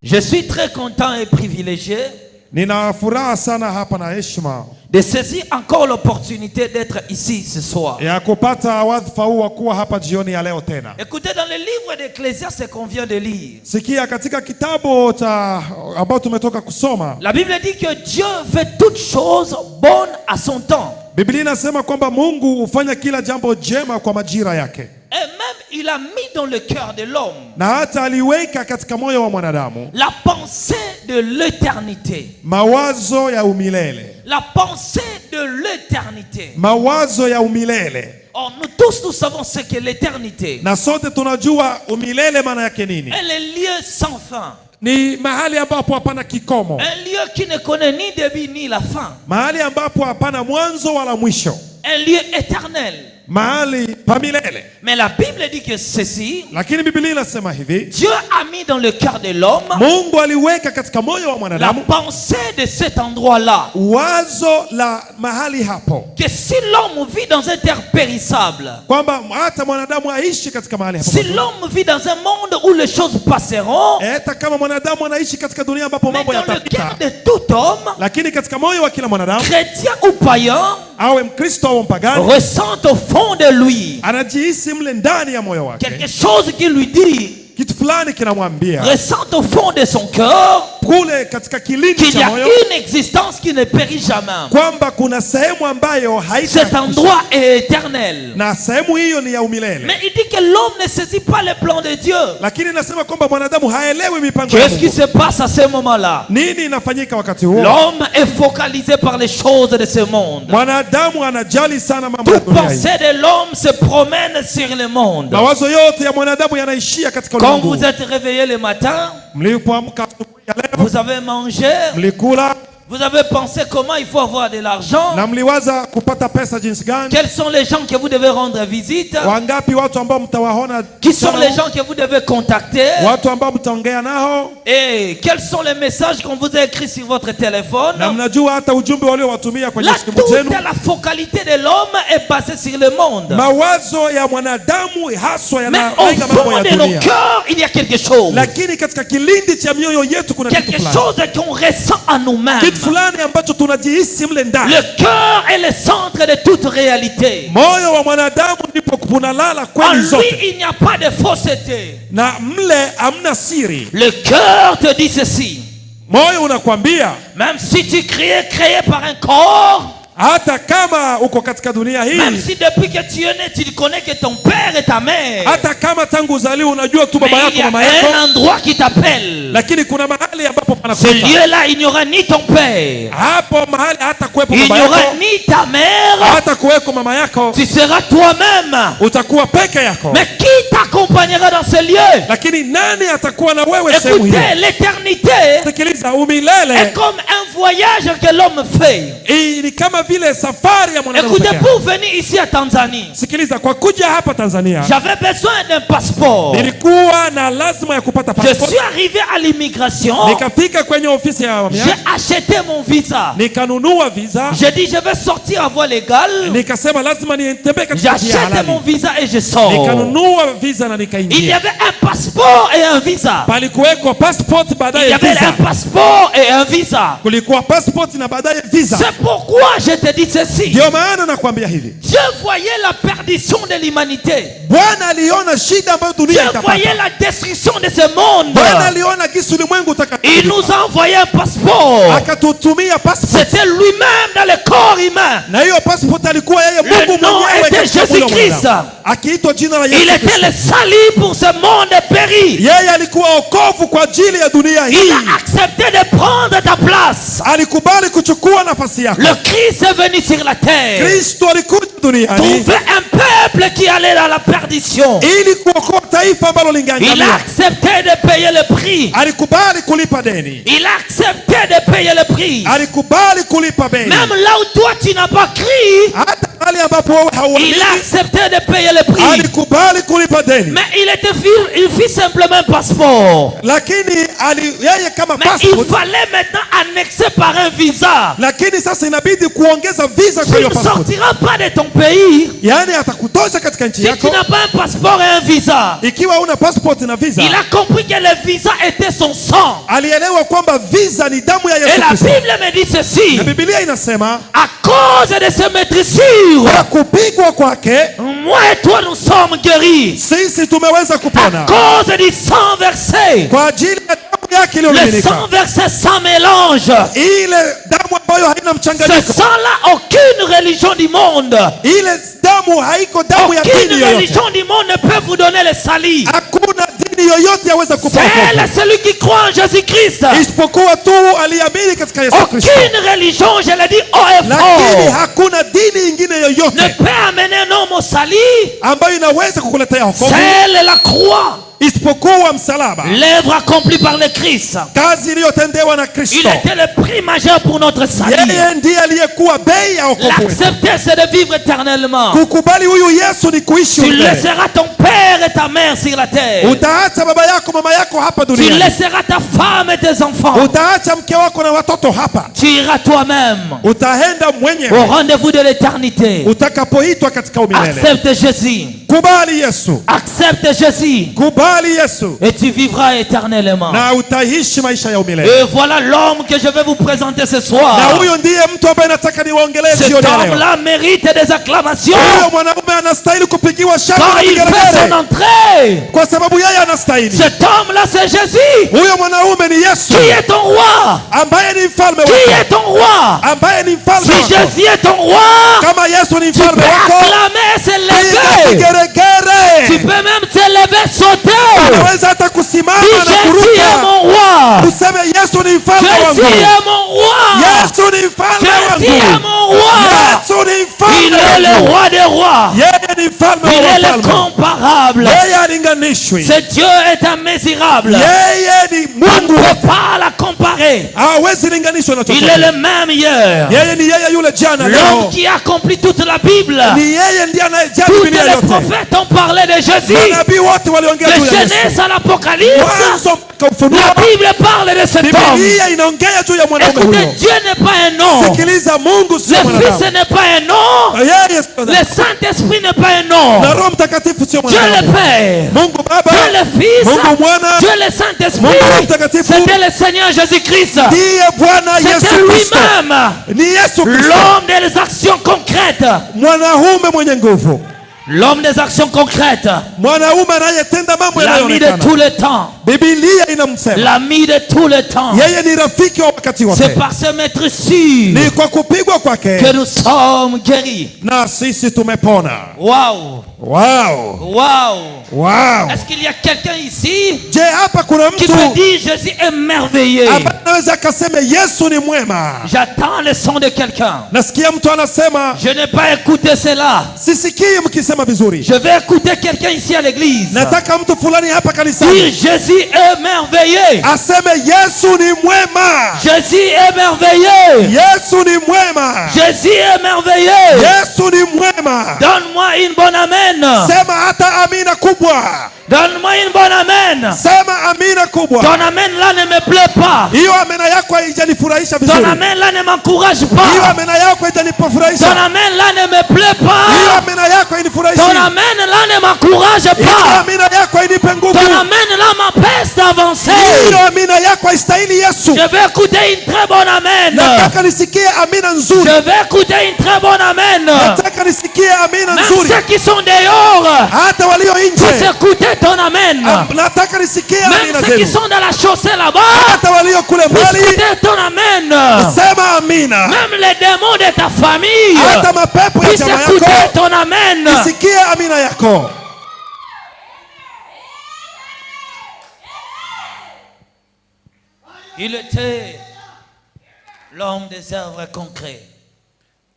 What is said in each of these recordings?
Je suis très content et privilégié Nina furaha sana hapa na heshima de saisir encore l'opportunité d'être ici ce soir. ya kupata wadhifa huu wa kuwa hapa jioni ya leo tena. Écoutez, dans le livre d'Ecclésiaste qu'on vient de lire, Sikia katika kitabu cha ambao tumetoka kusoma, la Bible dit que Dieu fait toutes choses bonnes à son temps. Biblia inasema kwamba Mungu hufanya kila jambo jema kwa majira yake. Et même il a mis dans le cœur de l'homme Na hata aliweka katika moyo wa mwanadamu la pensée de l'éternité. mawazo ya umilele. La pensée de l'éternité. Mawazo ya umilele. Or, nous tous, nous savons ce qu'est l'éternité. Na sote tunajua umilele maana yake nini. Elle est lieu sans fin. Ni mahali ambapo hapana kikomo. Un lieu qui ne connaît ni début ni la fin. Mahali ambapo hapana mwanzo wala mwisho. Un lieu éternel. Mahali pa milele. Mais la Bible dit que ceci, Lakini Biblia inasema hivi, Dieu a mis dans le cœur de l'homme Mungu aliweka katika moyo wa la mwanadamu pensée de cet endroit-là. wazo la mahali hapo, Que si l'homme vit dans un terre périssable, kwamba hata mwanadamu aishi katika mahali hapo. si l'homme vit dans un monde où les choses passeront, Hata kama mwanadamu anaishi katika dunia ambapo mais mambo dans le yatapita, cœur de tout homme, lakini katika moyo wa kila mwanadamu, chrétien ou païen, awe Mkristo au mpagani, ressent au fond de lui anajihisi mle ndani ya moyo wake quelque chose qui lui dit, kitu fulani kinamwambia ressent au fond de son cœur kule katika kilindi qu'il y cha a moyo une existence qui ne périt jamais. kwamba kuna sehemu ambayo Cet endroit est éternel. na sehemu hiyo ni ya umilele. Mais il dit que l'homme ne saisit pas le plan de Dieu. Lakini nasema kwamba mwanadamu haelewi mipango ya Qu'est-ce qui Mungu. se passe à ce moment-là? Nini inafanyika wakati huo? L'homme est focalisé par les choses de ce monde. Mwanadamu anajali sana mambo ya Toute dunia hii. pensée de l'homme se promène sur le monde. Mawazo yote ya mwanadamu yanaishia katika Quand ulimwengu. vous êtes réveillé le matin, Mlipoamka asubuhi ya leo, vous avez mangé, mlikula vous avez pensé comment il faut avoir de l'argent. na mliwaza kupata pesa jinsi gani? Quels sont les gens que vous devez rendre visite? Wangapi watu ambao mtawaona? Qui sont les gens que vous devez contacter? Watu ambao mtaongea nao? Et quels sont les messages qu'on vous a écrits sur votre téléphone? Na mnajua hata ujumbe waliowatumia kwenye Là, simu toute zenu? la focalité de l'homme est basée sur le monde. Mawazo ya mwanadamu haswa Mais au yanalenga mambo fond ya de nos dunia. cœurs, il y a quelque chose. Lakini katika kilindi cha mioyo yetu kuna kitu Quelque fulani. chose qu'on ressent en nous-mêmes. Kitu fulani ambacho tunajihisi mle ndani. Le cœur est le centre de toute réalité. Moyo wa mwanadamu ndipo kunalala En kweli lui, zote. il n'y a pas de fausseté. Na mle hamna siri. Le cœur te dit ceci. Moyo unakwambia Même si tu es créé par un corps, hata kama uko katika dunia même hii, si depuis que tu es né, tu connais que ton père et ta mère, hata kama tangu uzaliwa unajua tu mais baba il y yako a mama yako, un endroit qui t'appelle. lakini kuna mahali ambapo Ce panakuita. lieu-là, il n'y aura ni ton père, Hapo mahali hata kuwepo il n'y baba aura yako, ni ta mère, hata kuweko mama yako, tu seras toi-même. utakuwa peke yako. Mais qui t'accompagnera dans ce lieu? Lakini nani atakuwa na wewe sehemu hiyo? Écoutez, l'éternité Sikiliza, est umilele comme un voyage que l'homme fait. ni kama vile safari ya mwanadamu Écoutez, peke yake. pour venir ici à Tanzanie, Sikiliza, kwa kuja hapa Tanzania j'avais besoin d'un passeport. nilikuwa na lazima ya kupata Je passport. suis arrivé à l'immigration, Nikafika kwenye ofisi ya j'ai uhamiaji, acheté mon visa. nikanunua visa, J'ai dit, je vais sortir à voie légale. nikasema lazima nitembee katika njia J'achète halali. mon visa et je sors. Nikanunua visa na Il y nikaingia. avait un passeport et un visa. Palikuweko passport Il y baadaye avait visa. un passeport et un visa. Kulikuwa passport na baadaye visa. C'est pourquoi je te dis ceci. Ndio maana nakwambia hivi. Dieu voyait la perdition de l'humanité. Bwana aliona shida ambayo Dieu dunia itapata. voyait la destruction de ce monde. Bwana aliona gisi ulimwengu Il nous a envoyé un passeport. akatutumia passport. C'était lui-même dans le corps humain. Na hiyo passport alikuwa yeye Le Mungu nom mwenyewe était katika mwili wa Jésus-Christ. mwanadamu. Akiitwa jina la Il Yesu était le Kristo. salut pour ce monde péri. Yeye alikuwa wokovu kwa ajili ya dunia Il hii. a accepté de prendre ta place. Alikubali kuchukua nafasi yako. Le Christ est venu sur la terre. Kristo alikuja duniani Trouver un peuple qui allait dans la perdition. ili kuokoa taifa ambalo Il a lingeangamia. accepté de payer le prix. Alikubali kulipa deni. Il a accepté de payer le prix. Alikubali kulipa bei. Même là où toi tu n'as pas cru, Hata pale ambapo wewe il hauamini, a accepté de payer le prix. alikubali kulipa deni. Mais il fit simplement un passeport. Lakini yeye kama Mais il passport, fallait maintenant annexer par un visa. lakini sasa inabidi kuongeza visa kwa Tu hiyo ne passport. sortiras pas de ton pays Yaani atakutosha katika nchi si tu yako n'as pas un passeport et un visa. ikiwa una passport na visa. Il a compris que le visa était son sang. Alielewa kwamba visa ni damu ya Et Yesu la Kristo. Bible me dit ceci: Na Biblia inasema à cause de ces maîtrisures, kwa kupigwa kwake moi et toi nous sommes guéris. sisi tumeweza À kupona cause du sang versé. kwa ajili ya damu yake Le iliyomiminika. sang versé sans mélange. Ile damu ambayo haina Ce mchanganyiko. sang-là, aucune religion du monde, Ile damu haiko damu ya aucune dini yoyote. religion du monde ne peut vous donner le salut. Hakuna dini yoyote yaweza kupa C'est wokovu celui qui croit en Jésus-Christ. isipokuwa tu aliamini katika Yesu Kristo. Aucune religion, je le dis haut et Lakini fort, hakuna dini ingine ne yoyote peut amener un homme au salut. ambayo inaweza kukuletea wokovu C'est la croix, isipokuwa msalaba, l'œuvre accomplie par le Christ. kazi iliyotendewa na Il Kristo. était le prix majeur pour notre salut. Yeye ndiye aliyekuwa bei ya wokovu wetu. L'accepter, c'est de vivre éternellement. Kukubali huyu Yesu ni kuishi Tu milele. laisseras ton père et ta mère sur la terre. Utaacha baba yako mama yako hapa Tu duniani. laisseras ta femme et tes enfants. Utaacha mke wako na watoto hapa. Tu iras toi-même Utaenda au mwenyewe rendez-vous de l'éternité. utakapoitwa katika umilele. Accepte Jésus. Kubali Yesu, Accepte Jésus. kubali Yesu Et tu vivras éternellement. na utaishi maisha ya umilele. Et voilà l'homme que je vais vous présenter ce Na soir. huyo ndiye mtu ambaye nataka niwaongelee Cet jioni ya leo. homme-là mérite des acclamations. Huyo mwanaume anastahili kupigiwa shangwe Quand na il fait son vigelegele entrée. kwa sababu yeye anastahili. Cet homme-là, c'est Jésus. Huyo mwanaume ni Yesu Qui est ton roi? ambaye ni mfalme Qui wako, est ton roi? ambaye ni mfalme Si wako. Jésus est ton roi, Kama Yesu ni tu mfalme peux wako, acclamer, piga s'élever. Tu vigelegele. peux même t'élever, sauter. Unaweza hata kusimama Dis, na Jésus est kuruka mon roi. useme Yesu ni mfalme Jésus wangu. est mon roi. Yesu ni mfalme Jésus est wangu. mon roi. Yesu ni Il mfalme est le wangu. roi des rois. Yeye ni mfalme Il wa est le wafalme. comparable. Yeye alinganishwi. Ce Dieu est immesurable. Yeye ni On Mungu, ne peut pas la comparer. hawezi linganishwa na Il est chochote. le même hier. Yeye ni yeye yule jana L'homme leo. qui a accompli toute la Bible. Ni yeye ndiye anayejali Tous Biblia les yote. prophètes ont parlé de Jésus. Manabii wote waliongea De juu ya Genèse Yesu. à l'Apocalypse. Mwanzo mpaka La Ufunuo, Bible parle de cet homme. Biblia inaongea juu ya mwanaume Écoutez, huyo. Dieu n'est pas un nom. Sikiliza, Mungu sio Le Fils mwanadamu. n'est pas un nom. Yeye sio Le mwanadamu. Saint-Esprit n'est pas un nom. Na Roho Mtakatifu sio Dieu le mwanadamu. Père. Mungu Baba, Dieu le Fils. Mungu Mwana, Dieu le Saint-Esprit. Mungu Mtakatifu. C'était le Seigneur Jésus-Christ. ndiye Bwana Yesu C'était Kristo. lui-même. Ni Yesu Kristo, L'homme des actions concrètes. mwanaume mwenye nguvu, L'homme des actions concrètes. mwanaume anayetenda mambo L'ami de yanayoonekana. tout le temps. Biblia inamsema L'ami de tout le temps. yeye ni rafiki wa wakati wote. C'est par ce maître sûr Ni kwa kupigwa kwake que nous sommes guéris. na sisi tumepona. Waouh! Wow, Waouh! wow. Est-ce qu'il y a quelqu'un ici Je, hapa kuna qui mtu peut dire Jésus est merveilleux? ambaye anaweza akasema Yesu ni mwema? J'attends le son de quelqu'un. Nasikia mtu anasema, Je n'ai pas écouté cela. sisikii mkisema vizuri. Je vais écouter quelqu'un ici à l'église. Nataka mtu fulani hapa Dire kanisani Jésus est merveilleux. aseme Yesu ni mwema. Jésus est merveilleux. Yesu ni mwema. Jésus est merveilleux. Yesu ni mwema. Donne-moi une bonne amen. Sema hata amina kubwa. Donne-moi une bonne amen. Sema amina kubwa. Ton amen là ne me plaît pas. Hiyo amina yako haijanifurahisha Ton vizuri. amen là ne m'encourage Hiyo pas. amina yako haijanifurahisha. Ton amen là ne me plaît Hiyo pas. amina yako hainifurahishi. Ton amen là ne m'encourage Hiyo pas. amina yako hainipe nguvu. Ton amen là m'empêche d'avancer. Hiyo amina yako haistahili Yesu. Je vais écouter une très bonne amen. Nataka nisikie amina nzuri. Je vais écouter une très bonne amen. Nataka nisikie amina Même nzuri. ceux qui sont dehors, Hata walio puissent nje. écouter ton amen. Nataka nisikie Même amina ceux qui zenu. sont dans la chaussée là-bas, Hata walio kule puissent mbali. écouter ton amen. Sema amina. Même les démons de ta famille Hata mapepo ya puissent jamaa écouter yako. ton amen. Isikie amina yako. Il était l'homme des œuvres concrets,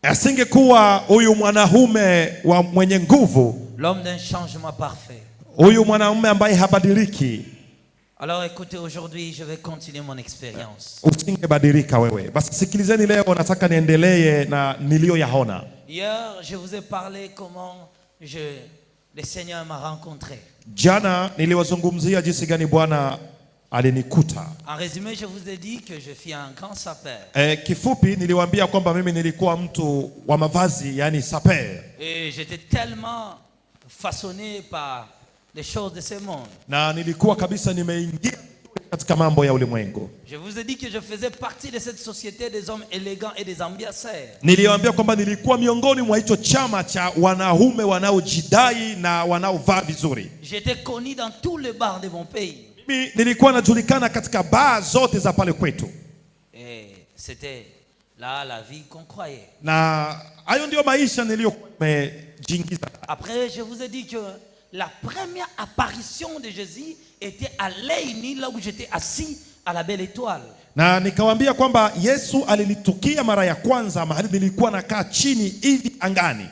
Asingekuwa huyu mwanaume wa mwenye nguvu, l'homme d'un changement parfait. huyu mwanaume ambaye habadiliki, Alors écoutez, aujourd'hui, je vais continuer mon expérience. Usingebadilika wewe. Basi sikilizeni, leo nataka niendelee na niliyoyaona. Hier, je vous ai parlé comment le Seigneur m'a rencontré. Jana niliwazungumzia jinsi gani Bwana alinikuta. En résumé, je vous ai dit que je suis un grand sapeur. Kifupi niliwaambia kwamba mimi nilikuwa mtu wa mavazi, yani sapeur. Et j'étais tellement façonné par les choses de ce monde. Na nilikuwa kabisa nimeingia katika mambo ya ulimwengu. Je vous ai dit que je faisais partie de cette société des hommes élégants et des ambianceurs. Niliwaambia kwamba nilikuwa miongoni mwa hicho chama cha wanaume wanaojidai na wanaovaa vizuri. J'étais connu dans tous les bars de mon pays. Mimi nilikuwa najulikana katika baa zote za pale kwetu. Et c'était là la vie qu'on croyait. Na hayo ndio maisha niliyokuwa nimejiingiza. Après, je vous ai dit que la première apparition de Jésus était à Leini, là où j'étais assis à la Belle Étoile. Na nikawaambia kwamba Yesu alinitukia mara ya kwanza mahali nilikuwa nakaa chini hivi angani.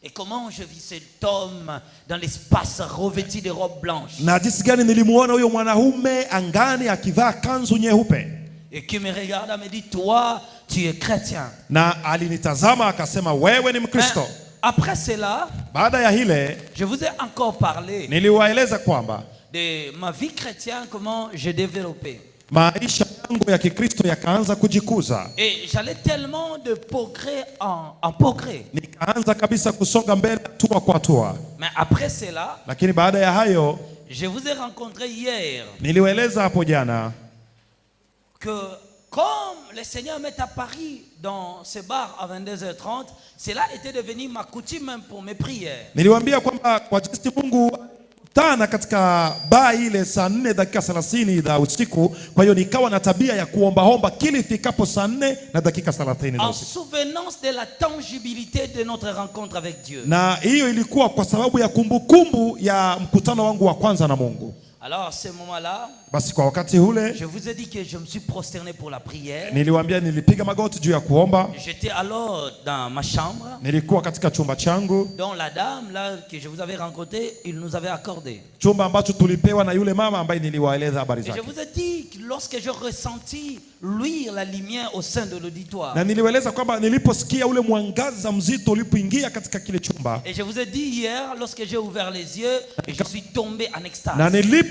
Et comment je vis cet homme dans l'espace revêtu de robes blanches. Na jinsi gani nilimuona huyo mwanaume angani akivaa kanzu nyeupe. Et qui me regarde me dit, toi, tu es chrétien. Na alinitazama akasema, wewe ni Mkristo. Après cela, baada ya hile, je vous ai encore parlé niliwaeleza kwamba de ma vie chrétienne, comment j'ai développé. Maisha yangu ya Kikristo yakaanza kujikuza. Et j'allais tellement de progrès en progrès. Nikaanza kabisa kusonga mbele hatua kwa hatua. Mais après cela, lakini baada ya hayo, je vous ai rencontré hier. Niliwaeleza hapo jana que comme le Seigneur m'est apparu dans ce bar à 22h30, cela était devenu ma coutume même pour mes prières. Niliwaambia kwamba kwa jinsi Mungu tana katika baa ile saa 4 dakika 30 za usiku, kwa hiyo nikawa na tabia ya kuomba kila ifikapo saa 4 na dakika 30 za en usiku. souvenance de la tangibilité de notre rencontre avec Dieu. Na hiyo ilikuwa kwa sababu ya kumbukumbu ya mkutano wangu wa kwanza na Mungu. Alors à ce moment-là, basi kwa wakati ule, je vous ai dit que je me suis prosterné pour la prière. Niliwaambia nilipiga magoti juu ya kuomba. J'étais alors dans ma chambre. Nilikuwa katika chumba changu. Dont la dame là que je vous avais rencontré, il nous avait accordé. Chumba ambacho tulipewa na yule mama ambaye niliwaeleza habari zake. Et je vous ai dit que lorsque je ressentis luire la lumière au sein de l'auditoire. Na niliwaeleza kwamba niliposikia ule mwangaza mzito ulipoingia katika kile chumba. Et je vous ai dit hier, lorsque j'ai ouvert les yeux, je suis tombé en extase. Na nilipo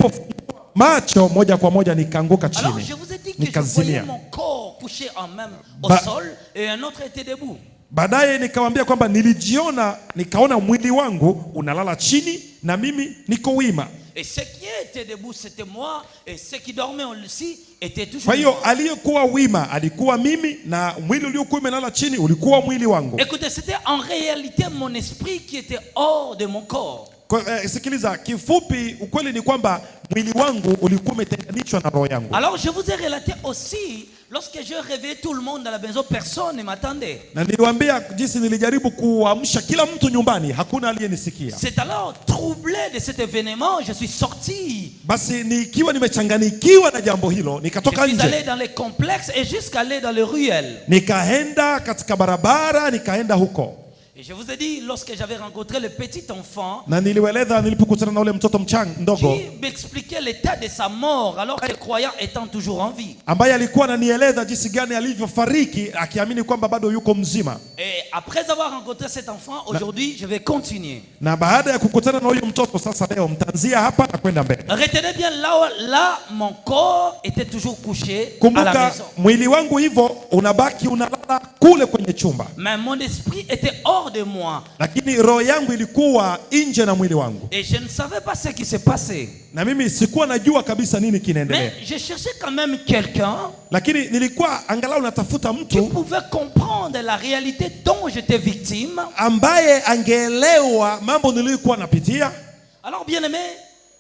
macho moja kwa moja nikaanguka chini. Alors je vous ai dit que je voyais mon corps couché en même au sol et un autre était debout. Baadaye nikawaambia kwamba nikaona mwili wangu unalala chini na mimi niko wima. Et ce qui était debout c'était moi et ce qui dormait aussi était toujours. Kwa hiyo aliyekuwa wima alikuwa mimi na mwili uliokuwa umelala chini ulikuwa mwili wangu. Écoutez, c'était en réalité mon esprit qui était hors de mon corps. Sikiliza, kifupi ukweli ni kwamba mwili wangu ulikuwa umetenganishwa na roho yangu. Alors je vous ai relaté aussi, lorsque je réveillais tout le monde dans la maison, personne ne m'attendait. Na niliwaambia jinsi nilijaribu kuamsha kila mtu nyumbani, hakuna aliyenisikia. C'est alors troublé de cet événement, je suis sorti. Basi nikiwa nimechanganikiwa na jambo hilo, nikatoka nje. Je suis allé dans les complexes et jusqu'à aller dans les ruelles. Nikaenda katika barabara, nikaenda huko. Et je vous ai dit, lorsque j'avais rencontré le petit enfant, na niliwaeleza nilipokutana na ule mtoto mdogo, qui m'expliquait l'état de sa mort alors que croyant étant toujours en vie. Ambaye alikuwa ananieleza jinsi gani alivyofariki akiamini kwamba bado yuko mzima. Et après avoir rencontré cet enfant, aujourd'hui je vais continuer. Na baada ya kukutana na huyo mtoto sasa, leo mtaanzia hapa na kwenda mbele. Retenez bien, là mon corps était toujours couché. Kumbuka, à la maison. Mwili wangu hivyo unabaki unalala kule kwenye chumba. Mais mon esprit était hors de moi. Lakini roho yangu ilikuwa nje na mwili wangu. Et je ne savais pas ce qui s'est passé. Na mimi sikuwa najua kabisa nini kinaendelea. Mais je cherchais quand même quelqu'un. Lakini nilikuwa angalau natafuta mtu qui pouvait comprendre la réalité dont j'étais victime. Ambaye angeelewa mambo nilikuwa napitia. Alors bien aimé,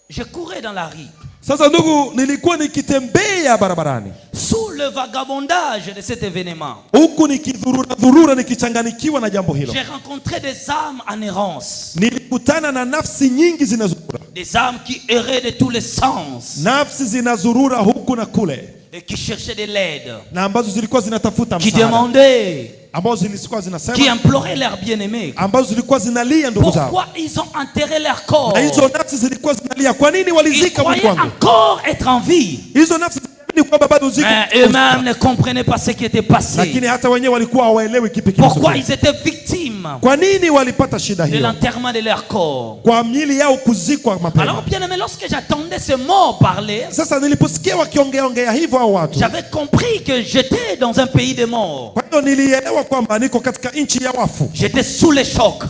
je courais dans la rue. Sasa ndugu, nilikuwa nikitembea barabarani sous le vagabondage de cet événement. Huku nikidhurura nikichanganikiwa na jambo hilo. J'ai rencontré des âmes en errance. Nilikutana na nafsi nyingi zinazurura. Des âmes qui erraient de tous les sens. Nafsi zinazurura huku na kule. et qui cherchaient de l'aide, na ambazo zilikuwa zinatafuta qui msaada, demandaient, ambazo zilikuwa qui zinasema, imploraient leurs bien-aimés. ambazo zilikuwa zinalia ndugu zao, Pourquoi ils ont enterré leur corps? na hizo nafsi zilikuwa zinalia, kwa nini Ils walizika Mungu croyaient wangu? encore être en vie, Hizo nafsi ziliamini kwamba bado ziko, mais eux-mêmes ne comprenaient pas ce qui était passé. lakini hata wenyewe walikuwa hawaelewi kipi Pourquoi kilitokea. ils étaient victimes Kwa nini walipata shida de hiyo? l'enterrement de leur corps? Kwa miili yao kuzikwa mapema. Alors bien aimé, lorsque j'attendais ces mots parler, Sasa niliposikia wakiongea hivyo hao watu, j'avais compris que j'étais dans un pays de morts. kwa hiyo nilielewa kwamba niko katika nchi ya wafu. J'étais sous les chocs.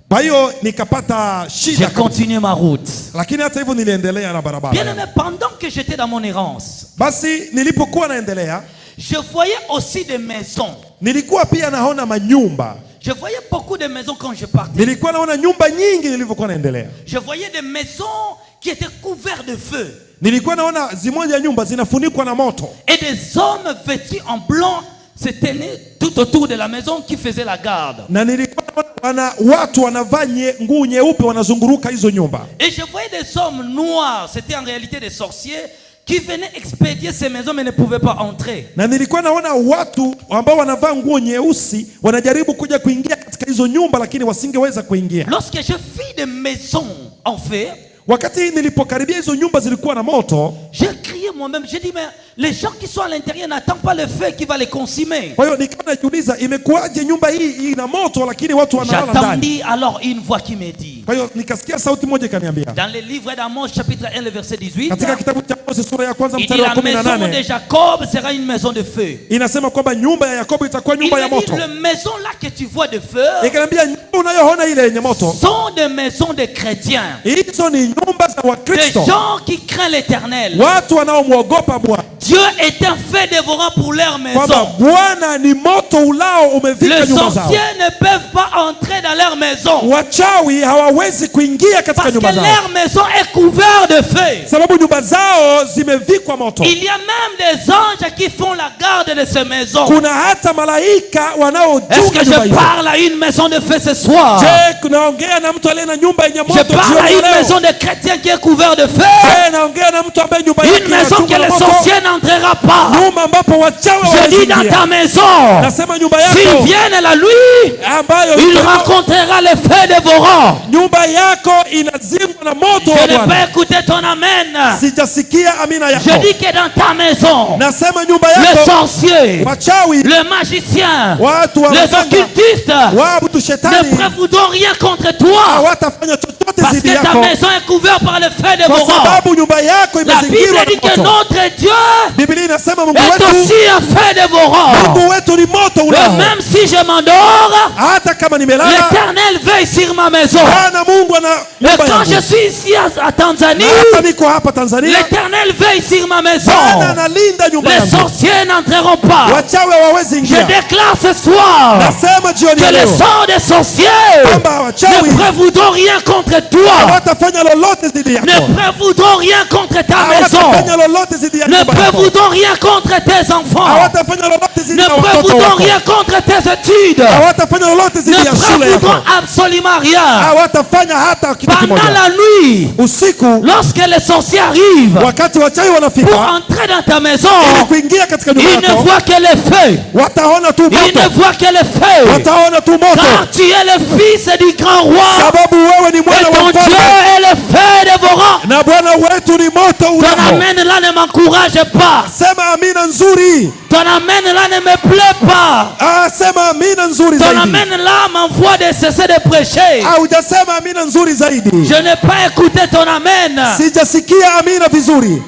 Kwa hiyo nikapata J'ai shida, continué ma route. lakini hata hivyo niliendelea na barabara. Bien aimé, pendant que j'étais dans mon errance, Basi nilipokuwa naendelea, je voyais aussi des maisons. nilikuwa pia naona manyumba. Je voyais beaucoup de maisons quand je partais. Nilikuwa naona nyumba nyingi nilivyokuwa naendelea. Je voyais des maisons qui étaient couvertes de feu. Nilikuwa naona zimoja nyumba zinafunikwa na moto, Et des hommes vêtus en blanc se tenaient tout autour de la maison qui faisaient la garde. na nilikuwa naona watu wanavaa nguo nyeupe wanazunguruka hizo nyumba. Et je voyais des hommes noirs, c'était en réalité des sorciers, qui venaient expédier ces maisons mais ne pouvaient pas entrer. Na nilikuwa naona watu ambao wanavaa nguo nyeusi wanajaribu kuja kuingia katika hizo nyumba, lakini wasingeweza kuingia. Lorsque je vis des maisons en feu, Wakati nilipokaribia hizo nyumba zilikuwa na moto, j'ai crié moi-même, j'ai dit mais les gens qui sont à l'intérieur n'attendent pas le feu qui va les consumer. kwa hiyo nikawa najiuliza imekuwaje nyumba hii ina moto lakini watu wanalala ndani. J'attendis alors une voix qui me dit, Kwa hiyo nikasikia sauti moja ikaniambia, dans le livre d'Amos chapitre 1 le verset 18, katika kitabu cha Mose sura ya kwanza il mstari dit wa la maison de 18 Jacob sera une maison de feu. inasema kwamba nyumba ya Yakobo itakuwa Il nyumba ya me dit, moto. les maisons là que tu vois de feu Ikaniambia nyumba unayoona ile yenye moto, sont des maisons de chrétiens, hizo ni nyumba za des Wakristo, gens qui craignent l'éternel. watu wanaomwogopa Bwana, Dieu est un feu dévorant pour leur kwamba maison. Bwana ni moto ulao umevika Les nyumba zao. sorciers ne peuvent pas entrer dans leur maison Wachawi hawawezi kuingia katika parce que nyumba zao, leur maison est couverte de feu. sababu nyumba zao zimevikwa moto. Il y a même des anges qui font la garde de ces maisons. Kuna hata malaika Est-ce wanaochunga que nyumba je hizo. parle à une maison de feu ce soir? Je, kunaongea na mtu aliye na nyumba yenye Je moto parle à jioni une ya maison leo? de chrétiens qui est couverte de feu. Je, naongea na mtu ambaye nyumba yake Une maison que inachungwa na les moto, sorciers n'entrera pas. nyumba ambapo wachawi Je dis dans hawaingia. ta maison, Nasema nyumba s'ils yako viennent la nuit, ambayo il iko- rencontrera le feu dévorant. nyumba yako inazimwa na moto wa Je n'ai Bwana. pas écouté ton amen. Sijasikia amina Je yako. dis que dans ta maison, Nasema nyumba le yako sorcier, wachawi, le magicien, watu wa les waganga, occultistes waabudu ne shetani prévoudront rien contre toi hawatafanya chochote parce zidi que ta yako, maison est couverte par le feu kwa dévorant. sababu nyumba yako La Bible imezingirwa dit que na moto. notre Dieu Biblia inasema Mungu est wetu, aussi un feu dévorant. Mungu wetu ni moto Et ulao. même si je m'endors, Hata kama nimelala, l'Éternel veille sur ma maison. Bwana Mungu ana Et nyumba quand je yangu. suis ici à Tanzanie, Na hata niko hapa Tanzania, l'Éternel veille sur ma maison. Bwana analinda nyumba Les yangu. sorciers n'entreront pas. Wachawi hawawezi Je ingia. déclare ce soir Nasema jioni que ya les leo sorts des sorciers kwamba wachawi ne prévoudront rien contre toi. hawatafanya lolote zidi yako, Ne prévoudront rien contre ta maison. hawatafanya lolote zidi ya Ne nyumba yako, prévoudront rien contre tes enfants. hawatafanya lolote zidi Ne ya watoto prévoudront wako, rien contre tes études. hawatafanya lolote Ne zidi ya shule yako, prévoudront absolument rien. hawatafanya hata kitu Pendant kimoja. la nuit, Usiku lorsque les sorciers arrivent wakati wachawi pour wanafika entrer dans ta maison, ili kuingia katika nyumba ils ne yako, voient que le feu. wataona tu Ils ne moto, voient que le feu. wataona tu moto, Car tu es le fils du grand roi. sababu wewe ni Et mwana ton wa Dieu mfalme est le feu dévorant. na Bwana wetu ni moto Ton ulao. amen là ne m'encourage pas. Sema amina nzuri. Ton amen là ne me plaît pas. Sema amina nzuri Ton zaidi. amen là m'envoie de cesser de prêcher. Hujasema amina nzuri zaidi. Je n'ai pas écouté ton amen. Sijasikia amina vizuri.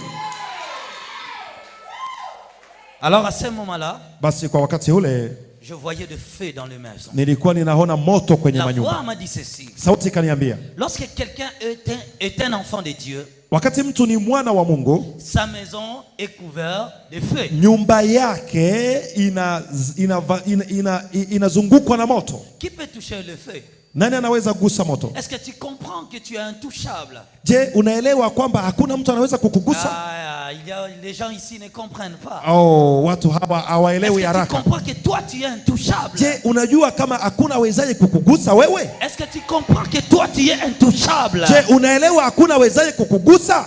Alors à ce moment-là, Basi kwa wakati ule je voyais de feu dans les maisons. nilikuwa ninaona moto kwenye La manyumba. voix m'a dit ceci. Sauti ikaniambia, Lorsque quelqu'un est un enfant de Dieu, wakati mtu ni mwana wa Mungu, sa maison est couverte de feu. nyumba yake inazungukwa na moto. Qui peut toucher le feu? Nani anaweza kugusa moto? Est-ce que tu comprends que tu es intouchable? Je, unaelewa kwamba hakuna mtu anaweza kukugusa? Les gens ici ne comprennent pas. Oh, watu hawa Est-ce hawaelewi que tu haraka. comprends que toi tu es intouchable? Je, unajua kama hakuna awezaye kukugusa wewe? Est-ce que tu comprends que toi tu es intouchable? Je, unaelewa hakuna awezaye kukugusa?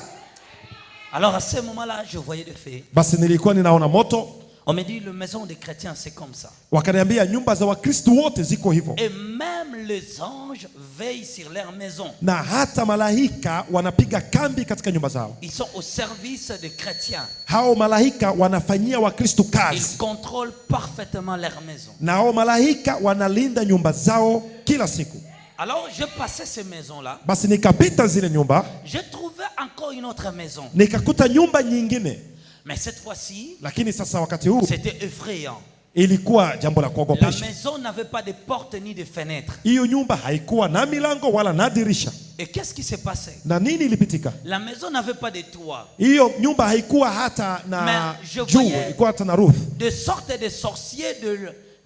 Alors à ce moment-là, je voyais le feu. Basi nilikuwa ninaona moto. On me dit, les maisons des chrétiens, c'est comme ça. Wakaniambia nyumba za Wakristo wote ziko hivyo. Et même les anges veillent sur leur maison. Na hata malaika wanapiga kambi katika nyumba zao. Ils sont au service des chrétiens. Hao malaika wanafanyia Wakristo Ils kazi. contrôlent parfaitement leur maison. Na hao malaika wanalinda nyumba zao kila siku. Alors je passais ces maisons-là. Basi nikapita zile nyumba. Je trouvais encore une autre maison. Nikakuta nyumba nyingine. Mais cette fois-ci, Lakini sasa wakati huu c'était effrayant. ilikuwa jambo la La kuogopesha. maison n'avait pas de porte ni de fenêtre. Hiyo nyumba haikuwa na milango wala na dirisha. Et qu'est-ce qui s'est passé? Na nini ilipitika? La maison n'avait pas de toit. Hiyo nyumba haikuwa hata na Mais je juu, voyais- ilikuwa hata na roof. De sortes de sorciers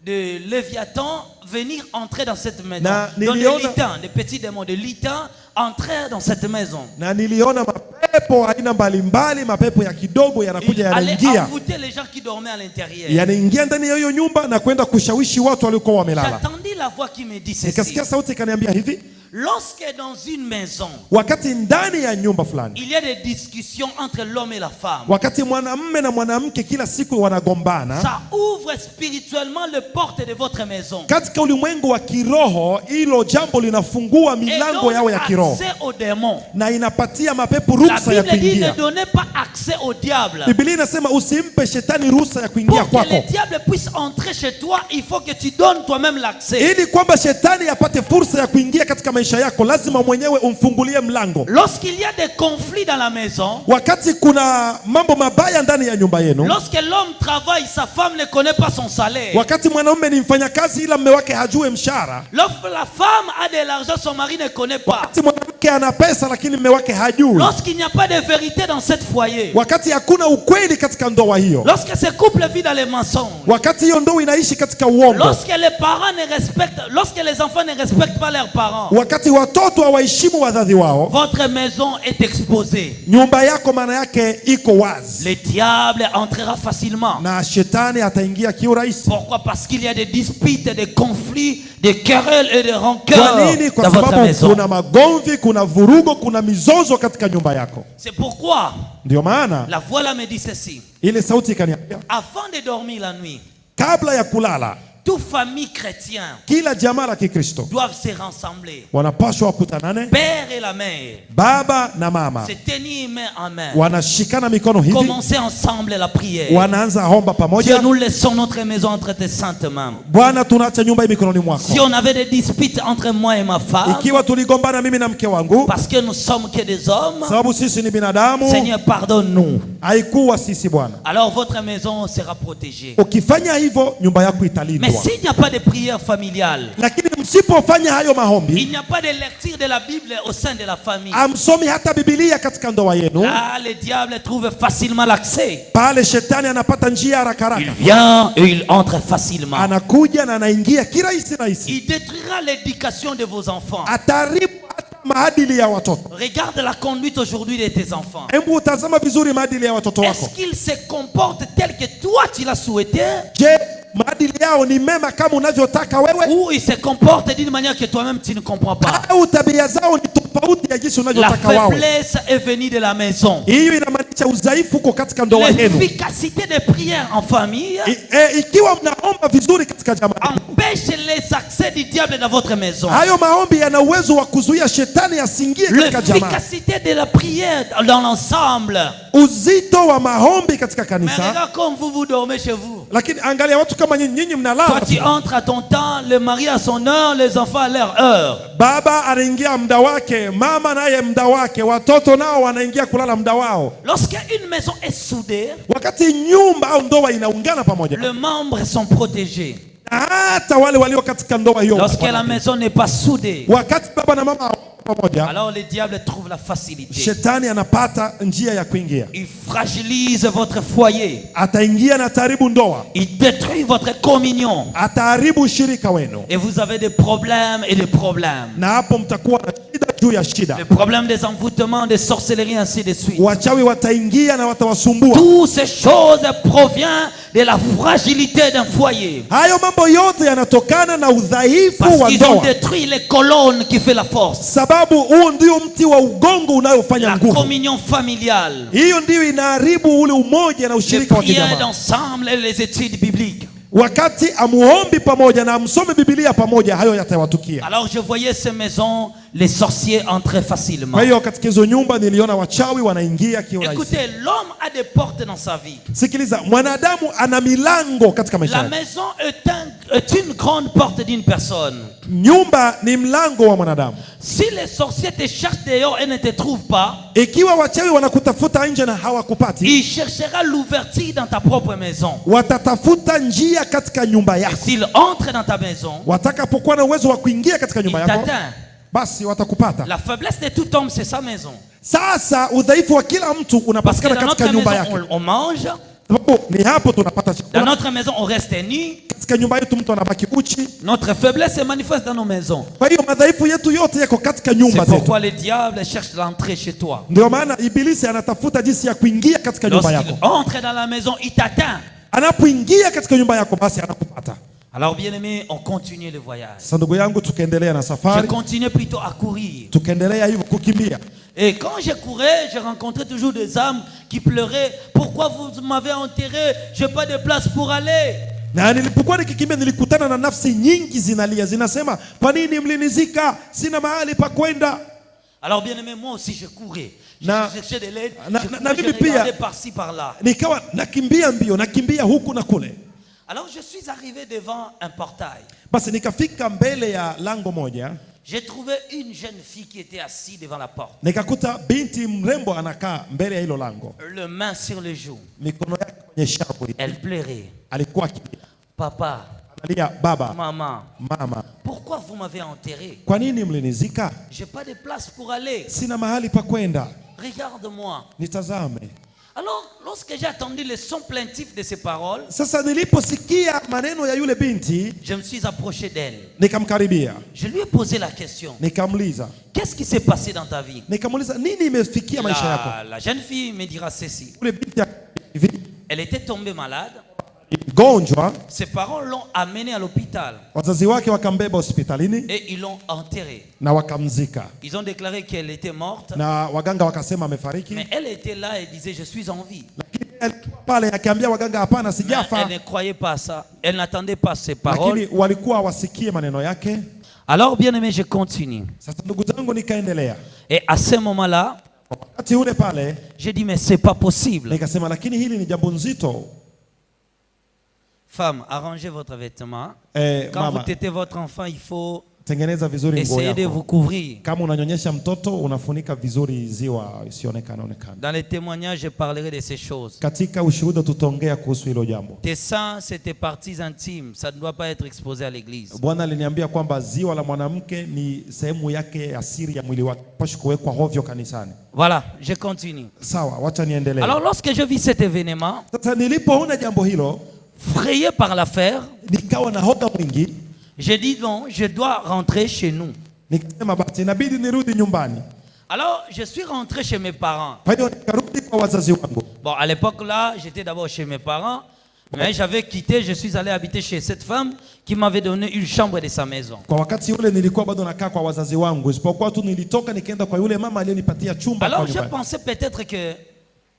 de Léviathan venir entrer dans cette maison. Na Donc des niliona- litans, des petits démons de litans entrèrent dans cette maison. Na niliona mapepo aina mbalimbali, mapepo ya kidogo Ils yanakuja allaient yanaingia. envoûter les gens qui dormaient à l'intérieur. Yanaingia ndani ya hiyo nyumba na kwenda kushawishi watu waliokuwa wamelala. J'attendis la voix qui me dit ceci. Nikasikia sauti ikaniambia hivi, Lorsque dans une maison, wakati ndani ya nyumba fulani, il y a des discussions entre l'homme et la femme, wakati mwanamume na mwanamke kila siku wanagombana, ça ouvre spirituellement les portes de votre maison. katika ulimwengu wa kiroho hilo jambo linafungua Et milango donne yao ya kiroho accès aux démons. na inapatia mapepo La ruhusa ya Bible dit ne kuingia. donnez pas accès au diable. Biblia inasema usimpe shetani ruhusa ya kuingia Pour que le kwako, diable puisse entrer chez toi, il faut que tu donnes toi-même l'accès. ili kwamba shetani apate fursa ya kuingia katika maisha yako, lazima mwenyewe umfungulie mlango. Lorsqu'il y a des conflits dans la maison, Wakati kuna mambo mabaya ndani ya nyumba yenu, lorsque l'homme travaille, sa femme ne connaît pas son salaire. wakati mwanaume ni mfanyakazi ila mme wake hajue mshahara, Lorsque la femme a de l'argent, son mari ne connaît pas. wakati mwanamke ana pesa lakini mme wake hajui, Lorsqu'il n'y a pas de vérité dans cette foyer, wakati hakuna ukweli katika ndoa hiyo, lorsque ce couple vit dans les mensonges, wakati hiyo ndoa inaishi katika uongo, lorsque les parents ne respectent, lorsque les enfants ne respectent pas leurs parents, wakati watoto hawaheshimu wazazi wao, votre maison est exposée. nyumba yako maana yake iko wazi Le diable entrera facilement. na shetani ataingia kiurahisi. Pourquoi? Parce qu'il y a des disputes, des conflits, des querelles et des Kwa rancœurs nini? Kwa dans votre sababu maison. kuna magomvi, kuna vurugo, kuna mizozo katika nyumba yako. C'est pourquoi Ndio maana la voix là me dit ceci. ile sauti ikaniambia, Avant de dormir la nuit, kabla ya kulala, toute famille chrétienne kila jamaa la Kikristo doivent se rassembler. wanapaswa wakutanane, Père et la mère, baba na mama se tenir main en main. wanashikana mikono hivi, Commencez ensemble la prière. wanaanza omba Dieu, pamoja. nous laissons notre maison entre tes saintes mains. Bwana, tunaacha nyumba hii mikononi Si mwako. on avait des disputes entre moi et ma femme, Ikiwa tuligombana mimi na mke wangu, parce que nous sommes que des hommes, sababu sisi ni binadamu, Seigneur, pardonne-nous. haikuwa sisi Bwana. Alors votre maison sera protégée. Ukifanya hivyo nyumba yako Mais italindwa, s'il n'y a pas de prière familiale, lakini msipofanya hayo maombi, il n'y a pas de lecture de la Bible au sein de la famille, amsomi hata Biblia katika ndoa yenu, là le diable trouve facilement l'accès. pale shetani anapata njia haraka Il haraka, vient et il entre facilement. anakuja na anaingia kirahisi rahisi, Il détruira l'éducation de vos enfants. ataharibu hata maadili ya watoto. Regarde la conduite aujourd'hui de tes enfants. Hebu utazama vizuri maadili ya watoto Est-ce wako. qu'ils se comportent tel que toi tu l'as souhaité, Je, maadili yao ni mema kama unavyotaka wewe, ou ils se comportent d'une manière que toi-même tu ne comprends pas? au tabia zao ni tofauti ya jinsi La unavyotaka wao? faiblesse est venue de la maison. Hiyo inamaanisha udhaifu uko katika ndoa yenu. L'efficacité des prières en famille Ikiwa mnaomba vizuri katika jamaa, empêche les accès du diable dans votre maison. hayo maombi yana uwezo wa kuzuia shetani asiingie katika jamaa. L'efficacité de la prière dans l'ensemble. Uzito wa maombi katika Mais kanisa, regarde comme vous dormez chez vous. lakini angalia watu kama nyinyi Toi mnalala. tu entres à ton temps, le mari à son heure, les enfants à leur heure. Baba anaingia muda wake, mama naye muda wake, watoto nao wanaingia kulala muda wao. Lorsqu'une maison est soudée, Wakati nyumba au ndoa inaungana pamoja, les membres sont protégés. na hata wale walio katika ndoa hiyo, Lorsque la maison n'est pas soudée, wakati baba na mama hawako pamoja, alors le diable trouve la facilité. shetani anapata njia ya kuingia, Il fragilise votre foyer. ataingia na ataharibu ndoa, Il détruit votre communion. ataharibu ushirika wenu, Et vous avez des problèmes et des problèmes. na hapo mtakuwa na shida juu ya shida. Le problème des envoûtements, des sorcelleries, ainsi de suite. Wachawi wataingia na watawasumbua. Toutes ces choses proviennent de la fragilité d'un foyer. Hayo mambo yote yanatokana na udhaifu Parce wa qu'ils ont ndoa. détruit les colonnes qui fait la force. Sababu huo ndio mti wa ugongo unayofanya La nguvu. communion familiale. Hiyo ndio inaharibu ule umoja na Les ushirika wa prières kijamaa. d'ensemble et les études bibliques. Wakati amuombi pamoja na amsome Biblia pamoja, hayo yatawatukia. Alors je voyais ces maisons, les sorciers entraient facilement. Kwa hiyo katika hizo nyumba niliona wachawi wanaingia kiurahisi. Écoutez, l'homme a des portes dans sa vie. Sikiliza, mwanadamu ana milango katika maisha La yake. maison est une grande porte d'une personne. Nyumba ni mlango wa mwanadamu. Si les sorciers te cherchent dehors et ne te trouvent pas, Ikiwa wachawi wanakutafuta nje na hawakupati, il cherchera l'ouverture dans ta propre maison. watatafuta njia katika nyumba Et yako. s'il entre dans ta maison, Watakapokuwa na uwezo wa kuingia katika il nyumba yako, t'atteint. basi watakupata. La faiblesse de tout homme, c'est sa maison. Sasa udhaifu wa kila mtu Parce que unapatikana dans katika notre nyumba maison, yake. on mange. Sababu ni hapo tunapata Dans chakula. notre maison, on reste nu. Katika nyumba yetu mtu anabaki uchi. Notre faiblesse se manifeste dans nos maisons. Kwa hiyo madhaifu yetu yote yako katika C'est nyumba zetu. pourquoi le diable cherche l'entrée chez toi. Ndio maana ibilisi anatafuta jinsi ya kuingia katika nyumba Lorsqu'il yako. entre dans la maison, il t'atteint. Anapoingia katika nyumba yako basi anakupata. Alors bien aimé, on continue le voyage. Sasa ndugu yangu, tukaendelea na Je safari, continuais plutôt à courir. tukaendelea hivyo kukimbia. Et quand je courais, je rencontrais toujours des âmes qui pleuraient. Pourquoi vous m'avez enterré? Je n'ai pas de place pour aller. Na nilipokuwa nikikimbia nilikutana na nafsi nyingi zinalia, zinasema kwa nini mlinizika? Sina mahali pa kwenda. Alors bien aimé, moi aussi je courais. Je Na- cherchais de l'aide. na- Je na- courais, na je mimi pia- regardais par-ci par-là. Nikawa nakimbia mbio, nakimbia huku na kule. Alors je suis arrivé devant un portail. Basi nikafika mbele ya lango moja, J'ai trouvé une jeune fille qui était assise devant la porte. nikakuta binti mrembo anakaa mbele ya hilo lango, Le main sur le joue. mikono yake kwenye shavu. Elle pleurait. Alikuwa akilia, Papa, analia, baba, maman, mama, pourquoi vous m'avez enterré? kwa nini mlinizika? J'ai pas de place pour aller. Sina mahali pa kwenda, Regarde-moi. nitazame. Alors, lorsque j'ai entendu le son plaintif de ces paroles, Sasa niliposikia maneno ya yule binti, je me suis approché d'elle. nikamkaribia, Je lui ai posé la question. nikamuuliza, Qu'est-ce qui s'est passé dans ta vie? nikamuuliza nini imefikia maisha yako? La jeune fille me dira ceci. Yule binti hivi Elle était tombée malade. mgonjwa, Ses parents l'ont amenée à l'hôpital wazazi wake wakambeba hospitalini et ils l'ont enterrée. na wakamzika, Ils ont déclaré qu'elle était morte, na waganga wakasema amefariki, mais elle était là et disait, je suis en vie. lakini alikuwa pale akiambia waganga hapana, Mais sijafa, elle ne croyait pas à ça. Elle n'attendait pas ces paroles. lakini walikuwa wasikie maneno yake. Alors, bien aimé, je continue. Sasa ndugu zangu, nikaendelea. Et à ce moment-là, Wakati ule pale j'ai dit, mais c'est pas possible. nikasema, lakini hili ni jambo nzito. Femme, arrangez votre vêtement. Quand vous Mama, tétez votre enfant, il faut tengeneza vizuri nguo essayer de vous yako. couvrir. Kama unanyonyesha mtoto unafunika vizuri ziwa isionekane. Dans les témoignages, je parlerai de ces choses. Katika ushuhuda tutaongea kuhusu hilo jambo. Tes seins, c'est tes parties intimes. Ça ne doit pas être exposé à l'église. Bwana aliniambia kwamba ziwa la mwanamke ni sehemu yake ya siri ya mwili wake, pashi kuwekwa hovyo kanisani. Voilà, je continue. Sawa, wacha niendelee. Alors, lorsque je vis cet événement, Sasa nilipoona jambo hilo, frayé par l'affaire, nikawa na hoga mwingi, j'ai dit non, je dois rentrer chez nous. nikasema basi inabidi nirudi nyumbani. Alors, je suis rentré chez mes parents. Kwa hiyo nikarudi kwa wazazi wangu. Bon, à l'époque là, j'étais d'abord chez mes parents, mais j'avais quitté, je suis allé habiter chez cette femme qui m'avait donné une chambre de sa maison. Kwa wakati ule nilikuwa bado nakaa kwa wazazi wangu, isipokuwa tu nilitoka nikaenda kwa yule mama aliyenipatia chumba kwa Alors, je nyumbani. pensais peut-être que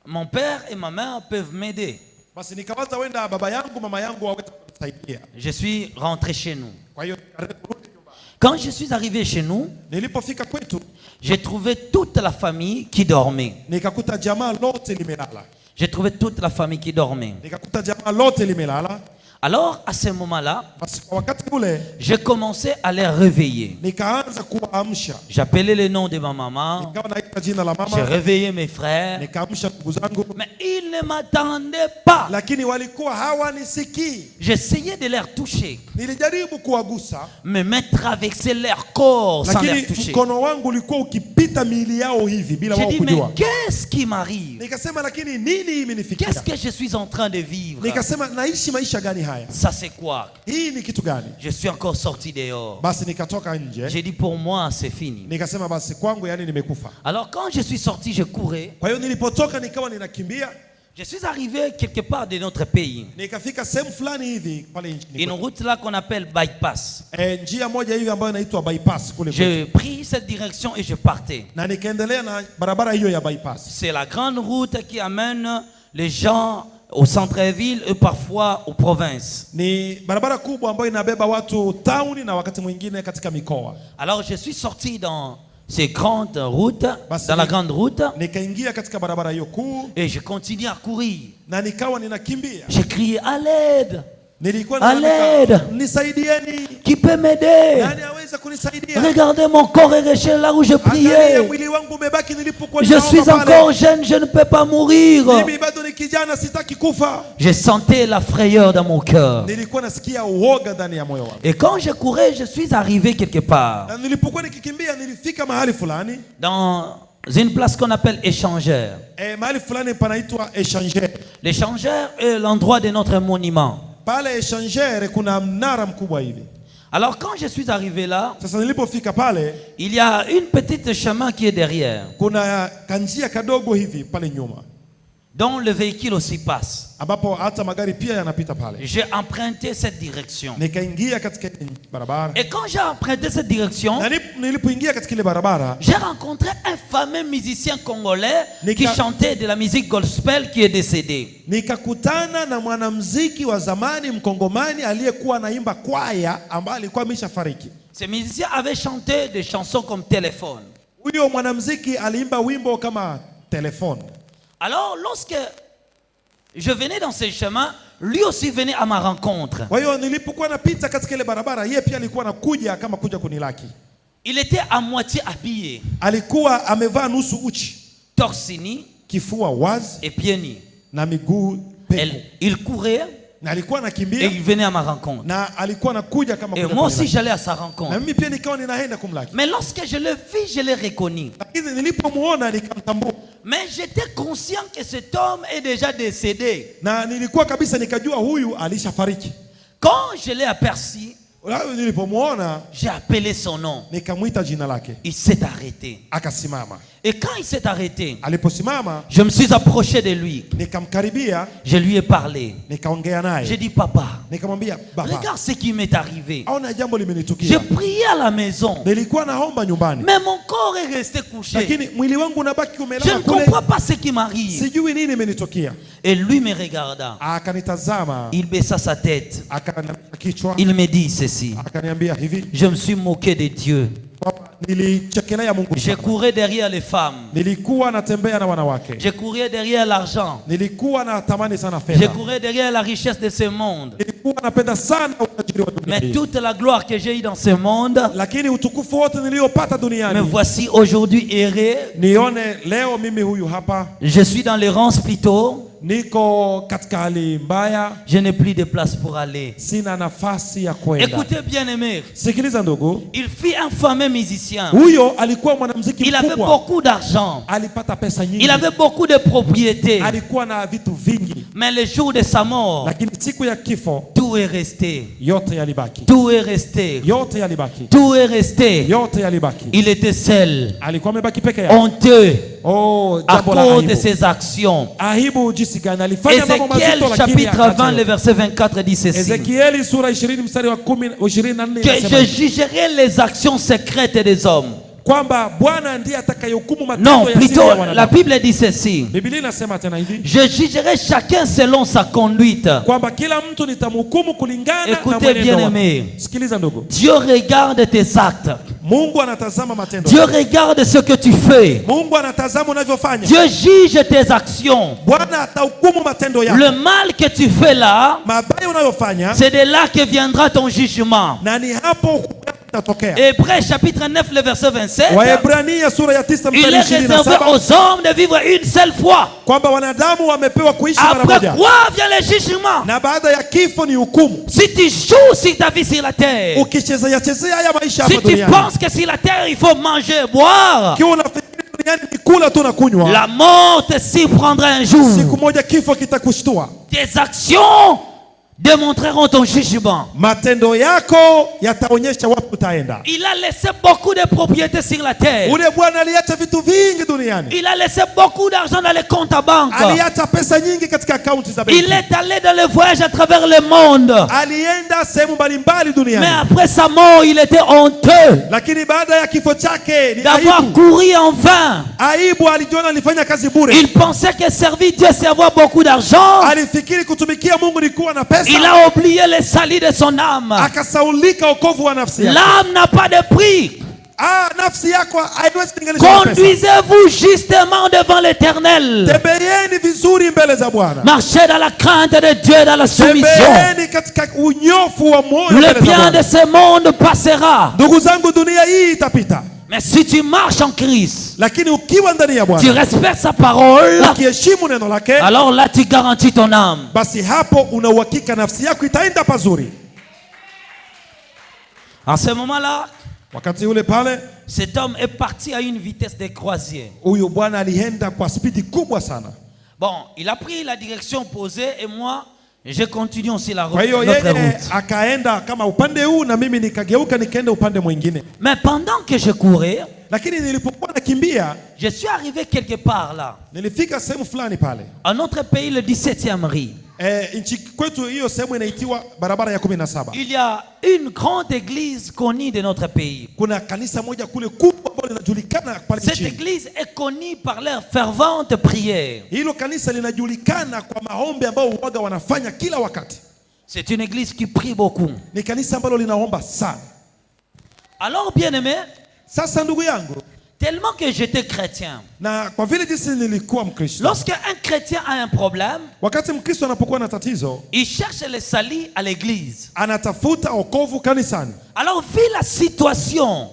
mon père et ma mère peuvent m'aider. Basi nikawaza wenda baba yangu mama yangu waweza kunisaidia. Je suis rentré chez nous. Kwa hiyo nikarudi nyumbani. Quand je suis arrivé chez nous, Nilipofika kwetu j'ai trouvé toute la famille qui dormait. nikakuta jamaa lote limelala. J'ai trouvé toute la famille qui dormait. Nikakuta jamaa lote limelala. Alors, à ce moment-là, Basi kwa wakati ule j'ai commencé à les réveiller. nikaanza kuwaamsha. J'appelais le nom de ma maman, Nikawa naita jina la j'ai mama, réveillé mes frères, nikaamsha ndugu zangu, mais ils ne m'attendaient pas. lakini walikuwa hawanisikii. J'essayais de les toucher, Nilijaribu kuwagusa, me traverser leur corps sans les lakini toucher. mkono wangu ulikuwa ukipita miili yao hivi bila J'ai wao dit, mais kujua. qu'est-ce qui m'arrive? Nikasema lakini nini imenifikia? Qu'est-ce que je suis en train de vivre? Nikasema naishi maisha gani haya? haya, ça c'est quoi? hii ni kitu gani? Je suis encore sorti dehors. Basi nikatoka nje, J'ai dit pour moi c'est fini. nikasema basi kwangu yani nimekufa. Alors quand je suis sorti, je courais. Kwa hiyo nilipotoka nikawa ninakimbia, Je suis arrivé quelque part de notre pays. nikafika sehemu fulani hivi pale nchini. Une route là qu'on appelle bypass. Njia moja hivi ambayo inaitwa bypass kule kwetu. J'ai pris cette direction et je partais. Na nikaendelea na barabara hiyo ya bypass. C'est la grande route qui amène les gens au centre-ville et parfois aux provinces. Ni barabara kubwa ambayo inabeba watu town na wakati mwingine katika mikoa. Alors je suis sorti dans ces grandes routes, Basi dans la grande route, nikaingia katika barabara hiyo kuu et je continue à courir. na nikawa ninakimbia. J'ai crié à l'aide. Nilikuwa À l'aide. nisaidieni. Qui peut m'aider? Nani aweza kunisaidia? Regardez mon corps est resté là où je Angalia priais. mwili wangu umebaki nilipokuwa Je suis ninaomba pale. encore jeune, je ne peux pas mourir. Mimi bado ni kijana, sitaki kufa. Je sentais la frayeur dans mon cœur. Nilikuwa nasikia uoga ndani ya moyo wangu. Et quand je courais, je suis arrivé quelque part. Na nilipokuwa nikikimbia nilifika mahali fulani. Dans une place qu'on appelle échangeur. Mahali fulani panaitwa Échangeur. L'échangeur est l'endroit de notre monument. Pale Échangeur kuna mnara mkubwa hivi. Alors quand je suis arrivé là, Sasa nilipofika pale, il y a une petite chemin qui est derrière, kuna kanjia kadogo hivi pale nyuma, dont le véhicule aussi passe. ambapo hata magari pia yanapita pale. J'ai emprunté cette direction. Nikaingia katika barabara. Et quand j'ai emprunté cette direction, Na nilipoingia katika ile barabara, j'ai rencontré un fameux musicien congolais qui Nika- chantait de la musique gospel qui est décédé. nikakutana na mwanamuziki wa zamani mkongomani aliyekuwa anaimba kwaya ambaye alikuwa ameshafariki. Ce musicien avait chanté des chansons comme Téléphone. Huyo mwanamuziki aliimba wimbo kama Telefone. Alors lorsque je venais dans ce chemin, lui aussi venait à ma rencontre. Kwa hiyo nilipokuwa napita katika ile barabara, yeye pia alikuwa anakuja kama kuja kunilaki. Il était à moitié habillé, Alikuwa amevaa nusu uchi, torse nu kifua wazi et pieds nus. na miguu peku. Il courait Na alikuwa et anakimbia il venait à ma rencontre. na alikuwa anakuja kama Et kuja moi aussi kunilaki. j'allais à sa Na rencontre. mimi pia nikawa ninaenda kumlaki. Mais lorsque je le vis, je l'ai reconnu. Lakini nilipomuona nikamtambua. Mais j'étais conscient que cet homme est déjà décédé. Na nilikuwa kabisa nikajua huyu alishafariki. Quand je l'ai aperçu, Nilipomuona j'ai appelé son nom. nikamwita jina lake. Il s'est arrêté. Akasimama. Et quand il s'est arrêté, Aliposimama je me suis approché de lui. nikamkaribia, Je lui ai parlé. nikaongea J'ai naye. dit, papa, Nikamwambia, baba, regarde ce qui m'est arrivé. aona jambo J'ai limenitukia. prié à la maison, Nilikuwa naomba nyumbani, mais mon corps est resté couché. lakini mwili wangu unabaki Je umelala ne kule. comprends pas ce qui m'arrive. Sijui nini imenitukia. Et lui me regarda. Akanitazama, Il baissa sa tête. akaniambia kichwa, Il me dit ceci. akaniambia hivi, Je me suis moqué de Dieu. kwamba nilichekelea Mungu Je sana. courais derrière les femmes. Nilikuwa natembea na wanawake. Je courais derrière l'argent. Nilikuwa natamani sana Je fedha. courais derrière la richesse de ce monde. Nilikuwa napenda sana utajiri wa dunia Mais hii. toute la gloire que j'ai eue dans ce monde, Lakini utukufu wote niliopata me duniani, voici aujourd'hui erré. nione leo mimi huyu hapa, Je suis dans l'errance plutôt. niko katika hali mbaya, Je n'ai plus de place pour aller. sina nafasi ya kwenda. Écoutez bien aimé, Sikiliza ndugu, il fut un fameux musicien. huyo alikuwa mwanamuziki Il avait mkubwa, beaucoup d'argent. alipata pesa nyingi, Il avait beaucoup de propriétés. alikuwa na vitu vingi, Mais le jour de sa mort, lakini siku ya kifo tout est resté. yote yalibaki, Tout est resté. yote yalibaki, Tout est resté. yote yalibaki. Il était seul, Alikuwa amebaki peke yake. honteux, Oh, à jambo la cause de aibu. ses actions. Aibu jinsi gani alifanya mambo Ézéchiel mazito, lakini chapitre 20, akaacha. le verset 24 dit ceci. Ezekieli sura 20 mstari wa 24 Que inasema je jugerai les actions secrètes des hommes. kwamba Bwana ndiye atakayehukumu Non, matendo ya siri plutôt ya la wanadamu. Bible dit ceci. Biblia inasema tena hivi Je jugerai chacun selon sa conduite. kwamba kila mtu nitamhukumu kulingana na Écoutez bien mwenendo wake. aimé. Sikiliza ndugu, Dieu regarde tes actes. Mungu anatazama matendo Dieu yako. regarde ce que tu fais. Mungu anatazama unavyofanya. Dieu juge tes actions. Bwana atahukumu matendo yako. Le mal que tu fais là, Mabaya unayofanya, c'est de là que viendra ton jugement. na ni hapo hukumu yako itatokea. Hébreux chapitre 9, le verset 27. Waebrania sura ya 9 Il mstari est réservé 27 aux hommes de vivre une seule fois. kwamba wanadamu wamepewa kuishi mara Après moja, quoi vient le jugement? na baada ya kifo ni hukumu. Si tu joues sur ta vie sur la terre, Ukichezea chezea haya maisha si hapa tu duniani, penses que sur la terre il faut manger, boire, kiwa unafikiri duniani ni kula tu na kunywa, la mort te surprendra un siku jour. moja kifo kitakushtua. Tes actions démontreront ton jugement. Matendo yako yataonyesha wapi utaenda. Il a laissé beaucoup de propriétés sur la terre. Ule bwana aliacha vitu vingi duniani. Il a laissé beaucoup d'argent dans les comptes à banque. Aliacha pesa nyingi katika akaunti za benki. Il est allé dans les voyages à travers le monde. Alienda sehemu mbalimbali duniani. Mais après sa mort, il était honteux Lakini baada ya kifo chake ni d'avoir aibu. couru en vain. Aibu, alijiona alifanya kazi bure. Il pensait que servir Dieu c'est avoir beaucoup d'argent. Alifikiri kutumikia Mungu ni kuwa na pesa. Il a oublié le salut de son âme. Akasaulika wokovu wa nafsi yake. L'âme n'a pas de prix. Nafsi yako haiwezi kulinganishwa na pesa. Conduisez-vous justement devant l'Éternel. Tembeeni vizuri mbele za Bwana. Marchez dans la crainte de Dieu, dans la soumission. Tembeeni katika unyofu wa moyo mbele za Le bien Bwana. de ce monde passera. Ndugu zangu, dunia hii itapita. Mais si tu marches en Christ, Lakini ukiwa ndani ya tu Bwana, respectes sa parole, ukiheshimu neno lake, alors là tu garantis ton âme. basi hapo una uhakika nafsi yako itaenda pazuri. En ce moment-là, Wakati ule pale, cet homme est parti à une vitesse de croisière. huyu bwana alienda kwa spidi kubwa sana. Bon, il a pris la direction opposée et moi, je continue aussi la Kwa route, hiyo notre yeye route. akaenda kama upande huu na mimi nikageuka nikaenda upande mwingine. Mais pendant que je courais, Lakini nilipokuwa nakimbia, je suis arrivé quelque part là. nilifika sehemu fulani pale. À notre pays, le 17e rue. Nchi kwetu hiyo sehemu inaitiwa barabara ya 17. Il y a une grande église connue de notre pays. Kuna kanisa moja kule kubwa ambalo linajulikana pale Cette nchini. église est connue par leurs ferventes prières. Hilo kanisa linajulikana kwa maombi ambayo waga wanafanya kila wakati. C'est une église qui prie beaucoup. Ni kanisa ambalo linaomba sana. Alors, bien-aimé, Sasa ndugu yangu, tellement que j'étais chrétien, na kwa vile jinsi nilikuwa Mkristo, lorsque un chrétien a un problème, wakati Mkristo anapokuwa na tatizo, il cherche le salut à l'église. anatafuta wokovu kanisani. Alors, vu la situation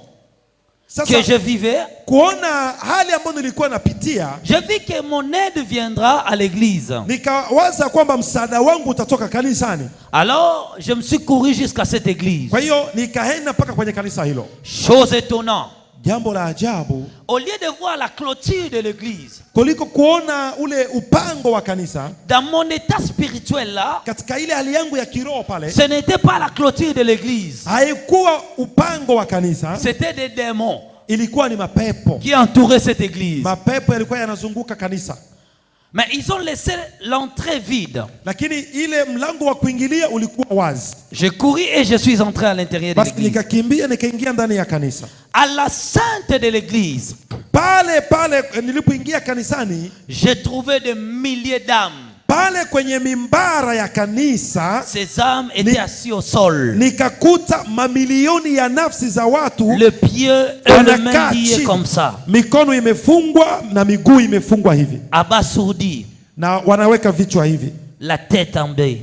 Sasa que je vivais, kuona hali ambayo nilikuwa napitia, je vis que mon aide viendra à l'église. nikawaza kwamba msaada wangu utatoka kanisani. Alors, je me suis couru jusqu'à cette église. Kwa hiyo nikaenda mpaka kwenye kanisa hilo. Chose étonnante. Jambo la ajabu, Au lieu de voir la clôture de l'église, kuliko kuona ule upango wa kanisa, dans mon état spirituel là, katika ile hali yangu ya kiroho pale, ce n'était pas la clôture de l'église. haikuwa upango wa kanisa, C'était des démons ilikuwa ni mapepo. qui entouraient cette église. Mapepo yalikuwa yanazunguka kanisa, Mais ils ont laissé l'entrée vide. lakini ile mlango wa kuingilia ulikuwa wazi. Je courus et je suis entré à l'intérieur de Basi l'église. nikakimbia nikaingia ndani ya kanisa. À la sainte de l'église, Pale nilipoingia kanisani, j'ai trouvé des milliers d'âmes. pale kwenye mimbara ya kanisa, Ces âmes étaient assises au sol. nikakuta mamilioni ya nafsi za watu Le pied et le wanakaa main liés chini, comme ça. mikono imefungwa na miguu imefungwa hivi, Abasourdis, na wanaweka vichwa hivi, la tête en bas.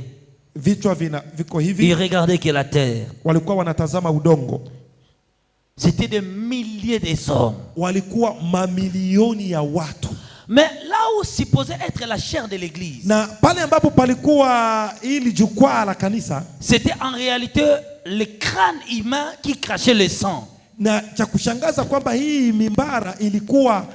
vichwa viko Ils hivi, regardaient que la terre. walikuwa wanatazama udongo. C'était des milliers de hommes. Walikuwa mamilioni ya watu, Mais là où supposait être la chair de l'église, na pale ambapo palikuwa ili jukwaa la kanisa, c'était en réalité le crâne humain qui crachait le sang. na cha kushangaza kwamba hii mimbara ilikuwa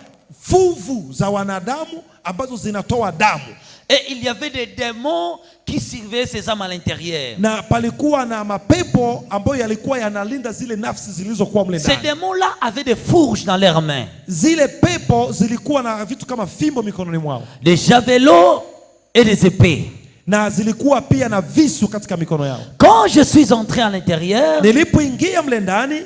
fuvu za wanadamu ambazo zinatoa damu, Et il y avait des démons qui surveillaient ces âmes à l'intérieur. na palikuwa na mapepo ambayo yalikuwa yanalinda zile nafsi zilizokuwa mle Ces ndani. démons-là avaient des fourches dans leurs mains, Zile pepo zilikuwa na vitu kama fimbo mikononi mwao, des javelots et des épées. na zilikuwa pia na visu katika mikono yao. Quand je suis entré à l'intérieur, Nilipoingia mle ndani,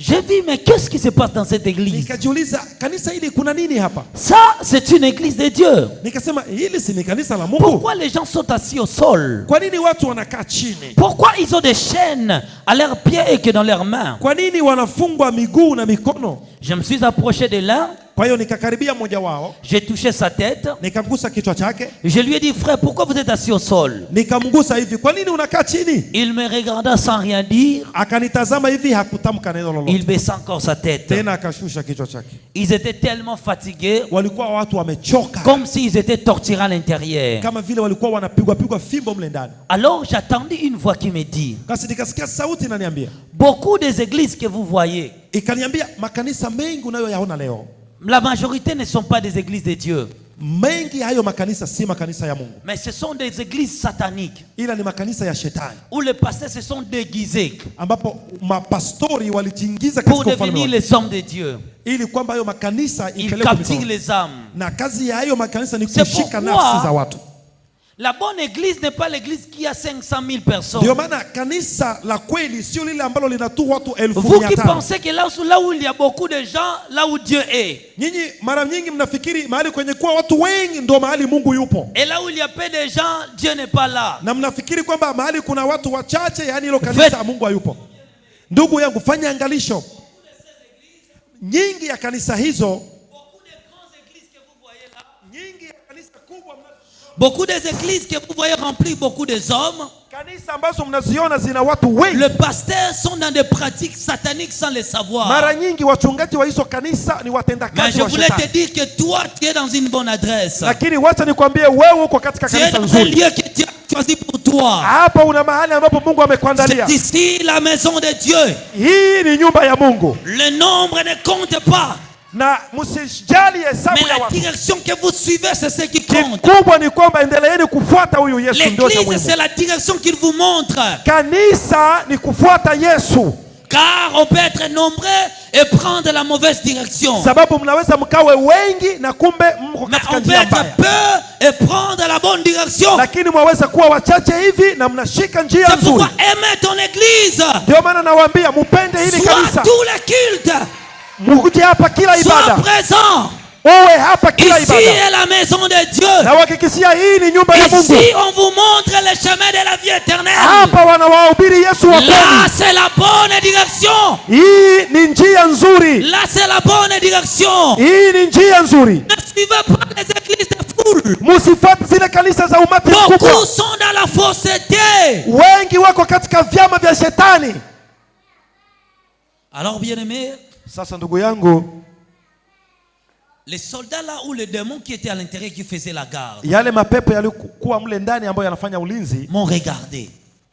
j'ai vu, mais qu'est-ce qui se passe dans cette église? nikajiuliza, kanisa hili kuna nini hapa? Ça, c'est une église de Dieu. Nikasema hili si ni kanisa la Mungu? Pourquoi les gens sont assis au sol? Kwa nini watu wanakaa chini? Pourquoi ils ont des chaînes à leurs pieds et que dans leurs mains? Kwa nini wanafungwa miguu na mikono? Je me suis approché de l'un, Kwa hiyo nikakaribia mmoja wao, j'ai touché sa tête, nikamgusa kichwa chake, je lui ai dit, frère, pourquoi vous êtes assis au sol? nikamgusa hivi, kwa nini unakaa chini? Il me regarda sans rien dire, Akanitazama hivi, hakutamka neno il lolote, baissa encore sa tête. tena akashusha kichwa chake. Ils étaient tellement fatigués, Walikuwa watu wamechoka, comme s'ils étaient torturés à l'intérieur. kama vile walikuwa wanapigwa fimbo mle ndani. Alors j'attendis une voix qui me dit, Basi nikasikia sauti inaniambia, beaucoup des églises que vous voyez, ikaniambia makanisa mengi unayoyaona leo, la majorité ne sont pas des églises de Dieu. mengi hayo makanisa si makanisa ya Mungu, mais ce sont des églises sataniques ila ni makanisa ya shetani, où les pasteurs se sont déguisés ambapo mapastori walijiingiza pour katika ufalme devenir wa les hommes de Dieu. ili kwamba hayo makanisa Ils ipelekwe capturent mikono. les âmes. Na kazi ya hayo makanisa ni C'est kushika pourquoi nafsi za watu. La bonne église n'est pas l'église qui a 500 000 personnes. Ndio maana kanisa la kweli sio lile ambalo lina tu watu Vous qui 1500. pensez que là où il y a beaucoup de gens, là où Dieu est. Nyinyi mara nyingi mnafikiri mahali kwenye kuwa watu wengi ndio mahali Mungu yupo. Et là où il y a peu de gens, Dieu n'est pas là. Na mnafikiri kwamba mahali kuna watu wachache, yani hilo kanisa Mungu hayupo. Ndugu yangu, fanya angalisho. Nyingi ya kanisa hizo, beaucoup des églises que vous voyez remplies beaucoup des hommes, kanisa ambazo mnaziona zina watu wengi, les pasteurs sont dans des pratiques sataniques sans le savoir. mara nyingi wachungaji wa hizo kanisa ni watendakazi Mais je wa voulais shetani. te dire que toi tu es dans une bonne adresse. Lakini wacha nikwambie wewe uko katika Tu es kanisa dans un nzuri. lieu que Dieu a choisi pour toi. Hapa una mahali ambapo Mungu amekuandalia. C'est ici la maison de Dieu. Hii ni nyumba ya Mungu. Le nombre ne compte pas. Na msijali hesabu Mais ya la watu. direction que vous suivez, c'est ce qui compte. Kikubwa ni kwamba endeleeni kufuata huyu Yesu, ndio cha L'église, muhimu. c'est la direction qu'il vous montre. Kanisa ni kufuata Yesu. Car on peut être nombreux et prendre la mauvaise direction. Sababu mnaweza mkawe wengi na kumbe mko Mais katika on peut njia être mbaya. peu et prendre la bonne direction. Lakini mwaweza kuwa wachache hivi na mnashika njia C'est pourquoi nzuri. aimez ton église. Ndio maana nawaambia mpende hili Sois kanisa. tous les cultes. Mkuje hapa kila Sois ibada. présent. Uwe hapa kila Ici ibada. est la maison de Dieu. Na uhakikishia hii ni nyumba ya Mungu. Ici on vous montre le chemin de la vie éternelle. Hapa wanawahubiri Yesu wa Là kweli. c'est la bonne direction. Hii ni njia nzuri. Là c'est la bonne direction. Hii ni njia nzuri. Ne suivez pas les églises de foule. Msifuate zile kanisa za umati mkubwa. Beaucoup sont dans la fausseté. Wengi wako katika vyama vya shetani. Alors bien-aimés, Sasa ndugu yangu, les soldats là ou les démons qui étaient à l'intérieur qui faisaient la garde yale mapepo yalikuwa mle ndani ambayo yanafanya ulinzi m'ont regardé.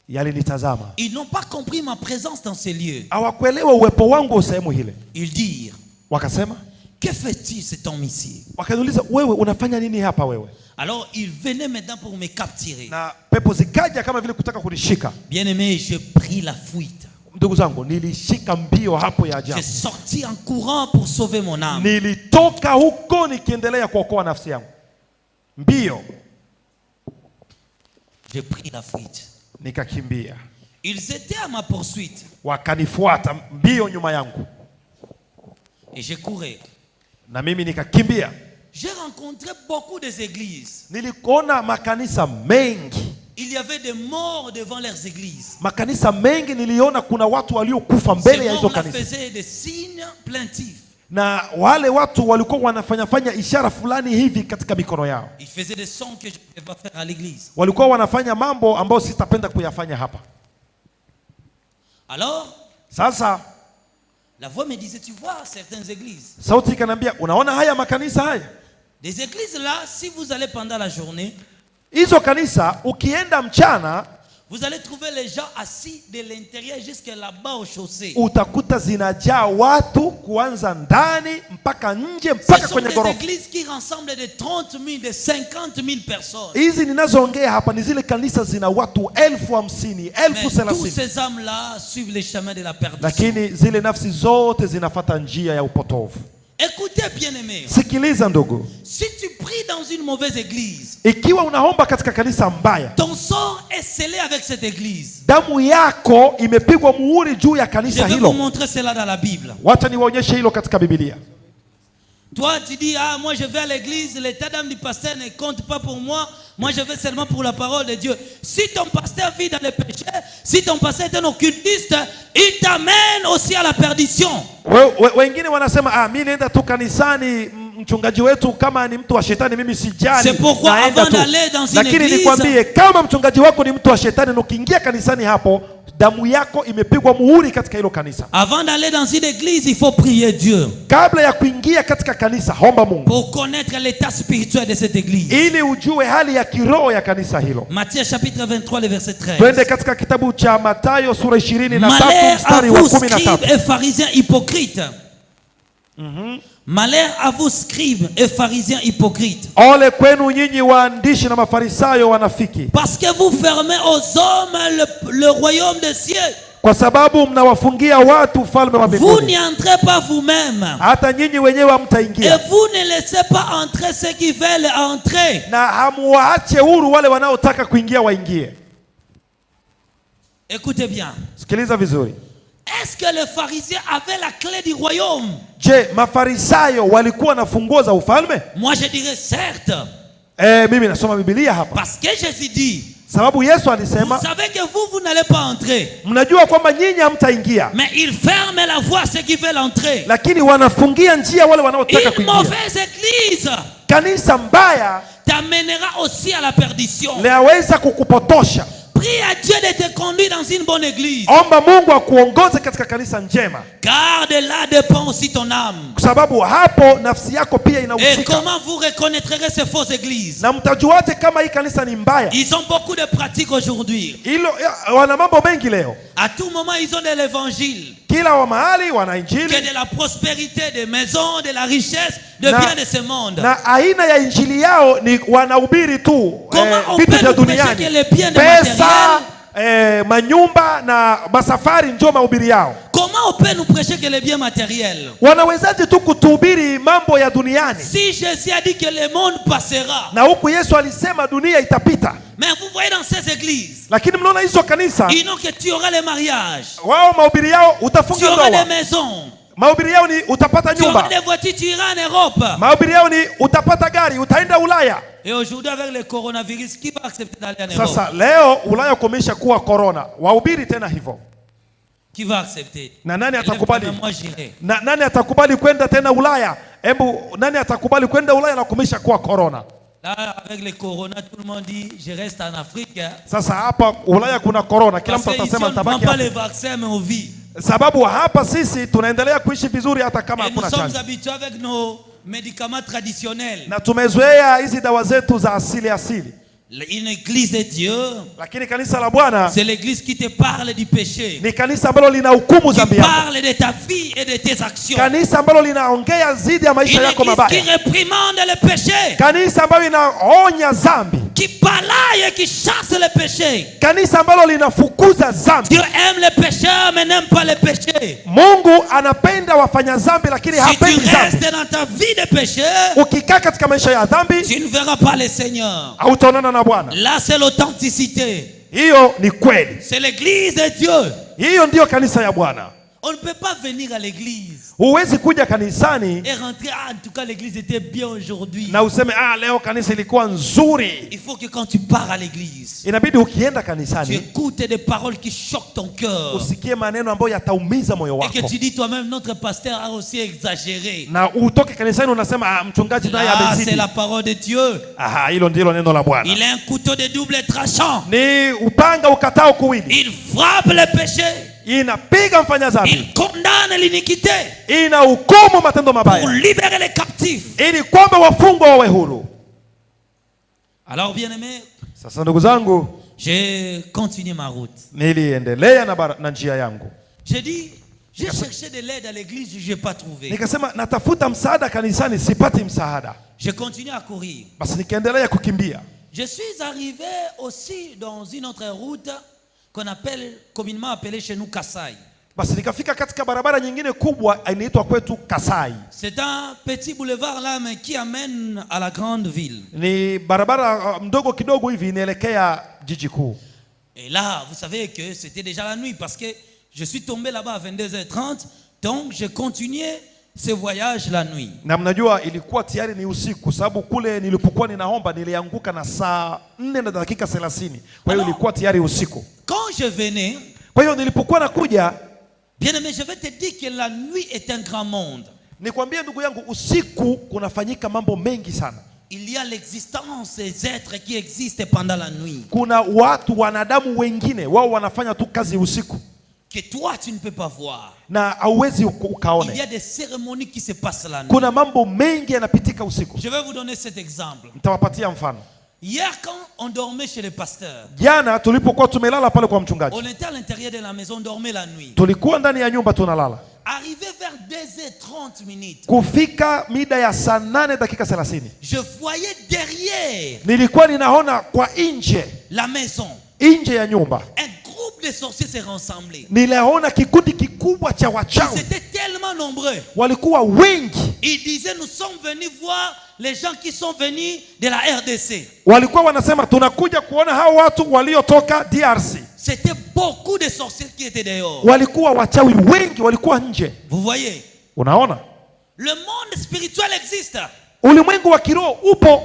yalinitazama. Ils n'ont pas compris ma présence dans ces lieux. Hawakuelewa uwepo wangu sehemu hile. Ils dirent, Wakasema, que fais-tu cet homme ici? wakaniuliza, wewe unafanya nini hapa wewe? Alors ils venaient maintenant pour me capturer. Na pepo zikaja kama vile kutaka kunishika. Bien-aimé, j'ai pris la fuite. Ndugu zangu, nilishika mbio hapo ya ajabu. J'ai sorti en courant pour sauver mon âme. Nilitoka huko nikiendelea kuokoa nafsi yangu. Mbio. J'ai pris la fuite. Nikakimbia. Ils étaient à ma poursuite. Wakanifuata mbio nyuma yangu. Et j'ai couru. Na mimi nikakimbia. J'ai rencontré beaucoup des églises. Nilikuona makanisa mengi. Il y avait des morts devant leurs églises. Makanisa mengi niliona kuna watu waliokufa mbele ya hizo Ces morts-là kanisa. faisaient des signes plaintifs. Na wale watu walikuwa wanafanya ishara fulani hivi katika mikono yao. Ils faisaient des sons que je ne pouvais pas faire à l'église. Walikuwa wanafanya mambo ambayo sitapenda kuyafanya hapa. Alors, Sasa la voix me disait, tu vois certaines églises. sauti ikaniambia, unaona haya makanisa haya? Des églises là, si vous allez pendant la journée, Hizo kanisa ukienda mchana vous allez trouver les gens assis de l'intérieur jusqu'à là-bas au chaussée. utakuta zinajaa watu kuanza ndani mpaka nje Ce mpaka sont kwenye des ghorofa. églises qui rassemblent de 30 000, de 50 000 personnes. Hizi ninazoongea hapa ni zile kanisa zina watu 50,000, Mais tous 30,000. ces hommes-là suivent les chemins de la perdition. Lakini zile nafsi zote zinafata njia ya upotovu. Écoutez, bien-aimés, Sikiliza ndugu. si tu pries dans une mauvaise église, Ikiwa unaomba katika kanisa mbaya, ton sort est scellé avec cette église. damu yako imepigwa muhuri juu ya Je kanisa vais vous hilo. montrer cela dans la Bible. Wacha niwaonyeshe hilo katika Biblia. Toi, tu dis, ah, moi je vais à l'église, l'état d'âme du pasteur ne compte pas pour moi. Moi, je vais seulement pour la parole de Dieu. Si ton pasteur vit dans le péché, si ton pasteur est un occultiste, il t'amène aussi à la perdition. Wengine wanasema mimi naenda tu kanisani, mchungaji wetu kama ni mtu wa shetani mimi sijali. C'est pourquoi naenda avant tu. d'aller dans une Lakini église, nikwambie kama mchungaji wako ni mtu wa shetani na ukiingia kanisani hapo damu yako imepigwa muhuri katika hilo kanisa. avant d'aller dans une église, il faut prier Dieu Kabla ya kuingia katika kanisa, omba Mungu pour connaître l'état spirituel de cette église. ili ujue hali ya kiroho ya kanisa hilo. Matthieu chapitre 23, le verset 13. Twende katika kitabu cha Mathayo sura 23 Malheur à mstari wa vous, 13. scribes et pharisiens hypocrites. Malheur à vous, scribes et pharisiens hypocrites. Ole kwenu nyinyi waandishi na mafarisayo wanafiki. Parce que vous fermez aux hommes le royaume des cieux. Kwa sababu mnawafungia watu ufalme wa mbinguni. Vous n'y entrez pas vous-même. Hata nyinyi wenyewe hamtaingia. Et vous ne laissez pas entrer ceux qui veulent entrer. Na hamuwaache huru wale wanaotaka kuingia waingie. Écoutez bien. Sikiliza vizuri. Est-ce que les pharisiens avaient la clé du royaume? Je, mafarisayo walikuwa na funguo za ufalme? Moi je dirais certes. Mimi nasoma Biblia hapa. Parce que Jésus dit, sababu Yesu alisema, vous savez que vous n'allez pas entrer. Mnajua kwamba nyinyi hamtaingia. Mais ils ferment la voie à ceux qui veulent entrer. Lakini wanafungia njia wale wanaotaka kuingia. Une mauvaise église Kanisa mbaya t'amènera aussi à la perdition. Linaweza kukupotosha. Prie à Dieu de te conduire dans une bonne église. Omba Mungu akuongoze katika kanisa njema. Car de là dépend aussi ton âme. Kwa sababu hapo nafsi yako pia inahusika. Et comment vous reconnaîtrez ces fausses églises? Na mtajuaje kama hii kanisa ni mbaya? Ils ont beaucoup de pratiques aujourd'hui. Wana mambo mengi leo. À tout moment ils ont de l'évangile. Kila wa mahali wana injili. Que de la prospérité, des maisons, de la richesse, de biens de ce monde. Na aina ya injili yao ni wanahubiri tu vitu vya duniani. Pesa, manyumba na masafari ndio mahubiri yao. Comment on peut nous prêcher que les biens matériels? Wanawezaje tu kutuhubiri mambo ya duniani? Si Jésus a dit que le monde passera. Na huku Yesu alisema dunia itapita. Mais vous voyez dans ces églises, lakini mnaona hizo kanisa, ils n'ont que tu auras les mariages. Wao mahubiri yao utafunga ndoa. Tu auras les maisons. Mahubiri yao ni utapata nyumba. Tu auras des voitures, tu iras en Europe. Mahubiri yao ni utapata gari, utaenda Ulaya. Et aujourd'hui avec le coronavirus, qui va accepter d'aller en Europe? Sasa leo Ulaya kumesha kuwa corona. Wahubiri tena hivyo. Qui va accepter? Na nani atakubali? Moi j'irai. Na nani atakubali kwenda tena Ulaya? Hebu nani atakubali kwenda Ulaya na kumesha kuwa corona? Là avec le corona tout le monde dit je reste en Afrique. Sasa hapa Ulaya kuna corona, kila mtu atasema nitabaki hapa. Pas les vaccins mais on vit. Sababu hapa sisi tunaendelea kuishi vizuri hata kama hakuna chanjo. Nous sommes habitués avec nos médicaments traditionnels. Na tumezoea hizi dawa zetu za asili. Une église de Dieu, lakini kanisa la Bwana, c'est l'église qui te parle du péché. Ni kanisa ambalo linahukumu dhambi yako. Qui parle de ta vie et de tes actions. Kanisa ambalo linaongea zidi ya maisha yako mabaya. Qui réprimande le péché. Kanisa ambalo linaonya dhambi. Qui balaye et qui chasse le péché. Kanisa ambalo linafukuza dhambi. Dieu aime les pécheurs mais n'aime pas les péchés. Mungu anapenda wafanya dhambi lakini hapendi dhambi. Si tu restes dans ta vie de péché, ukikaa katika maisha ya dhambi, tu ne verras pas le Seigneur. Hautaonana na Bwana. Là c'est l'authenticité. Hiyo ni kweli. C'est l'église de Dieu. Hiyo ndio kanisa ya Bwana. On ne peut pas venir à l'église. Huwezi kuja kanisani et rentrer, en tout cas l'église était bien aujourd'hui. Na useme leo kanisa ilikuwa nzuri. Il faut que quand tu pars à l'église, inabidi ukienda kanisani, tu écoutes des paroles qui choquent ton cœur. Usikie maneno ambayo yataumiza moyo wako. Et que tu dis toi-même notre pasteur a aussi exagéré. Na utoke kanisani unasema mchungaji naye amezidi. C'est la parole de Dieu. Hilo ndilo neno la Bwana. Il a un couteau de double tranchant. Ni upanga ukatao kuwili. Il frappe le péché. Inapiga mfanya dhambi. Il condamne l'iniquité. Inahukumu matendo mabaya. Pour libérer les captifs. Ili kwamba wafungwa wawe huru. Alors bien-aimés, sasa ndugu zangu, j'ai continué ma route. Niliendelea na njia yangu. J'ai dit, j'ai cherché de l'aide à l'église, je n'ai pas trouvé. Nikasema natafuta msaada kanisani, sipati msaada. J'ai continué à courir. Basi nikaendelea kukimbia. Je suis arrivé aussi dans une autre route qu'on appelle communément appelée chez nous Kasai. Basi nikafika katika barabara nyingine kubwa inaitwa kwetu Kasai. C'est un petit boulevard là mais qui amène à la grande ville. Ni barabara mdogo kidogo hivi inaelekea jiji kuu. Et là, vous savez que c'était déjà la nuit parce que je suis tombé là-bas à 22h30, donc j'ai continué ce voyage la nuit. Na mnajua ilikuwa tayari ni usiku sababu kule nilipokuwa ninaomba nilianguka na saa 4:30. Kwa hiyo ilikuwa tayari usiku. Quand je venais, kwa hiyo nilipokuwa nakuja, bien-aimé, je vais te dire que la nuit est un grand monde. Nikwambie ndugu yangu, usiku kunafanyika mambo mengi sana. Il y a l'existence des êtres qui existent pendant la nuit. Kuna watu wanadamu wengine wao wanafanya tu kazi usiku. Que toi tu ne peux pas voir. Na hauwezi ukaone. Il y a des cérémonies qui se passent la nuit. Kuna mambo mengi yanapitika usiku. Je vais vous donner cet exemple. Nitawapatia mfano. Hier quand on dormait chez le pasteur, jana tulipokuwa tumelala pale kwa mchungaji, on était à l'intérieur de la maison, on dormait la nuit. Tulikuwa ndani ya nyumba tunalala. Arrivé vers 2h30, kufika mida ya saa 8 dakika 30, je voyais derrière nilikuwa ninaona kwa nje, la maison, nje ya nyumba, un groupe de sorciers s'est rassemblé. niliona kikundi kikubwa cha Ils wachawi, étaient tellement nombreux. walikuwa wengi. Ils disaient, nous sommes venus voir les gens qui sont venus de la RDC. Walikuwa wanasema tunakuja kuona hao watu waliotoka DRC. C'était beaucoup de sorciers qui étaient dehors. Walikuwa wachawi wengi, walikuwa nje. Vous voyez, Unaona, le monde spirituel existe. ulimwengu wa kiroho upo.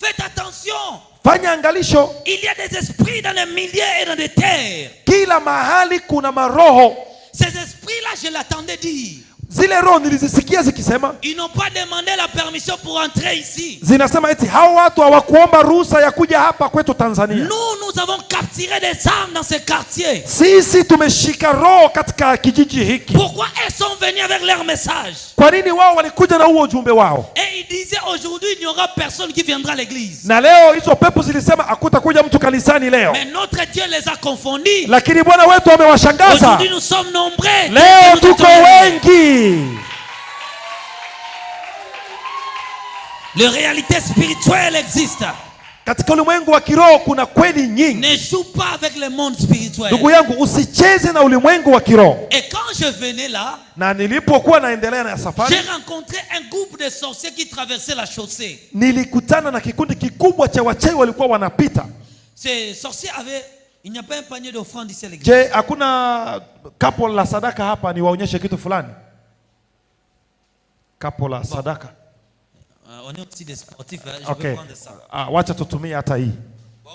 Faites attention. Fanya angalisho, Il y a des esprits dans les milliers et dans les terres. kila mahali kuna maroho. Ces esprits-là, je l'attendais dire. Zile roho nilizisikia zikisema, Ils n'ont pas demandé la permission pour entrer ici. zinasema eti hao watu hawakuomba ruhusa ya kuja hapa kwetu Tanzania. Nous avons capturé des âmes dans ces quartiers. Sisi tumeshika roho katika kijiji hiki. Pourquoi elles sont venues avec leur message? Kwa nini wao walikuja na huo ujumbe wao? Et ils disaient, aujourd'hui, il n'y aura personne qui viendra à l'église. Na leo hizo pepo zilisema hakutakuja mtu kanisani leo. Mais notre Dieu les a confondus. Lakini Bwana wetu amewashangaza. Aujourd'hui, nous sommes nombreux. Leo Nous tuko sommes wengi. La réalité spirituelle existe. Katika ulimwengu wa kiroho kuna kweli nyingi. Ne joue pas avec le monde spirituel. Ndugu yangu, usicheze na ulimwengu wa kiroho. Et quand je venais là, Na nilipokuwa naendelea na safari, j'ai rencontré un groupe de sorciers qui traversait la chaussée. nilikutana na kikundi kikubwa cha wachawi walikuwa wanapita. Ces sorciers avaient, il n'y a pas un panier d'offrandes ici à l'église. Je, hakuna kapo la sadaka hapa? Niwaonyeshe kitu fulani. Kapo la sadaka. On est aussi des sportifs, hein, je Okay. vais prendre ça. Wacha tutumie hata hii. Bon,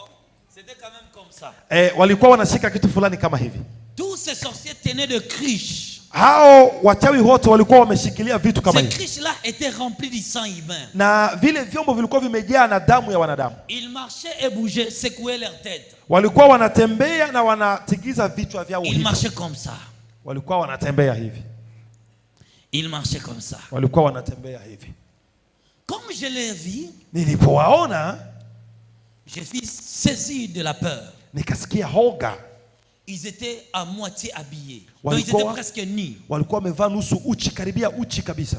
c'était quand même comme ça. Walikuwa wanashika kitu fulani kama hivi. Tous ces sorciers tenaient de criches. Hao wachawi wote walikuwa wameshikilia vitu kama Ces hivi. criches-là étaient remplies du sang humain. Na vile vyombo vilikuwa vimejaa na damu ya wanadamu. Ils marchaient et bougeaient, secouaient leur tête. Walikuwa wanatembea na wanatigiza vichwa vyao Ils hivi. marchaient comme ça. Walikuwa wanatembea hivi. Ils marchaient comme ça. Walikuwa wanatembea hivi. Comme je les vis, Nilipowaona je fus saisi de la peur. nikasikia hoga. Ils étaient à moitié habillés. Donc Walikuwa- ils étaient presque nus. Walikuwa wamevaa nusu uchi, karibia uchi kabisa.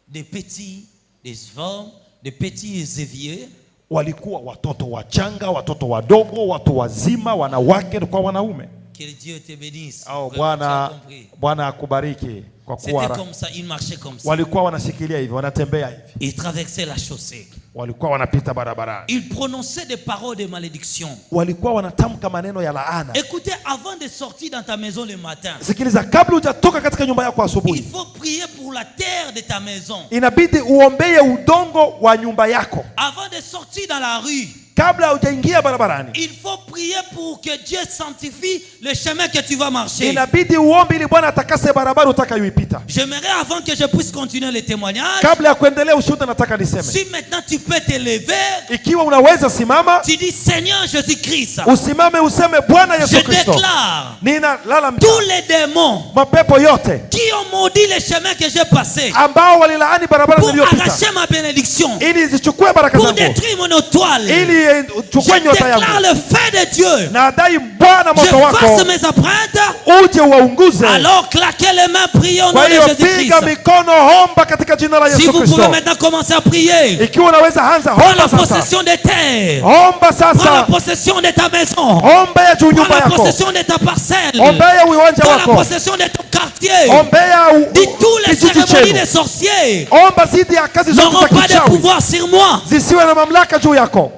Des petits, des hommes, des petits éviers. Walikuwa watoto wachanga, watoto wadogo, watu wazima, wanawake kwa wanaume. Que Dieu te bénisse. Au Vraiment, tu as Bwana compris. Bwana akubariki kwa C'était kuwa comme ça, ils marchaient comme ça. walikuwa wanashikilia hivi, wanatembea hivi. Ils traversaient la chaussée. Walikuwa wanapita barabarani. Ils prononçaient des paroles de malédiction. Walikuwa wanatamka maneno ya laana. Écoutez, avant de sortir dans ta maison le matin, Sikiliza, kabla hujatoka katika nyumba yako il asubuhi, faut prier pour la terre de ta maison. inabidi uombee udongo wa nyumba yako. Avant de sortir dans la rue, Kabla hujaingia barabarani, il faut prier pour que Dieu sanctifie le chemin que tu vas marcher. inabidi uombe ili Bwana atakase barabara utakayoipita. J'aimerais, avant que je puisse continuer le témoignage, Kabla ya kuendelea ushuhuda, nataka niseme, si maintenant tu peux te lever, ikiwa unaweza simama, tu dis Seigneur Jésus-Christ, usimame useme, Bwana je Yesu Kristo, déclare ninalala tous les démons mapepo yote qui ont maudit le chemin que j'ai passé ambao walilaani barabara pour niliyopita, arracher ma bénédiction, ili zichukue baraka pour zangu, détruire mon étoile. ili uchukue Je nyota déclare yangu. le feu de Dieu. Na adai Bwana Je moto fasse wako mes empreintes. uje uwaunguze. Alors claquez les mains, priez au nom Kwa de hiyo Jésus-Christ. piga mikono, homba katika jina la Si Yesu vous pouvez Kristo. maintenant commencer à prier, Ikiwa unaweza anza, prends la homba sasa, possession des terres. homba Prends la sasa, possession de ta maison. ombea juu Prends nyumba la yako, possession de ta parcelle. ombea uwanja Prends la wako, possession de ton quartier. ombea Dis tous les kijiji cérémonies des chenu, sorciers omba zidi ya kazi zote n'auront za pas de kichawi pouvoir sur moi. zisiwe na mamlaka juu yako.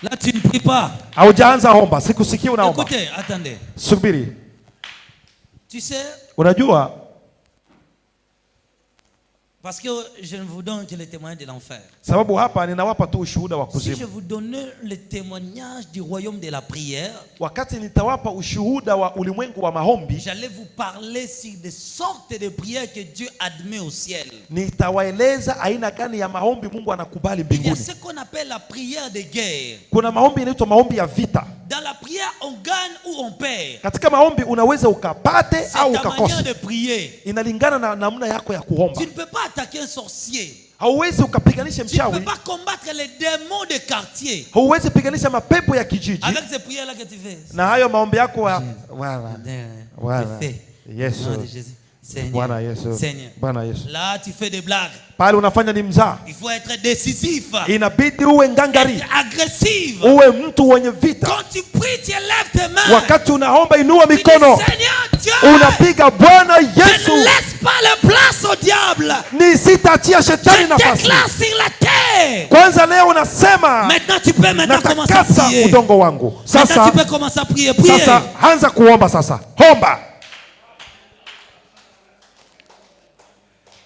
Là, tu ne pries pas. Haujaanza omba, sikusikia unaomba. Écoutez, attendez. Subiri. Tu sais, Unajua, parce que je ne vous donne que le témoignage de l'enfer. sababu hapa ninawapa tu ushuhuda wa Si je kuzimu. vous donnais le témoignage du royaume de la prière, Wakati nitawapa ushuhuda wa ulimwengu wa maombi, j'allais vous parler sur des sortes de prières que Dieu admet au ciel. nitawaeleza aina gani ya maombi Mungu anakubali Il y a mbinguni. ce qu'on appelle la prière de guerre. Kuna maombi yanaitwa maombi ya vita. Dans la prière, on gagne ou on perd. Katika maombi unaweza ukapate C'est au ta manière ukakose. de prier. Inalingana na namna yako ya kuomba. Tu ne peux pas attaquer un sorcier. Hauwezi ukapiganisha Tu ne peux mchawi, pas combattre les démons de quartier. hauwezi piganisha mapepo ya kijiji Avec ces prières-là que tu fais. na hayo maombi yako ya Voilà. Voilà. Je fais. Yes, Au nom sir. de Jésus. Bwana Yesu. Seigneur. Bwana Yesu. Là, tu fais des blagues. Pale unafanya ni mzaa. Il faut être décisif. Inabidi uwe ngangari. Être agressif. Uwe mtu wenye vita. Quand tu pries, tu lèves tes mains. Wakati unaomba inua Tu dis, mikono. Seigneur Dieu, Unapiga Bwana je Yesu. ne laisse pas la place au diable. Nisitachia shetani Je nafasi. déclare sur la terre. Kwanza leo unasema Maintenant, tu peux commencer à natakasa prier. udongo wangu. Maintenant, Sasa tu peux commencer à prier. Prier. sasa anza kuomba sasa. Omba.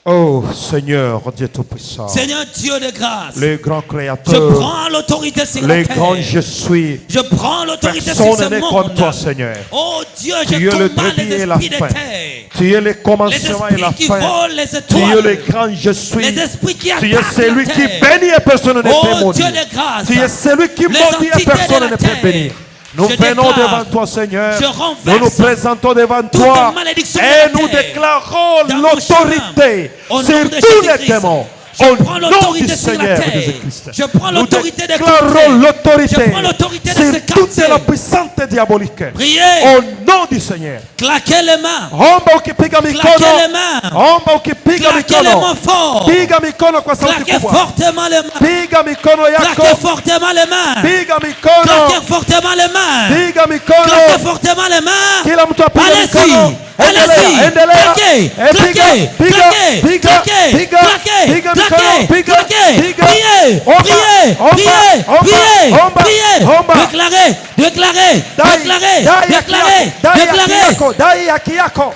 Oh Seigneur Dieu Tout-Puissant, Seigneur Dieu de grâce, le grand je Créateur, prends l'autorité sur le la terre. grand je suis. Je prends l'autorité sur ce Personne n'est comme monde. toi, Seigneur. Oh Dieu, Tu je es le commande début les et la esprits de fin. terre. Tu es le Les commencement et la esprits qui fin. volent les Tu es le étoiles. grand je suis. Les esprits qui Tu es attaquent celui la qui terre. bénit et personne ne peut Oh maudire. Dieu de grâce. Tu es celui qui Les maudit et entités personne de la ne peut terre. bénir. Nous Je venons déclare, devant toi, Seigneur. je Nous renverse nous présentons devant toute toi. malédiction de Et la nous terre. déclarons Dans mon l'autorité chemin. Au nom sur de tous les Jésus-Christ. démons. Je Au prends nom l'autorité du sur la Seigneur terre. Jésus-Christ. Je prends Nous l'autorité des déclarons quartiers. l'autorité Je prends l'autorité de sur ces toute quartiers. la puissante diabolique. Priez. Au nom du Seigneur. Claquez les mains. Omba ukipiga Claquez mikono. les mains. Omba ukipiga Claquez les mikono. mains fort. Piga mikono kwa sauti Claquez kubwa. fortement les mains. Piga mikono yako. Claquez fortement les mains. Piga mikono. Claquez fortement les mains. Piga mikono. Claquez fortement les mains. Kila mtu apige Allez-y. mikono. Allez-y. Endelea. Claquez. Claquez. Claquez. Claquez. Claquez. Claquez. Claquez. Priez. Priez. Priez. Priez. Priez. Déclarez. Déclarez. Déclarez. Déclarez. Déclarez. Dai haki yako.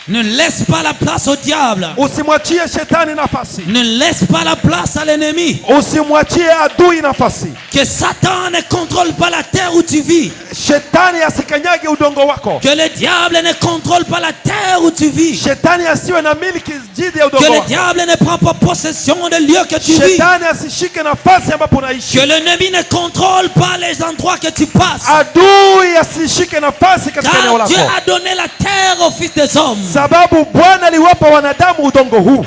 Ne laisse pas la place au diable. Usimwachie shetani nafasi. Ne laisse pas la place à l'ennemi. Usimwachie adui nafasi. Que Satan ne contrôle pas la terre où tu vis. Shetani asikanyage udongo wako. Que le diable ne contrôle pas la terre où tu vis. Shetani asiwe na miliki dhidi ya Que udongo le wako. diable ne prend pas possession des lieux que tu vis. Shetani asishike nafasi ambapo unaishi. Que l'ennemi ne contrôle pas les endroits que tu passes. Adui asishike nafasi katika eneo Car Dieu lako. a donné la terre aux fils des hommes. Sababu Bwana aliwapa wanadamu udongo huu.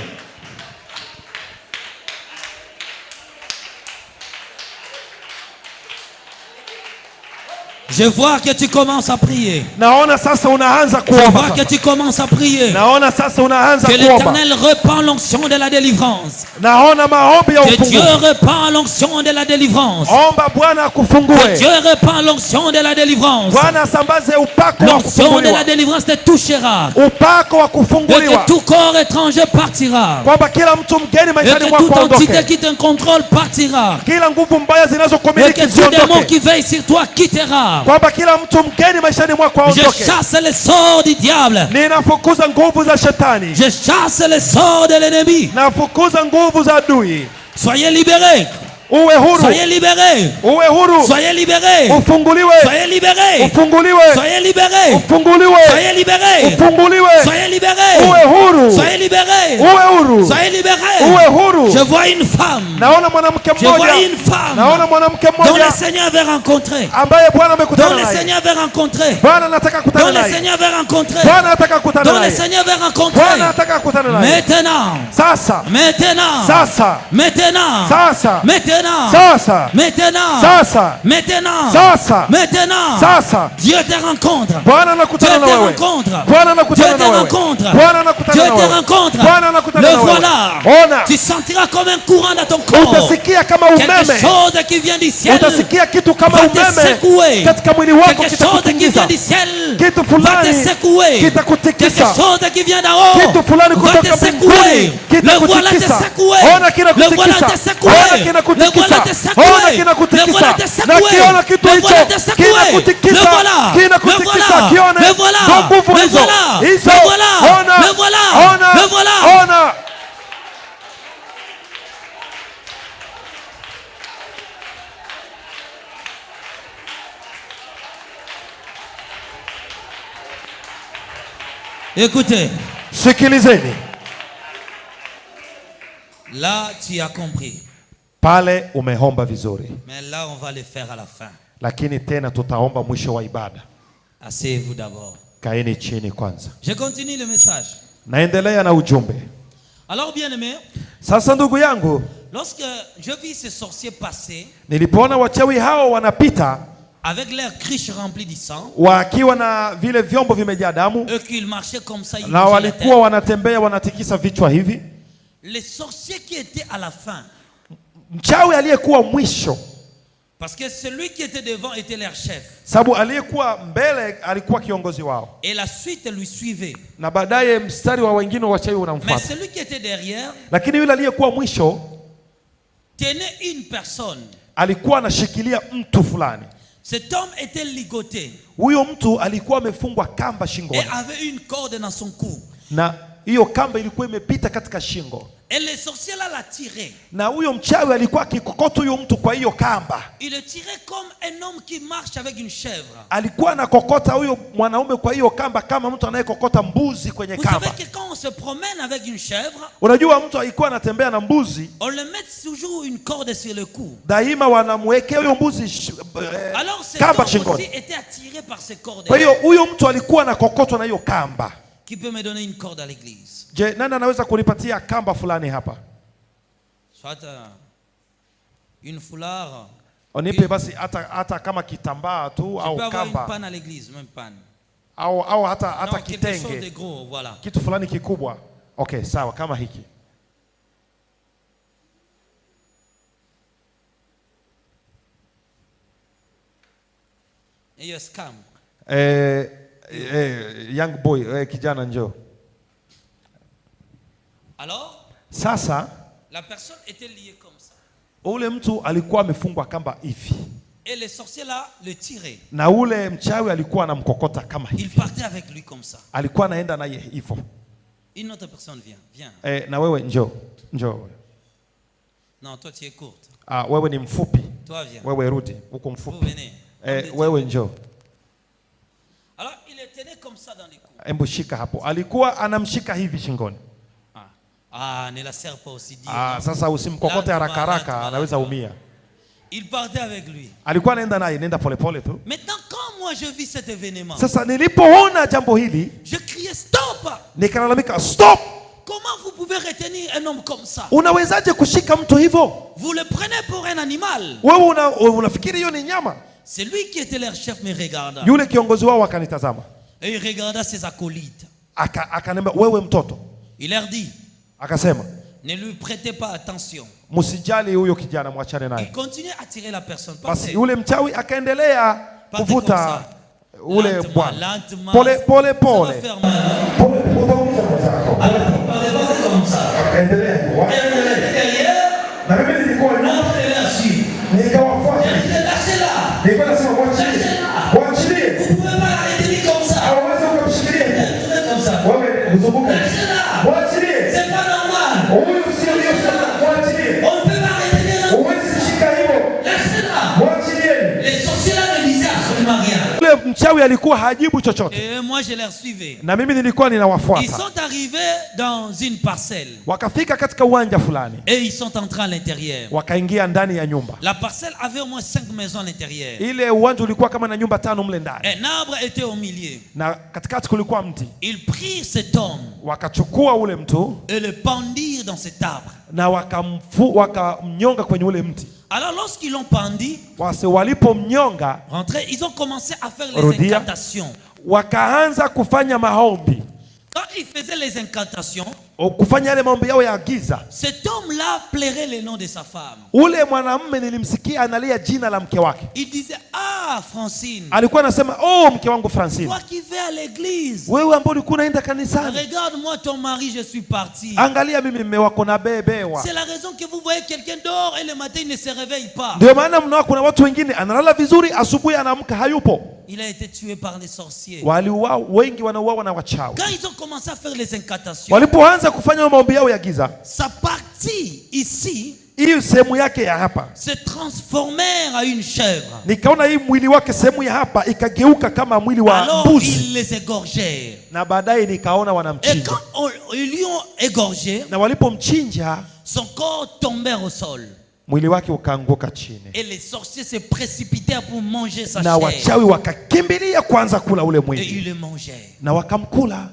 Je vois que tu commences à prier. Naona sasa unaanza Je vois kuomba. que tu commences à prier. Naona sasa unaanza Que kuomba. l'Éternel répand l'onction de la délivrance. Naona maombi ya Que Dieu ufunguo. répand l'onction de la délivrance. Omba Bwana Que akufungue. Dieu répand l'onction de la délivrance. Bwana asambaze upako wa L'onction de la kufunguliwa. délivrance te touchera. Upako wa Et que kufunguliwa. tout corps étranger partira. Kwamba kila mtu mgeni Et maishani que mwako toute entité aondoke. qui te contrôle partira. Kila nguvu mbaya Et zinazokumiliki que tout démon ziondoke. qui veille sur toi quittera. Kwamba kila mtu mgeni maishani mwako Je aondoke. chasse les sorts du diable. Ninafukuza nguvu za shetani. Je chasse les sorts de l'ennemi. Nafukuza nguvu za adui. Soyez libérés. Uwe huru. Soyez libérés. Uwe huru. Soyez libérés. Ufunguliwe. Soyez libérés. Ufunguliwe. Soyez libérés. Ufunguliwe. Soyez libérés. Ufunguliwe. Soyez libérés. Uwe huru. Soyez libérés. Uwe huru. Soyez libérés. Uwe huru. Je vois une femme. Naona mwanamke Je vois mmoja. une femme Naona mwanamke dont mmoja le Seigneur veut rencontrer. ambaye Bwana Dont amekutana le naye. Seigneur veut rencontrer. Bwana anataka Dont kukutana le naye. Seigneur veut rencontrer. Bwana anataka kukutana Dont le naye. Seigneur veut rencontrer. Bwana anataka kukutana naye. Maintenant. Sasa. Maintenant. Sasa. Maintenant. Sasa. Maintenant. Sasa. Maintenant. Sasa. Maintenant. Sasa. Maintenant. Sasa. Dieu te rencontre. Bwana Dieu anakutana na te wewe. rencontre. Bwana Dieu anakutana te na wewe. rencontre. Bwana Dieu anakutana na te wewe. rencontre. Bwana anakutana Le na wewe. voilà. Ona. Tu sentiras comme un courant dans ton corps. Utasikia kama Quelque umeme. chose qui vient du ciel Utasikia kitu kama va te umeme secouer. katika mwili wako Quelque chose qui kitakutingiza. vient du ciel Kitu va te fulani secouer. Quelque kitakutikisa. chose qui vient d'en haut Kitu fulani va kutoka te secouer. mbinguni Le voilà te kitakutikisa. secouer. Ona Le voilà kinakutikisa. te secouer. Ona Le kinakutikisa. voilà te Ona secouer. Le voilà kinakutikisa. te Na secouer. kiona kitu Le hicho voilà te secouer. kinakutikisa. Le voilà. Le Kinakutikisa. voilà. Kione. Le voilà. Ndio nguvu Le hizo. voilà. Hizo. Le voilà. Ona. Le voilà. Ona. Le voilà. Ona. Écoutez, Sikilizeni. là tu as compris. Pale umeomba vizuri. Mais là on va le faire à la fin. Lakini tena tutaomba mwisho wa ibada. Asseyez-vous d'abord. Kaeni chini kwanza. Je continue le message. Naendelea na ujumbe. Alors bien aimé, Sasa ndugu yangu, lorsque je vis ces sorciers passer, nilipoona wachawi hao wanapita, avec leurs cruches remplies de sang, wakiwa na vile vyombo vimejaa damu, eux qu'ils marchaient comme ça, ils na bougeaient la walikuwa tête. wanatembea wanatikisa vichwa hivi. Les sorciers qui étaient à la fin, Mchawi aliyekuwa mwisho, parce que celui qui était devant était leur chef, sababu aliyekuwa mbele alikuwa kiongozi wao, et la suite lui suivait. na baadaye mstari wa wengine wachawi Mais unamfuata. celui qui était derrière Lakini yule aliyekuwa mwisho tenait une personne. alikuwa anashikilia mtu fulani. Cet homme était ligoté Huyo mtu alikuwa amefungwa kamba et shingoni, avait une corde dans son cou. na hiyo kamba ilikuwa imepita katika shingo, Et les sorciers là la tiraient. na huyo mchawi alikuwa akikokota huyo mtu kwa hiyo kamba. Il le tirait comme un homme qui marche avec une chèvre. Alikuwa anakokota huyo mwanaume kwa hiyo kamba kama mtu anayekokota mbuzi kwenye Vous kamba. savez que quand on se promène avec une chèvre, Unajua mtu alikuwa anatembea na mbuzi, on le met toujours une corde sur le cou. daima wanamwekea huyo mbuzi Alors cet kamba homme aussi shingoni. était attiré par ces cordes. Kwa hiyo huyo mtu alikuwa anakokotwa na hiyo kamba. Qui peut me donner une corde à l'église? Je, nani anaweza kunipatia kamba fulani hapa? Soit une foulard. Onipe basi hata kama kitambaa tu Je au peux avoir une kamba panne à l'église, même panne. au hata Non, quelque chose de kitenge, gros, voilà. kitu fulani kikubwa. Okay, sawa, kama hiki. Et il y a scam. Young boy, kijana njoo. Alors, Sasa la personne était liée comme ça. ule mtu alikuwa amefungwa kamba hivi, Et les sorciers là le tiraient. na ule mchawi alikuwa anamkokota kama Il hivi, partait avec lui comme ça. alikuwa anaenda naye hivyo. Une autre personne vient. Viens. Na wewe njoo. Non, toi tu es courte. Wewe ni mfupi. Toi viens. Wewe rudi, uko Vous mfupi. venez. Wewe njoo. Alors il le tenait comme ça dans les coups. Hebu shika hapo. Alikuwa anamshika hivi shingoni. Ne la serre pas aussi dire. Sasa usimkokote haraka haraka, anaweza umia. Il partait avec lui. Alikuwa anaenda naye, nenda polepole tu. Maintenant quand moi je vis cet événement, Sasa nilipoona jambo hili, je criais stop. nikalalamika, stop! Comment vous pouvez retenir un homme comme ça? Unawezaje kushika mtu hivyo? Vous le prenez pour un animal. Wewe unafikiri hiyo ni nyama? C'est lui qui était leur chef me regarda. Yule kiongozi wao akanitazama. Et il regarda ses acolytes. Akaniambia, wewe mtoto. Il leur dit, Akasema, ne lui prêtez pas attention. msijali huyo kijana, mwachane Il naye. continue à tirer la personne. Basi yule mchawi akaendelea kuvuta ule Lentement, bwana. lentement. Pole pole Ça pole. va faire mal. Akaendelea. Na mimi nilikuwa nikawafuata. Nilikuwa nasema mwachilie. Mwachilie. Hawezi kumshikilia. Wewe mzunguka. Mwachilie. Huyu sio mwachilie. Huwezi shika hivyo. Mwachilie. Ule mchawi alikuwa hajibu chochote. Et moi je les suivais. Na mimi nilikuwa Ils ninawafuata. sont arrivés dans une parcelle. Wakafika katika uwanja fulani. Et ils sont entrés à l'intérieur. Wakaingia ndani ya nyumba. La parcelle avait au moins 5 maisons à l'intérieur. Ile uwanja ulikuwa kama na nyumba 5 mle ndani. Un arbre était au milieu. Na katikati kulikuwa mti. Ils prirent cet homme Wakachukua ule mtu et le pendirent dans cet arbre. na wakamnyonga kwenye ule mti. Alors lorsqu'ils l'ont pendu, Walipomnyonga, rentré, ils ont commencé à faire les Rudia. incantations. wakaanza kufanya maombi, Quand ils faisaient les incantations, kufanya yale maombi yao ya giza. cet homme-là plairait le nom de sa femme. Ule mwanamume nilimsikia analia jina la mke wake. Il disait, ah Francine, Alikuwa anasema, oh, mke wangu Francine, toi qui vas à l'église, wewe ambao ulikuwa unaenda kanisani, regarde-moi ton mari, je suis parti. angalia mimi mume wako na bebewa. C'est la raison que vous voyez quelqu'un dort et le matin il ne se réveille pas. Ndio maana mnaona kuna watu wengine analala vizuri, asubuhi anaamka hayupo. Il a été tué par les sorciers. Waliuawa, wengi wanauawa na wachawi. Quand ils ont commencé à faire les incantations, Walipoanza kufanya maombi yao ya giza, sa partie ici hii sehemu yake ya hapa, se transformèrent à une chèvre. nikaona hii mwili wake sehemu ya hapa ikageuka kama mwili wa Alors mbuzi, ils les égorgèrent. na baadaye nikaona Et wanamchinja, quand ils lui ont égorgé, na walipomchinja son corps tombait au sol. mwili wake ukaanguka chini, Et les sorciers se précipitèrent pour manger sa na chair. wachawi wakakimbilia kwanza kula ule Et mwili ils le mangeaient. na wakamkula.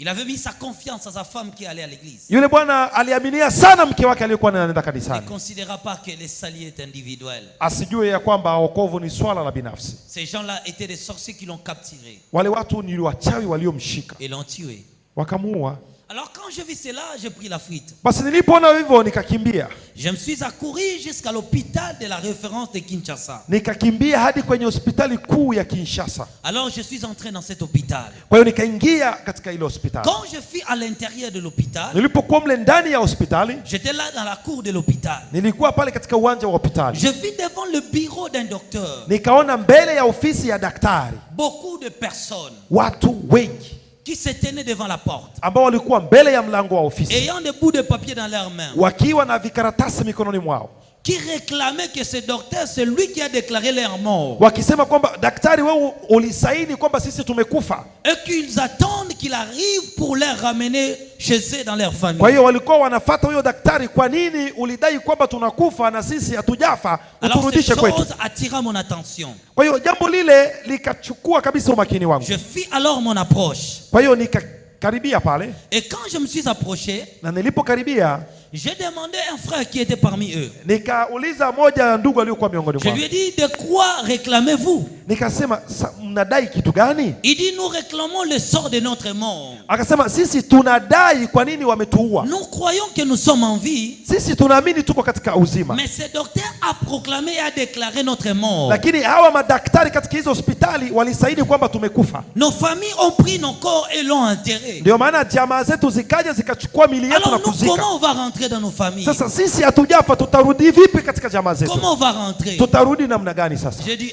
Il avait mis sa confiance à sa femme qui allait à l'église. Yule bwana aliaminia sana mke wake aliyekuwa anaenda Il kanisani. ne considéra pas que le salut est individuel. Asijue ya kwamba wokovu ni swala la binafsi. Ces gens-là étaient des sorciers qui l'ont capturé Wale watu ni wachawi waliomshika, et l'ont tué. wakamuua. Alors quand je vis cela, j'ai pris la fuite. Basi nilipoona hivyo nikakimbia. Je me suis accouru jusqu'à l'hôpital de la référence de Kinshasa. Nikakimbia hadi kwenye hospitali kuu ya Kinshasa. Alors je suis entré dans cet hôpital. Kwa hiyo nikaingia katika ile hospitali. Quand je fus à l'intérieur de l'hôpital, Nilipokuwa mle ndani ya hospitali, j'étais là dans la cour de l'hôpital. nilikuwa pale katika uwanja wa hospitali. Je vis devant le bureau d'un docteur. Nikaona mbele ya ofisi ya daktari Beaucoup de personnes watu wengi qui se tenaient devant la porte, ambao walikuwa mbele ya mlango wa ofisi ayant des bouts de papier dans leurs mains, wakiwa na vikaratasi mikononi mwao, qui réclamaient que ce docteur, c'est lui qui a déclaré leur mort, wakisema kwamba daktari, wewe ulisaini kwamba sisi tumekufa. et qu'ils attendent qu'il arrive pour les ramener chez eux dans leur famille. Kwa hiyo walikuwa wanafuata huyo daktari, kwa nini ulidai kwamba tunakufa na sisi hatujafa, Alors uturudishe cette kwetu? chose attira mon attention. Kwa hiyo jambo lile likachukua kabisa umakini wangu. Je fis alors mon approche. Kwa hiyo nikakaribia pale, Et quand je me suis approché, na nilipokaribia j'ai demandé à un frère qui était parmi eux. nikauliza moja ya ndugu aliyokuwa miongoni Je mwao, lui ai dit, de quoi réclamez-vous? nikasema mnadai kitu gani? Il dit, nous réclamons le sort de notre mort. Akasema sisi tunadai kwa nini wametuua. Nous croyons que nous sommes en vie, Sisi tunaamini tuko katika uzima, mais ce docteur a proclamé et a déclaré notre mort. lakini hawa madaktari katika hizo hospitali walisaini kwamba tumekufa. Nos familles ont pris nos corps et l'ont enterré. Ndio maana jamaa zetu zikaja zikachukua mili yetu na Alors nous, kuzika. comment on va rentrer dans nos familles? Sasa sisi hatujafa, tutarudi vipi katika jamaa zetu? Comment on va rentrer? Tutarudi namna gani sasa? J'ai dit,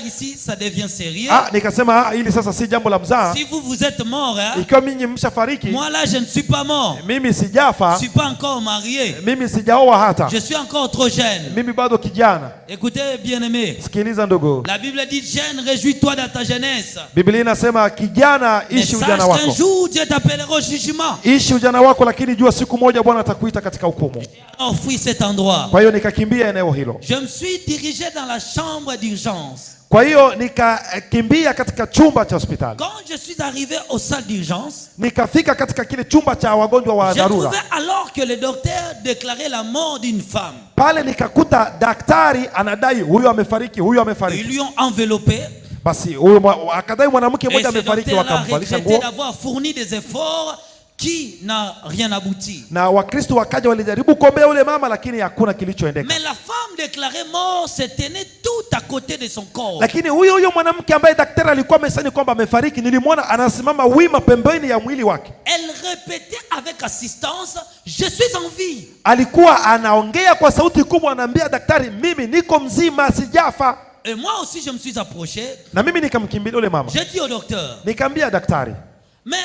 ici, ça devient sérieux. Nikasema hili sasa si jambo la mzaha. Si vous êtes mort, Ikiwa mimi mshafariki, moi là, je ne suis pas mort. mimi Je sijafa, ne suis pas encore marié. mimi sijaoa hata, Je suis encore trop jeune. mimi bado kijana. Écoutez, bien-aimé. Sikiliza ndugu, La Bible dit, jeune, réjouis-toi dans ta jeunesse. Biblia inasema kijana, Mais ishi sache ujana qu'un wako, jour, Dieu t'appellera au jugement. ishi ujana wako, lakini jua siku moja Bwana atakuita katika hukumu. Alors, fuis cet endroit. Kwa hiyo nikakimbia eneo hilo. Je me suis dirigé dans la chambre d'urgence. Kwa hiyo nikakimbia katika chumba cha hospitali. Quand je suis arrivé aux salles d'urgence, Nikafika katika kile chumba cha wagonjwa wa j'ai dharura. trouvé alors que le docteur déclarait la mort d'une femme. Pale nikakuta daktari anadai huyu amefariki, huyu Ils amefariki. lui ont enveloppé. Basi huyu akadai mwanamke Et mmoja ce amefariki, docteur-là wakamvalisha regrettait nguo. d'avoir fourni des efforts qui n'a rien abouti. Na Wakristo wakaja walijaribu kuombea yule mama, lakini hakuna kilichoendeka. Mais la femme déclarée mort se tenait tout à côté de son corps. Lakini huyo mwanamke ambaye daktari alikuwa amesaini kwamba amefariki, nilimwona anasimama wima pembeni ya mwili wake. Elle répétait avec assistance, je suis en vie. Alikuwa anaongea kwa sauti kubwa, anaambia daktari, mimi niko mzima, sijafa. Et moi aussi je me suis approché. Na mimi nikamkimbilia yule mama, J'ai dit au docteur, nikamwambia daktari, mais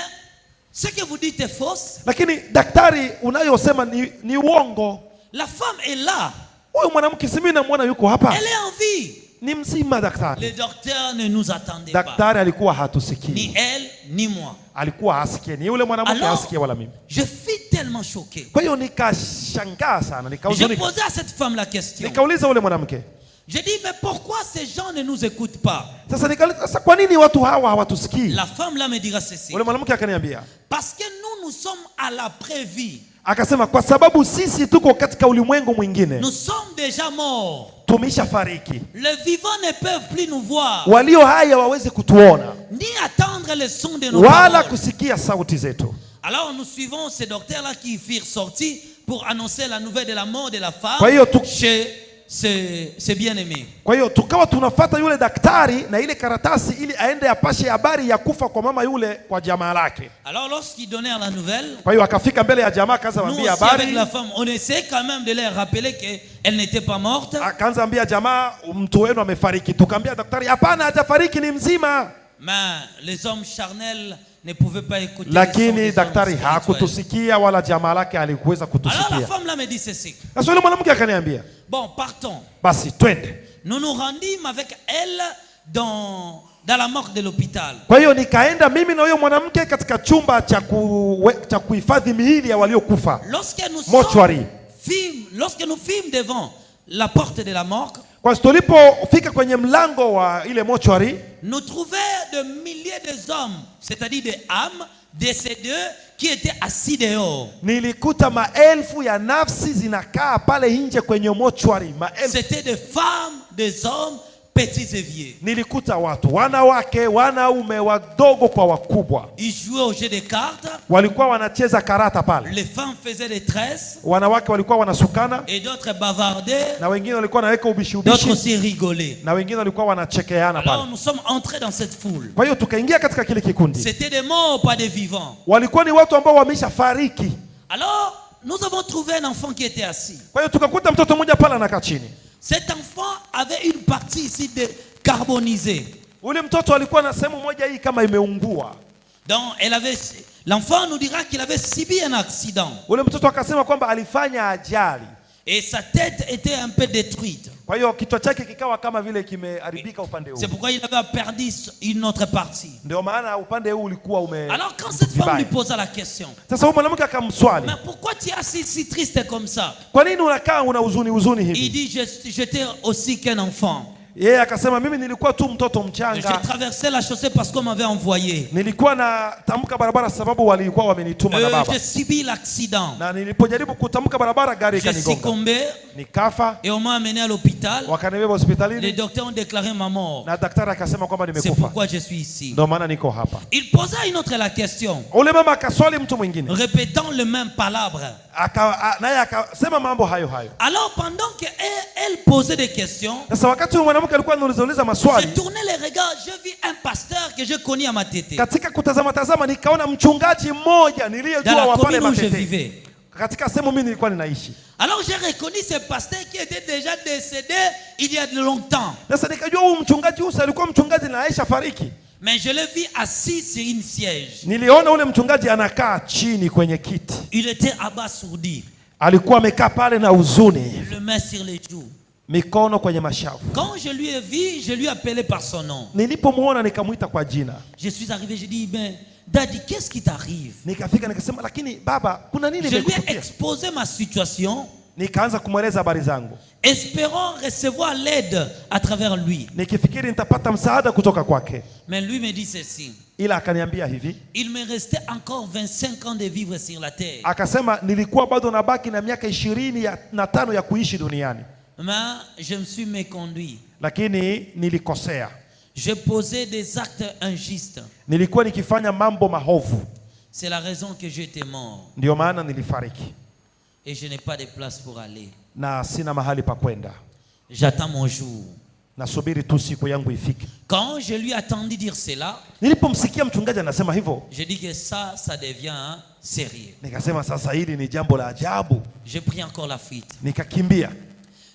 ce que vous dites est fausse. lakini daktari, unayosema ni uongo. La femme est là. Huyu mwanamke si mimi namwona yuko hapa, Elle est en vie. ni mzima daktari. Le docteur ne nous attendait pas. Daktari alikuwa Ni hatusikii, elle, ni moi. alikuwa hasikie, ni yule mwanamke Alors, hasikie wala mimi. je fus tellement choqué. Kwa hiyo nikashangaa sana, J'ai nikahuzunika, posé à cette femme la question. nikauliza yule mwanamke. J'ai dit, mais pourquoi ces gens ne nous écoutent pas? Sasa nikauliza, sasa kwa nini watu hawa hawatusikii? La femme là me dira ceci. Yule mwanamke akaniambia, Parce que nous sommes à la prévie. akasema kwa sababu sisi tuko katika ulimwengu mwingine, Nous sommes déjà morts. tumeshafariki. Les vivants ne peuvent plus nous voir, Walio hai hawawezi kutuona ni attendre le son de nos wala paroles. kusikia sauti zetu. Alors nous suivons ces docteurs-là qui firent sortir pour annoncer la nouvelle de la mort de la femme Kwa hiyo chez ses bien-aimés. Kwa hiyo tukawa tunafata yule daktari na ile karatasi ili aende apashe habari ya kufa kwa mama yule kwa jamaa lake. Alors lorsqu'ils donnèrent la nouvelle, Kwa hiyo akafika mbele ya jamaa, akaanza nous ambia aussi avec habari, la femme, on essaie quand même de leur rappeler qu'elle n'était pas morte. akaanza ambia jamaa, mtu wenu amefariki. Tukaambia daktari, hapana, hajafariki, ni mzima. Mais les hommes charnels ne pouvaient pas écouter. Lakini daktari hakutusikia wala jamaa lake alikuweza Alors la kutusikia. femme là me dit ceci. Sasa yule mwanamke akaniambia, Bon, partons. basi twende. Nous nous rendîmes avec elle dans la morgue de l'hôpital. Kwa hiyo nikaenda mimi na huyo mwanamke katika chumba cha kuhifadhi miili ya waliokufa, Lorsque nous mortuary. fîmes devant la porte de la morgue, Kwa tulipofika kwenye mlango wa ile mochwari, nous trouvions de milliers d'hommes, c'est-à-dire des âmes décédées qui étaient assis dehors. Nilikuta maelfu ya nafsi zinakaa pale nje kwenye mochwari, maelfu. C'était des femmes, des hommes, petits et vieux. Nilikuta watu, wanawake, wanaume, wadogo kwa wakubwa. Ils jouaient au jeu de cartes. Walikuwa wanacheza karata pale. Les femmes faisaient des tresses. Wanawake walikuwa wanasukana. Et d'autres bavardaient. Na wengine walikuwa wanaweka ubishi ubishi. D'autres aussi rigolaient. Na wengine walikuwa wanachekeana pale. Alors nous sommes entrés dans cette foule. Kwa hiyo tukaingia katika kile kikundi. C'était des morts, pas des vivants. Walikuwa ni watu ambao wameshafariki. Alors nous avons trouvé un enfant qui était assis. Kwa hiyo tukakuta mtoto mmoja pale anakaa chini. Cet enfant avait une partie ici de carbonisée. Ule mtoto alikuwa na sehemu moja hii kama imeungua. Donc l'enfant nous dira qu'il avait subi un accident. Ule mtoto akasema kwamba alifanya ajali. Et sa tête était un peu détruite. Kwa hiyo kichwa chake kikawa kama vile kimeharibika upande huu. C'est pourquoi il avait perdu une autre partie. Ndio maana upande huu ulikuwa ume. Alors quand cette femme lui posa la question. Sasa huyo mwanamke akamswali. Mais pourquoi tu es assis si triste comme ça? Kwa nini unakaa una huzuni hivi? Il dit j'étais aussi qu'un enfant. Yeye akasema mimi nilikuwa tu mtoto mchanga. Je traversais la chaussée parce qu'on m'avait envoyé. Nilikuwa natamka barabara sababu walikuwa wamenituma na baba. J'ai subi l'accident. Na nilipojaribu kutamka barabara gari ikanigonga. J'ai succombé. Nikafa. Et on m'a amené à l'hôpital. Wakanibeba hospitalini. Les docteurs ont déclaré ma mort. Na daktari akasema kwamba nimekufa. C'est pourquoi je suis ici. Ndio maana niko hapa. Il posa une autre la question. Ule mama akaswali mtu mwingine. Répétant le même palabre. Naye akasema mambo hayo hayo. Alors pendant que elle posait des questions, sasa wakati mwanamke alikuwa anauliza maswali, j'ai tourné les regards, j'ai vu un pasteur que je connais à Matete. Katika kutazama tazama nikaona mchungaji mmoja niliyejua wa pale Matete. Katika sehemu mimi nilikuwa ninaishi. Alors j'ai reconnu ce pasteur qui était déjà décédé il y a de longtemps. Sasa nikajua huyu mchungaji huyu alikuwa mchungaji na Aisha fariki. Mais je l'ai vu assis sur une siège. Niliona ule mchungaji anakaa chini kwenye kiti. Il était abasourdi. Alikuwa amekaa pale na huzuni. Le main sur les joues. Mikono kwenye mashavu. Quand je lui ai vu, je lui ai appelé par son nom. Nilipomuona nikamuita kwa jina. Je suis arrivé, j'ai dit ben Daddy, qu'est-ce qui t'arrive? Nikafika nikasema lakini baba kuna nini imekutokea? Je lui ai exposé ma situation. Nikaanza kumweleza habari zangu. Espérant recevoir l'aide à travers lui. Nikifikiri nitapata msaada kutoka kwake. Mais lui me dit ceci. Ila akaniambia hivi. Il me restait encore 25 ans de vivre sur la terre. Akasema nilikuwa bado nabaki na miaka 25 ya kuishi duniani. Mais je me suis méconduit. Lakini nilikosea. J'ai posé des actes injustes. Nilikuwa nikifanya mambo mahovu. C'est la raison que j'étais mort. Ndio maana nilifariki. Et je n'ai pas de place pour aller. Na sina mahali pa kwenda. J'attends mon jour. Nasubiri tu siku yangu ifike. Quand je lui ai entendu dire cela, nilipomsikia mchungaji anasema hivyo, je dis que ça devient sérieux. Nikasema sasa hili ni jambo la ajabu. J'ai pris encore la fuite. Nikakimbia.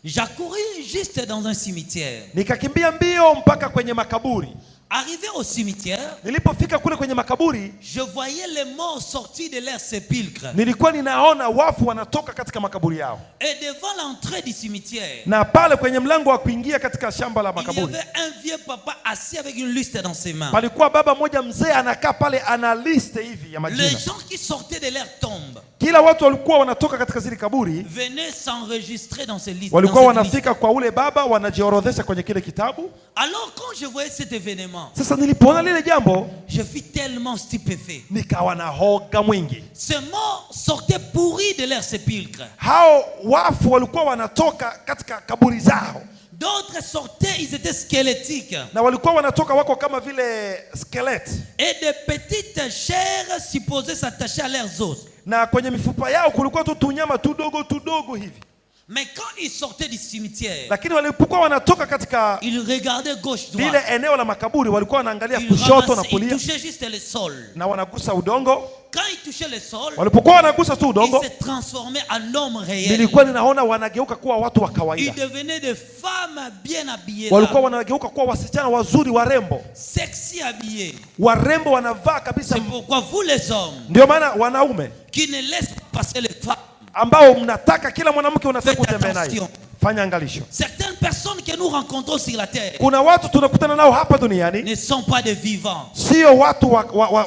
J'accourus juste dans un cimetière. Nikakimbia mbio mpaka kwenye makaburi. Arrivé au cimetière, nilipofika kule kwenye makaburi, je voyais les morts sortis de leur sépulcre. Nilikuwa ninaona wafu wanatoka katika makaburi yao. Et devant l'entrée du cimetière, na pale kwenye mlango wa kuingia katika shamba la makaburi, il y avait un vieux papa assis avec une liste dans ses mains. Palikuwa baba mmoja mzee anakaa pale ana liste hivi ya majina. Les gens qui sortaient de leur tombe, kila watu walikuwa wanatoka katika zile kaburi, venaient s'enregistrer dans ces listes. Walikuwa wanafika kwa ule baba wanajiorodhesha kwenye kile kitabu. Alors quand je voyais cet événement, sasa nilipoona lile jambo, je fus tellement stupéfait. Nikawa na hoga mwingi. Ces morts sortaient pourris de leur sépulcre. Hao wafu walikuwa wanatoka katika kaburi zao. D'autres sortaient, ils étaient squelettiques. Na walikuwa wanatoka wako kama vile skeleti. Et des petites chairs supposées s'attacher à leurs os. Na kwenye mifupa yao kulikuwa tu tunyama tudogo hivi. Mais quand ils sortaient du cimetière, lakini walipokuwa wanatoka katika ils regardaient gauche droite. Lile eneo la makaburi walikuwa wanaangalia kushoto na kulia. Ils touchaient juste le sol. Na wanagusa udongo. Quand ils touchaient le sol, walipokuwa wanagusa tu udongo, ils se transformaient en hommes réels. Nilikuwa ninaona wanageuka kuwa watu wa kawaida. Ils devenaient des femmes bien habillées. Walikuwa wanageuka kuwa wasichana wazuri warembo. Sexy habillés. Warembo wanavaa kabisa. C'est pourquoi vous les hommes, ndio maana wanaume qui ne laissent pas passer les femmes, ambao mnataka kila mwanamke unataka kutembea naye, fanya angalisho. Certaines personnes que nous rencontrons sur la terre, kuna watu tunakutana nao hapa duniani, ne sont pas des vivants. Sio watu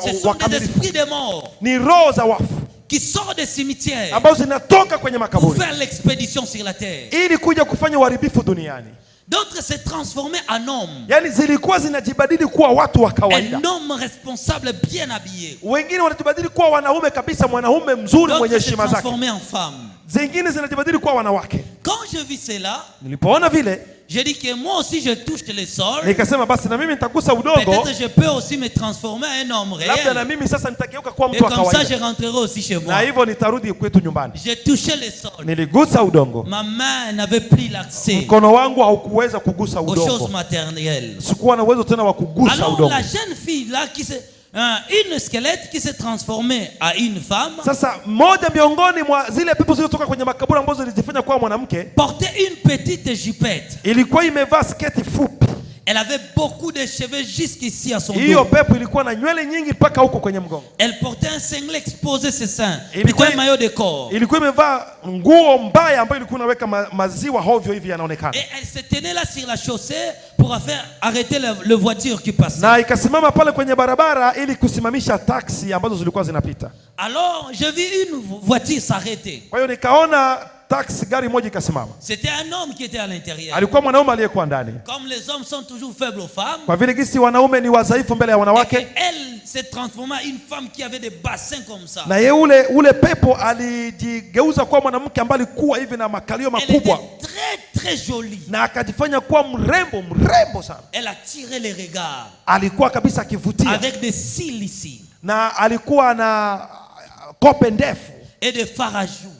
ce sont des esprits de mort, ni roho za wafu qui sortent des cimetières ambazo zinatoka kwenye makaburi pour faire l'expédition sur la terre. Ili kuja kufanya uharibifu duniani. D'autres se transformaient en hommes. Yani zilikuwa zinajibadili kuwa watu wa kawaida. Un homme responsable bien habillé. Wengine wanajibadili kuwa wanaume kabisa, mwanaume mzuri mwenye heshima zake. Transformés en femmes. Zingine zinajibadili kuwa wanawake. Quand je vis cela, nilipoona vile, j'ai dit que moi aussi je touche le sol. Nikasema basi na mimi nitagusa udongo. Peut-être je peux aussi me transformer en un homme réel. Labda na mimi sasa nitageuka kuwa mtu wa kawaida. Et comme ça je rentrerai aussi chez moi. Na hivyo nitarudi kwetu nyumbani. J'ai touché le sol. Niligusa udongo. Ma main n'avait plus l'accès. Mkono wangu haukuweza kugusa udongo. Aux choses maternelles. Sikuwa na uwezo tena wa kugusa udongo. Alors la jeune fille là qui se une squelette qui s'est transformée à une femme. Sasa moja miongoni mwa zile pepo zilizotoka kwenye makaburi ambazo zilijifanya kuwa mwanamke, portait une petite jupette. Ilikuwa imevaa sketi fupi. Elle avait beaucoup de cheveux jusqu'ici à son dos. Hiyo pepo ilikuwa na nywele nyingi mpaka huko kwenye mgongo. Elle portait un singlet exposé ses seins. Plutôt un maillot de corps. Ilikuwa imevaa nguo mbaya ambayo ilikuwa inaweka maziwa hovyo hivi yanaonekana. Et elle se tenait là sur la chaussée pour faire arrêter le voiture qui passait. Na ikasimama pale kwenye barabara ili kusimamisha taksi ambazo zilikuwa zinapita. Alors, je vis une voiture s'arrêter. Kwa hiyo nikaona taksi, gari moja ikasimama. C'était un homme qui était à l'intérieur. Alikuwa mwanaume aliyekuwa ndani. Comme les hommes sont toujours faibles aux femmes. Kwa vile gisi wanaume ni wadhaifu mbele ya wanawake. Elle s'est transformée en une femme qui avait des bassins comme ça. Na yeye ule pepo alijigeuza kuwa mwanamke ambaye alikuwa hivi na makalio makubwa. Elle était très très jolie. Na akajifanya kuwa mrembo sana. Elle attirait les regards. Alikuwa kabisa akivutia. Avec des cils ici. Na alikuwa na kope ndefu. Et des fards à joues.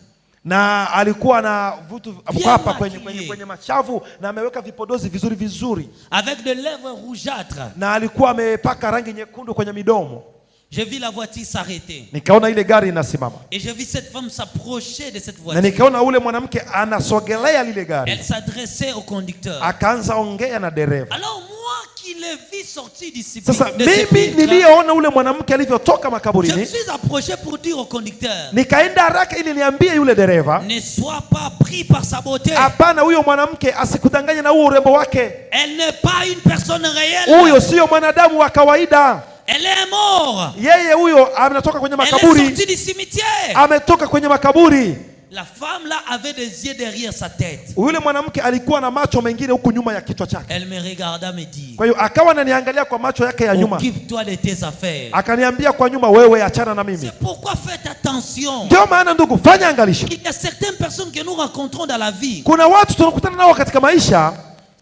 Na alikuwa na vitu hapa kwenye machavu na ameweka vipodozi vizuri. Avec de lèvres rougeâtres. Na alikuwa amepaka rangi nyekundu kwenye midomo. Je vis la voiture s'arrêter. Nikaona ile gari inasimama. Et je vis cette femme s'approcher de cette voiture. Na nikaona ule mwanamke anasogelea lile gari. Elle s'adressait au conducteur. Akaanza ongea na dereva. Alors moi qui l'ai vu sortir d'ici. Sasa mimi niliona ule mwanamke alivyotoka makaburini. Je me suis approché pour dire au conducteur. Nikaenda haraka ili niambie yule dereva. Ne sois pas pris par sa beauté. Hapana, huyo mwanamke asikudanganye na huo urembo wake. Elle n'est pas une personne réelle. Huyo sio mwanadamu wa kawaida. Elle est morte. Yeye huyo ametoka kwenye makaburi. Elle est sortie du cimetière. Ametoka kwenye makaburi. La femme là avait des yeux derrière sa tête. Yule mwanamke alikuwa na macho mengine huku nyuma ya kichwa chake. Elle me regarda me dit. Kwa hiyo akawa ananiangalia kwa macho yake ya nyuma. Occupe-toi de tes affaires. Akaniambia kwa nyuma, wewe achana na mimi. C'est pourquoi faites attention. Ndio maana ndugu, fanya angalisho. Il y a certaines personnes que nous rencontrons dans la vie. Kuna watu tunakutana nao katika maisha.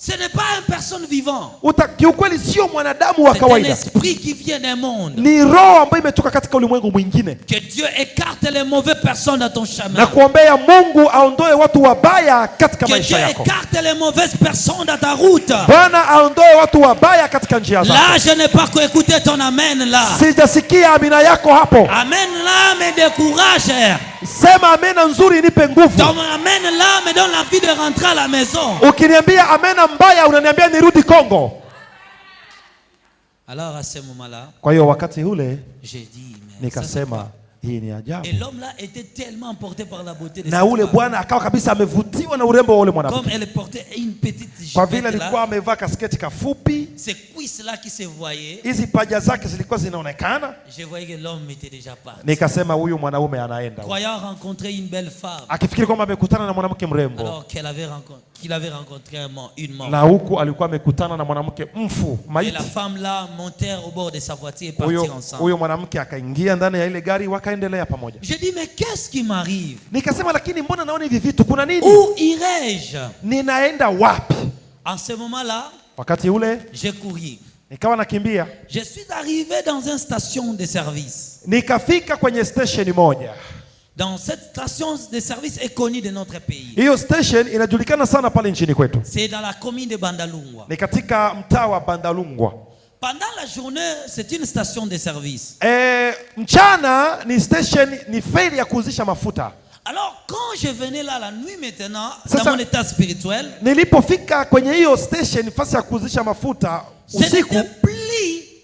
Ce n'est pas une personne vivante. Kiukweli sio mwanadamu wa kawaida. C'est un esprit qui vient d'un monde. Ni roho ambayo imetoka katika ulimwengu mwingine. Que Dieu écarte les mauvaises personnes dans ton chemin. Na kuombea Mungu aondoe watu wabaya katika maisha yako. Que Dieu écarte les mauvaises personnes dans ta route. Bwana aondoe watu wabaya katika njia zako. Là, je n'ai pas écouté ton amen là. Sijasikia amina yako hapo. Amen là me décourage. Sema amena nzuri nipe nguvu. Ton amen là me donne l'envie de rentrer à la maison. Ukiniambia amena mbaya unaniambia nirudi Kongo. Alors à ce moment-là, kwa hiyo wakati ule j'ai dit, nikasema hii ni ajabu. Et l'homme là était tellement emporté par la beauté de na ule bwana akawa kabisa amevutiwa na urembo wa ule mwanamke. Comme elle portait une petite jupe. Kwa vile alikuwa amevaa kasketi kafupi. Ces cuisses là qui se voyaient. Hizi paja zake zilikuwa zinaonekana. Je voyais que l'homme était déjà parti. Nikasema huyu mwanaume anaenda. Croyant rencontrer une belle femme. Akifikiri kwamba amekutana na mwanamke mrembo. Alors qu'il avait rencontré une mort. Na huku alikuwa amekutana na mwanamke mfu, maiti. Et la femme là montèrent au bord de sa voiture et partirent ensemble. Huyo mwanamke akaingia ndani ya ile gari wakaendelea pamoja. Je dis mais qu'est-ce qui m'arrive? Nikasema lakini mbona naona hivi vitu, kuna nini? Où irai-je? Ninaenda wapi? En ce moment-là, wakati ule j'ai couru. Nikawa nakimbia. Je suis arrivé dans une station de service. Nikafika kwenye station moja. Dans cette station de service est connue de notre pays. Hiyo station inajulikana sana pale nchini kwetu. C'est dans la commune de Bandalungwa. Ni katika mtaa wa Bandalungwa. Pendant la journée, c'est une station de service. Mchana ni station, ni feri ya kuuzisha mafuta. Alors quand je venais là la nuit maintenant, dans mon état spirituel, nilipofika kwenye hiyo station fasi ya kuuzisha mafuta usiku,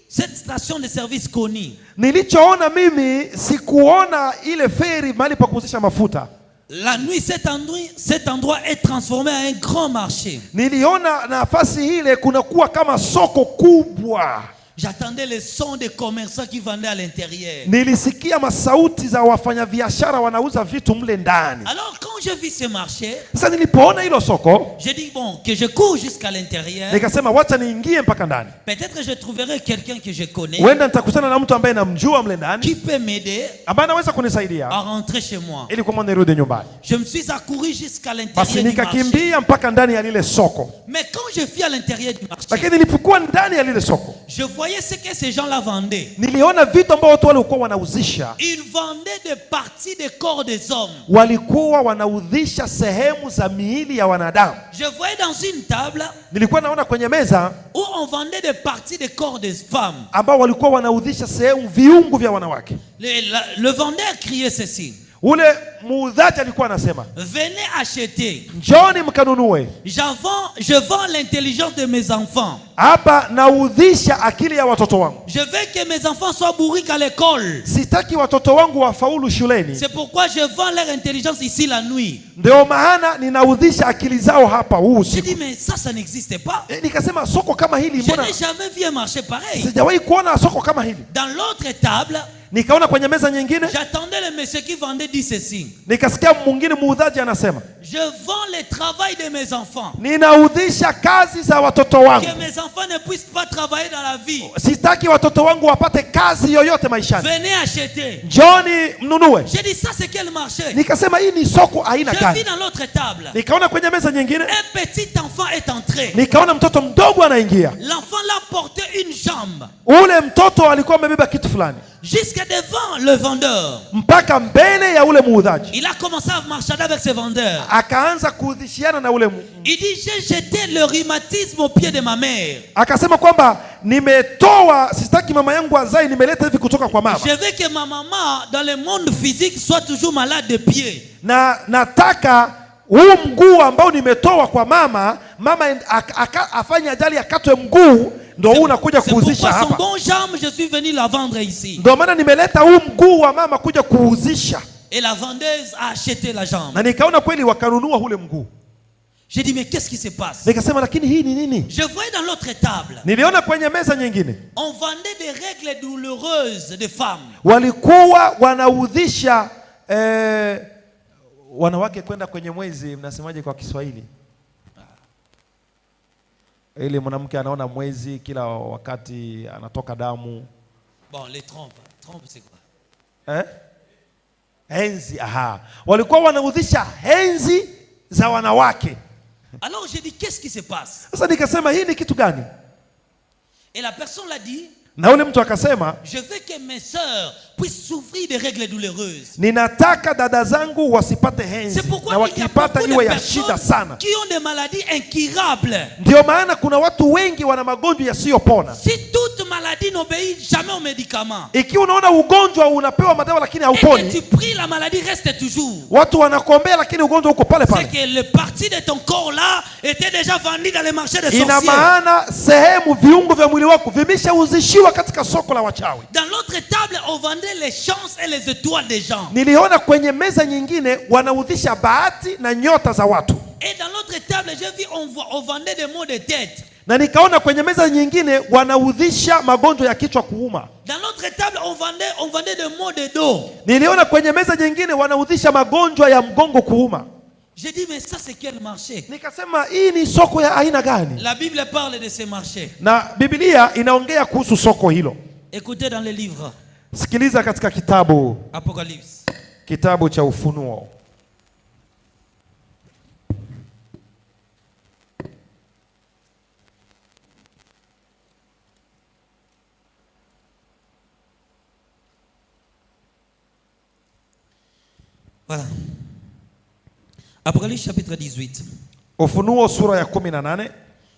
cette station de service connue. Nilichoona mimi sikuona ile feri mahali pa kuuzisha mafuta. La nuit cet endroit est transformé en un grand marché. Niliona nafasi ile kunakuwa kama soko kubwa. J'attendais le son des commerçants qui vendaient à l'intérieur. Nilisikia masauti za wafanyabiashara wanauza vitu mle ndani. Alors quand je vis ce marché, Sasa nilipoona hilo soko, j'ai dit bon, que je cours jusqu'à l'intérieur. nikasema wacha niingie mpaka ndani. Peut-être que je trouverai quelqu'un que je connais Huenda nitakutana na mtu ambaye namjua mle ndani, qui peut m'aider ambaye anaweza kunisaidia à rentrer chez moi. ili kwa maana nirudi nyumbani. Je me suis accouru jusqu'à Basi l'intérieur du marché. nikakimbia mpaka ndani ya lile soko. Mais quand je suis à l'intérieur du marché, Lakini nilipokuwa ndani ya lile soko, je voyais ce que ces gens-là vendaient. niliona vitu ambavyo watu walikuwa wanauzisha. Ils vendaient des parties des corps des hommes. Walikuwa wanaudhisha sehemu za miili ya wanadamu. Je voyais dans une table Nilikuwa naona kwenye meza où on vendait des parties des corps des femmes. ambao walikuwa wanaudhisha sehemu viungu vya wanawake. Le vendeur criait ceci: Ule muuzaji alikuwa anasema, venez acheter. njoni mkanunue. Je vends l'intelligence de mes enfants. Hapa naudhisha akili ya watoto wangu. Je veux que mes enfants soient bourriques à l'école. Sitaki watoto wangu wafaulu shuleni. C'est pourquoi je vends leur intelligence ici la nuit. Ndio maana ninaudhisha akili zao hapa huu J'ai usiku. dit mais ça n'existe pas. Nikasema soko kama hili Je mbona n'ai jamais vu un marché pareil. sijawahi kuona soko kama hili. Dans l'autre table, Nikaona kwenye meza nyingine, j'attendais le monsieur qui vendait dit ceci: nikasikia mwingine muuzaji anasema, je vends le travail de mes enfants. ninaudhisha kazi za watoto wangu. Que mes enfants ne puissent pas travailler dans la vie. Sitaki watoto wangu wapate kazi yoyote maishani. Venez acheter. Njoni mnunue. J'ai dit ça c'est quel marché? Nikasema hii ni soko aina Je vis gani? dans l'autre table. Nikaona kwenye meza nyingine, Un petit enfant est entré. nikaona mtoto mdogo anaingia. L'enfant l'a porté une jambe Ule mtoto alikuwa amebeba kitu fulani jusque devant le vendeur. mpaka mbele ya ule muuzaji. Il a commencé à marchander avec ce vendeur. Akaanza kuudhishiana na ule Il dit j'ai jeté le rhumatisme au pied de ma mère. akasema kwamba nimetoa, sitaki mama yangu azae, nimeleta hivi kutoka kwa mama. Je veux que ma maman dans le monde physique soit toujours malade de pied. Na nataka huu mguu ambao nimetoa kwa mama afanye ajali akatwe mguu, ndio huu unakuja kuuzisha C'est pourquoi hapa. son bon jambe je suis venu la vendre ici. Ndio maana nimeleta huu mguu wa mama kuja kuuzisha. Et la vendeuse a acheté la jambe. Na nikaona kweli wakanunua ule mguu. J'ai dit mais qu'est-ce qui se passe? Nikasema lakini hii ni nini? Je voyais dans l'autre table, Niliona kwenye meza nyingine on vendait des règles douloureuses de femmes. walikuwa wanaudhisha wanawake kwenda kwenye mwezi. Mnasemaje kwa Kiswahili? Ile mwanamke anaona mwezi kila wakati, anatoka damu. Bon, les trompes. Trompe c'est quoi? Henzi. Aha, walikuwa wanaudhisha henzi za wanawake. Alors j'ai dit qu'est-ce qui se passe? Sasa nikasema hii ni kitu gani? Et la personne l'a dit, Na ule mtu akasema, je veux que mes sœurs puissent souffrir de règles douloureuses. ninataka dada zangu wasipate henzi, C'est pourquoi na il y a wakipata beaucoup iwe de ya shida personnes sana. qui ont des maladies incurables. Ndio maana kuna watu wengi wana magonjwa yasiyopona. Si toute maladie n'obéit jamais aux médicaments, Ikiwa unaona ugonjwa unapewa madawa lakini et que hauponi, tu pries, la maladie reste toujours. watu wanakuombea lakini ugonjwa uko pale C'est pale. que le parti de ton corps là était déjà vendu dans les marchés des Ina sorciers. maana sehemu viungo vya mwili wako vimeshauzishiwa katika soko la wachawi. Dans l'autre table, on vendait les chances et les étoiles des gens. Niliona kwenye meza nyingine wanaudhisha bahati na nyota za watu. Et dans l'autre table, j'ai vu on vendait des maux de tête. Na nikaona kwenye meza nyingine wanaudhisha magonjwa ya kichwa kuuma. Dans l'autre table, on vendait des maux de dos. Niliona kwenye meza nyingine wanaudhisha magonjwa ya mgongo kuuma. J'ai dit mais ça c'est quel marché? Nikasema hii ni soko ya aina gani? La Bible parle de ces marchés. Na Biblia inaongea kuhusu soko hilo. Écoutez dans les livres. Sikiliza katika Apocalypse. Kitabu cha Ufunuo. Voilà. Apocalypse chapitre 18. Ufunuo sura ya 18.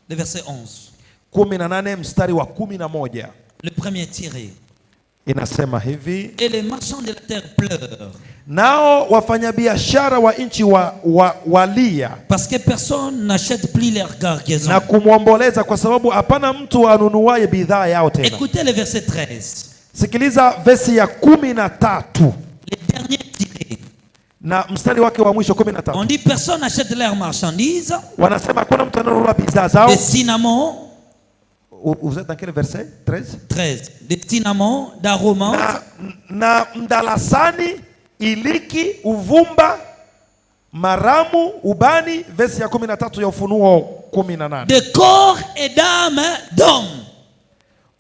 Le verset 11. 18 mstari wa 11. Le premier tiré. Inasema hivi: Et les marchands de la terre pleurent. Nao wafanyabiashara wa nchi walia, parce que personne n'achète plus leur cargaison. Na kumwomboleza kwa sababu hapana mtu anunuaye bidhaa yao tena. Écoutez le verset 13. Sikiliza versi ya 13. Les derniers tirés. Na mstari wake wa mwisho 13. On dit personne n'achète leurs marchandises. Wanasema hakuna mtu ananunua bidhaa zao. Le cinnamon. Vous êtes dans quel verset? 13. 13. Des cinnamons, d'aromates. Na mdalasani, iliki, uvumba, maramu, ubani, verse ya 13 ya Ufunuo 18. De corps et d'âme d'homme.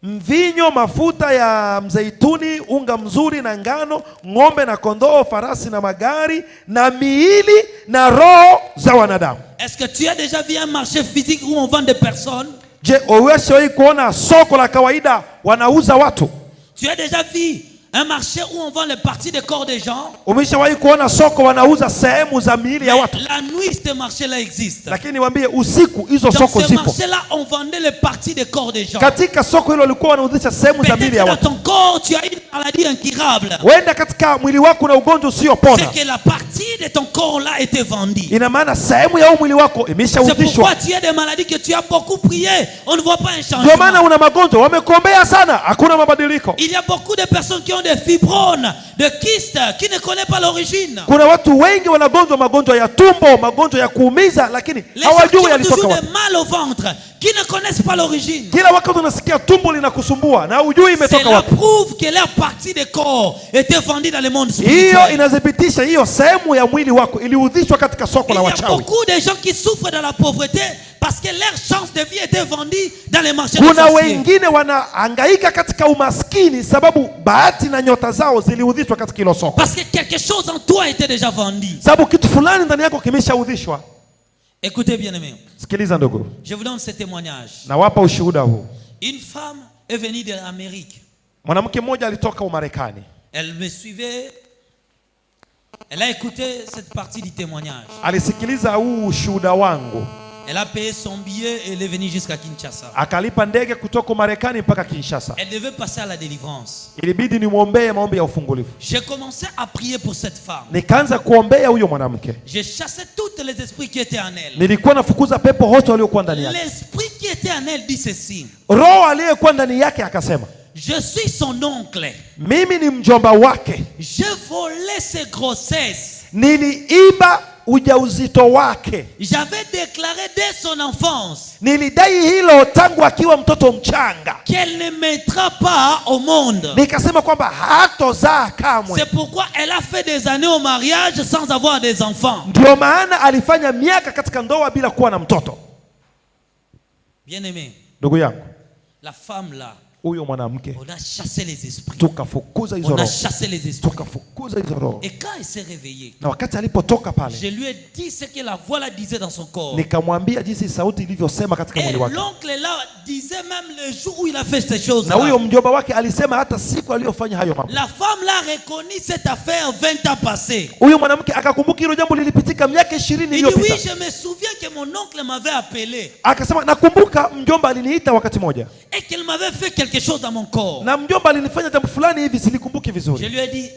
Mvinyo, mafuta ya mzeituni, unga mzuri na ngano, ng'ombe na kondoo, farasi na magari, na miili na roho za wanadamu. Est-ce que tu as déjà vu un marché physique où on vend des personnes? Je, uweshawahi kuona soko la kawaida wanauza watu? Tu as déjà vu un marché où on vend les parties des corps des gens? Umeshawahi kuona soko wanauza sehemu za miili ya watu? La nuit, ce marché-là existe. Lakini niwaambie, usiku hizo soko Dans ce zipo. marché-là, on vendait les parties des corps des gens. Katika soko hilo walikuwa wanauzisha sehemu za miili ya Peut-être dans watu. ton corps, tu as une maladie incurable. Wenda katika mwili wako na ugonjwa usiopona. C'est que la partie de ton corps-là était vendue. Ina maana sehemu ya mwili wako C'est imeshauzishwa. pourquoi tu as des maladies que tu as beaucoup prié. On ne voit pas un Ndio maana changement. una magonjwa, wamekombea sana, hakuna mabadiliko. Il y a beaucoup de personnes qui ont des fibromes, de kystes, qui ne connaissent pas l'origine. Kuna watu wengi wanagonjwa magonjwa ya tumbo, magonjwa ya kuumiza, lakini Les gens qui hawajui ont yalitoka toujours wapi. des mal au ventre, qui ne connaissent pas l'origine. Kila wakati unasikia tumbo linakusumbua na hujui imetoka Cela wapi. prouve que leur partie de corps était vendue dans le monde Hiyo spirituel. inadhibitisha hiyo sehemu ya mwili wako iliudhishwa katika soko Il la y a wachawi. beaucoup de gens qui souffrent de la pauvreté parce que leur chance de vie était vendue dans les marchés de Kuna sorciers. wengine wanahangaika katika umaskini sababu bahati na nyota zao ziliudhishwa katika hilo soko. Parce que quelque chose en toi était déjà vendu. Sababu kitu fulani ndani yako kimeshaudhishwa. Écoutez bien aimé, Sikiliza ndugu, je vous donne ce témoignage. nawapa ushuhuda huu. Une femme est venue de l'Amérique. Mwanamke mmoja alitoka Umarekani. Elle me suivait. Elle a écouté cette partie du témoignage. Alisikiliza huu ushuhuda wangu. Elle a payé son billet et elle est venue jusqu'à Kinshasa. Akalipa ndege kutoka Umarekani mpaka Kinshasa. Elle devait passer à la délivrance. Ilibidi nimwombee maombi ya ufungulivu. J'ai commencé à prier pour cette femme. Nikaanza kuombea huyo mwanamke. J'ai chassé tous les esprits qui étaient en elle. Nilikuwa nafukuza pepo wote waliokuwa ndani yake. L'esprit qui était en elle dit ceci. Roho aliyekuwa ndani yake akasema, Je suis son oncle. mimi ni mjomba wake. J'ai volé ses grossesses. Niliiba ujauzito wake. J'avais déclaré dès son enfance Nilidai hilo tangu akiwa mtoto mchanga. qu'elle ne mettra pas au monde. Nikasema kwamba hatozaa kamwe. C'est pourquoi elle a fait des années au mariage sans avoir des enfants. Ndio maana alifanya miaka katika ndoa bila kuwa na mtoto. Bien-aimé, Ndugu yangu, la femme là, huyo mwanamke on a chassé les esprits. tukafukuza hizo On a roho. chassé les esprits. Tukafukuza hizo roho. Et quand elle s'est réveillée, Na wakati alipotoka pale, je lui ai dit ce que la voix là disait dans son corps. nikamwambia jinsi sauti ilivyosema katika Et mwili wake. l'oncle là disait même le jour où il a fait ces choses Na huyo là. mjomba wake alisema hata siku aliyofanya hayo mambo. La femme là reconnu cette affaire 20 ans passés. Huyo mwanamke akakumbuka hilo jambo lilipitika miaka 20 Il dit iliyopita. oui, je me souviens que mon oncle m'avait appelé Akasema nakumbuka mjomba aliniita wakati moja. et qu'il m'avait fait quelque chose dans mon corps. Na mjomba alinifanya jambo fulani hivi silikumbuki Je vizuri. lui ai dit,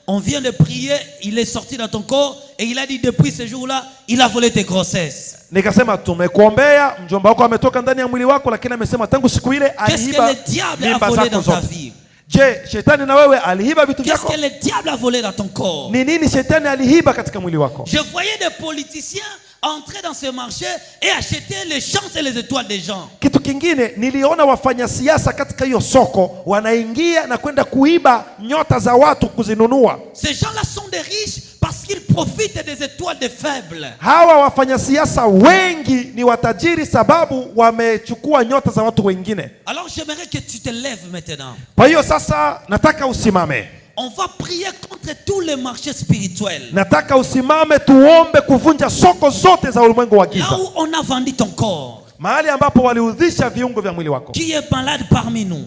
on vient de prier, il est sorti dans ton corps et il a dit depuis ce jour-là, il a volé tes grossesses. Nikasema tumekuombea, mjomba wako ametoka ndani ya mwili wako, lakini amesema tangu siku ile Qu'est-ce que aliiba le diable a mimba volé zako dans ta zote. vie? Je, shetani na wewe aliiba vitu Qu'est-ce vyako? que le diable a volé dans ton corps? Ni nini shetani aliiba katika mwili wako? Je voyais des politiciens entrer dans ce marché et acheter les chances et les étoiles des gens. Kitu kingine niliona wafanya siasa katika hiyo soko wanaingia na kwenda kuiba nyota za watu kuzinunua. Ces gens-là sont des riches parce qu'ils profitent des étoiles des faibles. Hawa wafanya siasa wengi ni watajiri sababu wamechukua nyota za watu wengine. Alors j'aimerais que tu te lèves maintenant. Kwa hiyo sasa nataka usimame. On va prier contre tous les marchés spirituels. Nataka usimame tuombe kuvunja soko zote za ulimwengu wa Là giza. où on a vendu ton corps. Mahali ambapo waliudhisha viungo vya mwili wako. Qui est malade parmi nous?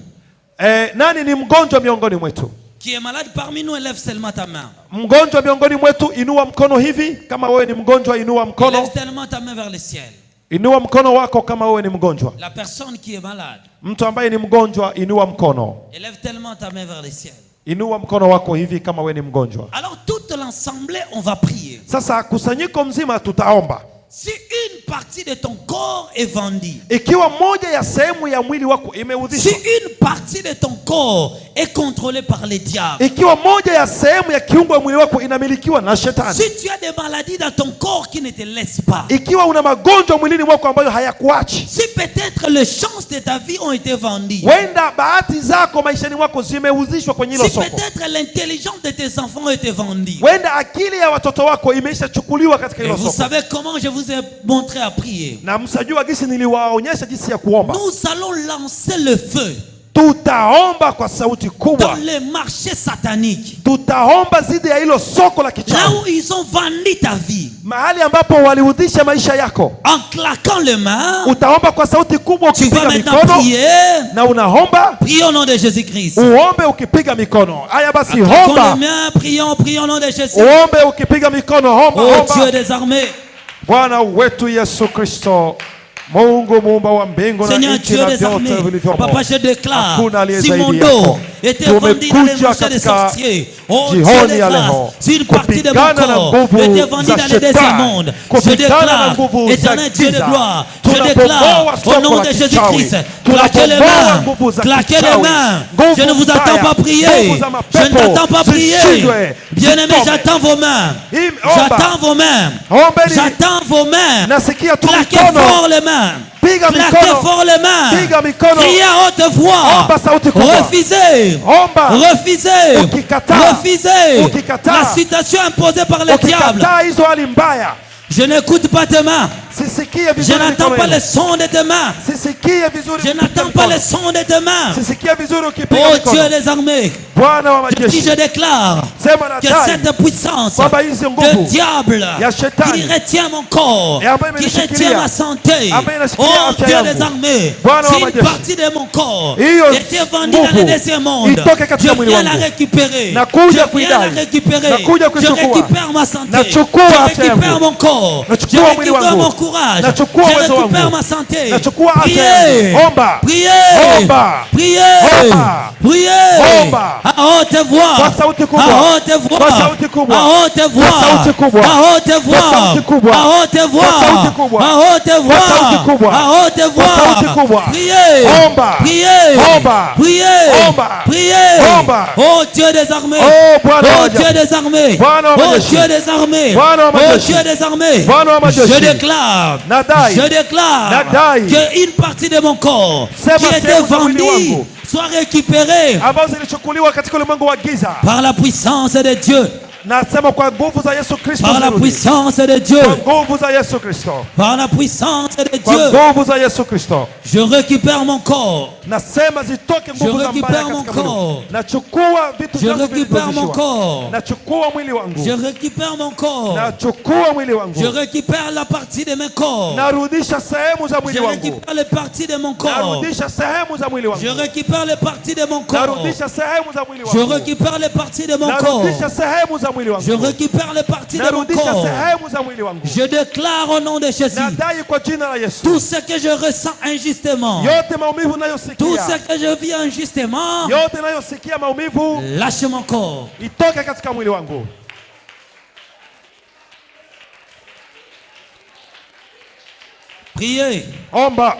Nani ni mgonjwa miongoni mwetu? Qui est malade parmi nous, élève seulement ta main. Mgonjwa miongoni mwetu, inua mkono hivi. Kama wewe ni mgonjwa, inua mkono. Élève tellement ta main vers le ciel. Inua mkono wako kama wewe ni mgonjwa. La personne qui est malade. Mtu ambaye ni mgonjwa, inua mkono. Élève tellement ta main vers le ciel. Inua mkono wako hivi kama wewe ni mgonjwa. Alors toute l'assemblée, on va prier. Sasa kusanyiko mzima tutaomba. Si une partie de ton corps est vendue, ikiwa moja ya sehemu ya mwili wako si imeudhishwa, une partie de ton corps est contrôlée par les diables, ikiwa moja ya sehemu ya kiungo ya mwili wako inamilikiwa na shetani, si tu as des maladies dans ton corps qui ne te laissent pas, ikiwa una magonjwa mwilini mwako ambayo hayakuachi, si peut-être les chances de ta vie ont été vendues, wenda bahati zako maishani mwako zimeuzishwa kwenye hilo si soko, peut-être l'intelligence de tes enfants a été vendue. wenda akili ya watoto wako imeshachukuliwa katika Et hilo vous soko. savez comment je vous ai montré à prier. Na msajua jinsi niliwaonyesha jinsi ya kuomba. Nous allons lancer le feu Tutaomba kwa sauti dans kubwa, les marchés sataniques, tutaomba zidi ya hilo soko la là kichawi, où ils ont vendu ta vie. mahali ambapo waliudhisha maisha yako. En claquant les mains, Utaomba kwa sauti kubwa tu vas ukipiga maintenant mikono, prier. na unaomba Prie au nom de Jésus-Christ. uombe ukipiga mikono. Haya basi, Claquons les omba, mains, prions, prions au nom de Jésus. uombe ukipiga mikono, omba, Oh Dieu omba. des armées, Bwana wetu Yesu Kristo, Mungu muumba wa mbingu na Seigneur nchi Dieu na des vyote armées, vilivyomo. Papa, je déclare, Hakuna aliye si zaidi mon yako. dos était vendu dans les Tumekuja marchés des katika sorciers, oh Dieu jioni des ya grâces, leo si une partie de mon kupigana na corps nguvu était vendue za dans les deuxième shetani, monde, je kupigana na déclare, nguvu za éternel Dieu de giza. gloire, je Tunapomoa déclare, au soko nom la de kichawi. Jésus-Christ, Tunapomoa claquez les mains, nguvu za claquez les kichawi. mains, Nguvu je ne vous attends mbaya, pas prier, nguvu za je mapepo, ne t'attends pas prier, zishindwe, bien-aimé, zitome. j'attends vos mains, Omba. j'attends vos mains, Ombeni, j'attends vos mains, nasikia tu claquez mikono, fort les mains. piga Claquez mikono, fort les mains. piga mikono, Criez à haute voix. omba sauti kubwa, Refusez. omba. Refusez. Ukikataa, Refusez ukikataa, la situation imposée par le diable. ukikataa hizo hali mbaya, Je n'écoute pas tes mains. sisikie Je vizuri n'entends mikono pas yenu. le son de tes mains. Sisikie vizuri Je ukipiga n'entends pas mikono. le son de tes mains. Sisikie vizuri ukipiga Oh mikono. Dieu des armées, Bwana wa si majeshi, je déclare sema que nadai cette puissance kwamba hizi de nguvu diable ya shetani qui retient mon corps, et ambayo qui imenishikilia, retient ma santé, ambayo inashikilia oh afya Dieu yangu, des armées, Bwana wa si une majeshi, partie de mon corps hiyo était vendue dans nguvu le deuxième monde, itoke katika je mwili viens la wangu. récupérer, Nakuja je viens la kuidai. récupérer, Nakuja je kuichukua. récupère ma santé, Nachukua je afya yangu. récupère mon corps, je Nachukua mwili récupère wangu. mon courage, Nachukua je uwezo récupère wangu. ma santé. Nachukua afya Priez, yangu. Omba. priez, Omba. priez, Omba. priez, Omba. à haute voix, Kwa sauti kubwa. à haute voix, Kwa sauti kubwa. à haute voix, Kwa sauti kubwa. à haute voix, Kwa sauti kubwa. à haute voix, Kwa sauti kubwa. à haute voix, Kwa sauti kubwa. à haute Kwa sauti voix. kubwa. Priez, Omba. priez, Omba. priez, Omba. priez. Omba. Oh Dieu des armées, Oh, Bwana wa oh majeshi. Dieu des armées, Bwana wa oh majeshi. Dieu des armées, Bwana wa oh majeshi. Dieu des armées. Bwana wa majeshi. Je déclare, Nadai. je déclare Nadai. qu'une partie de mon corps Sema qui était sehemu za mwili vendue wangu. soit récupérée ambazo zilichukuliwa katika ulimwengu wa giza. par la puissance de Dieu, Nasema kwa nguvu za Yesu Kristo, par la zirudi. puissance de Dieu, Kwa nguvu za Yesu Kristo, par la puissance de kwa Dieu. nguvu za Yesu Kristo, Je récupère mon corps, nasema zitoke nguvu za mbaya récupère mon katika mwili. corps. Nachukua vitu je vyangu récupère mon vilivyovishiwa. corps, Nachukua mwili je wangu, récupère mon corps, nachukua mwili je wangu, récupère la partie de mes corps, narudisha sehemu za je mwili wangu, récupère les parties de mon corps, narudisha sehemu za mwili je wangu, récupère les parties de mon corps, narudisha sehemu za mwili je wangu, récupère les parties de mon corps, narudisha sehemu za mwili je wangu, récupère les parties de mon narudisha corps. sehemu za mwili wangu. Je déclare au nom de Jésus, Nadai kwa jina la Yesu, tout ce que je ressens injustement, yote maumivu tout ce nayosikia, que je vis injustement, yote nayosikia maumivu lâche mon corps. itoke katika mwili wangu. Priez, Omba,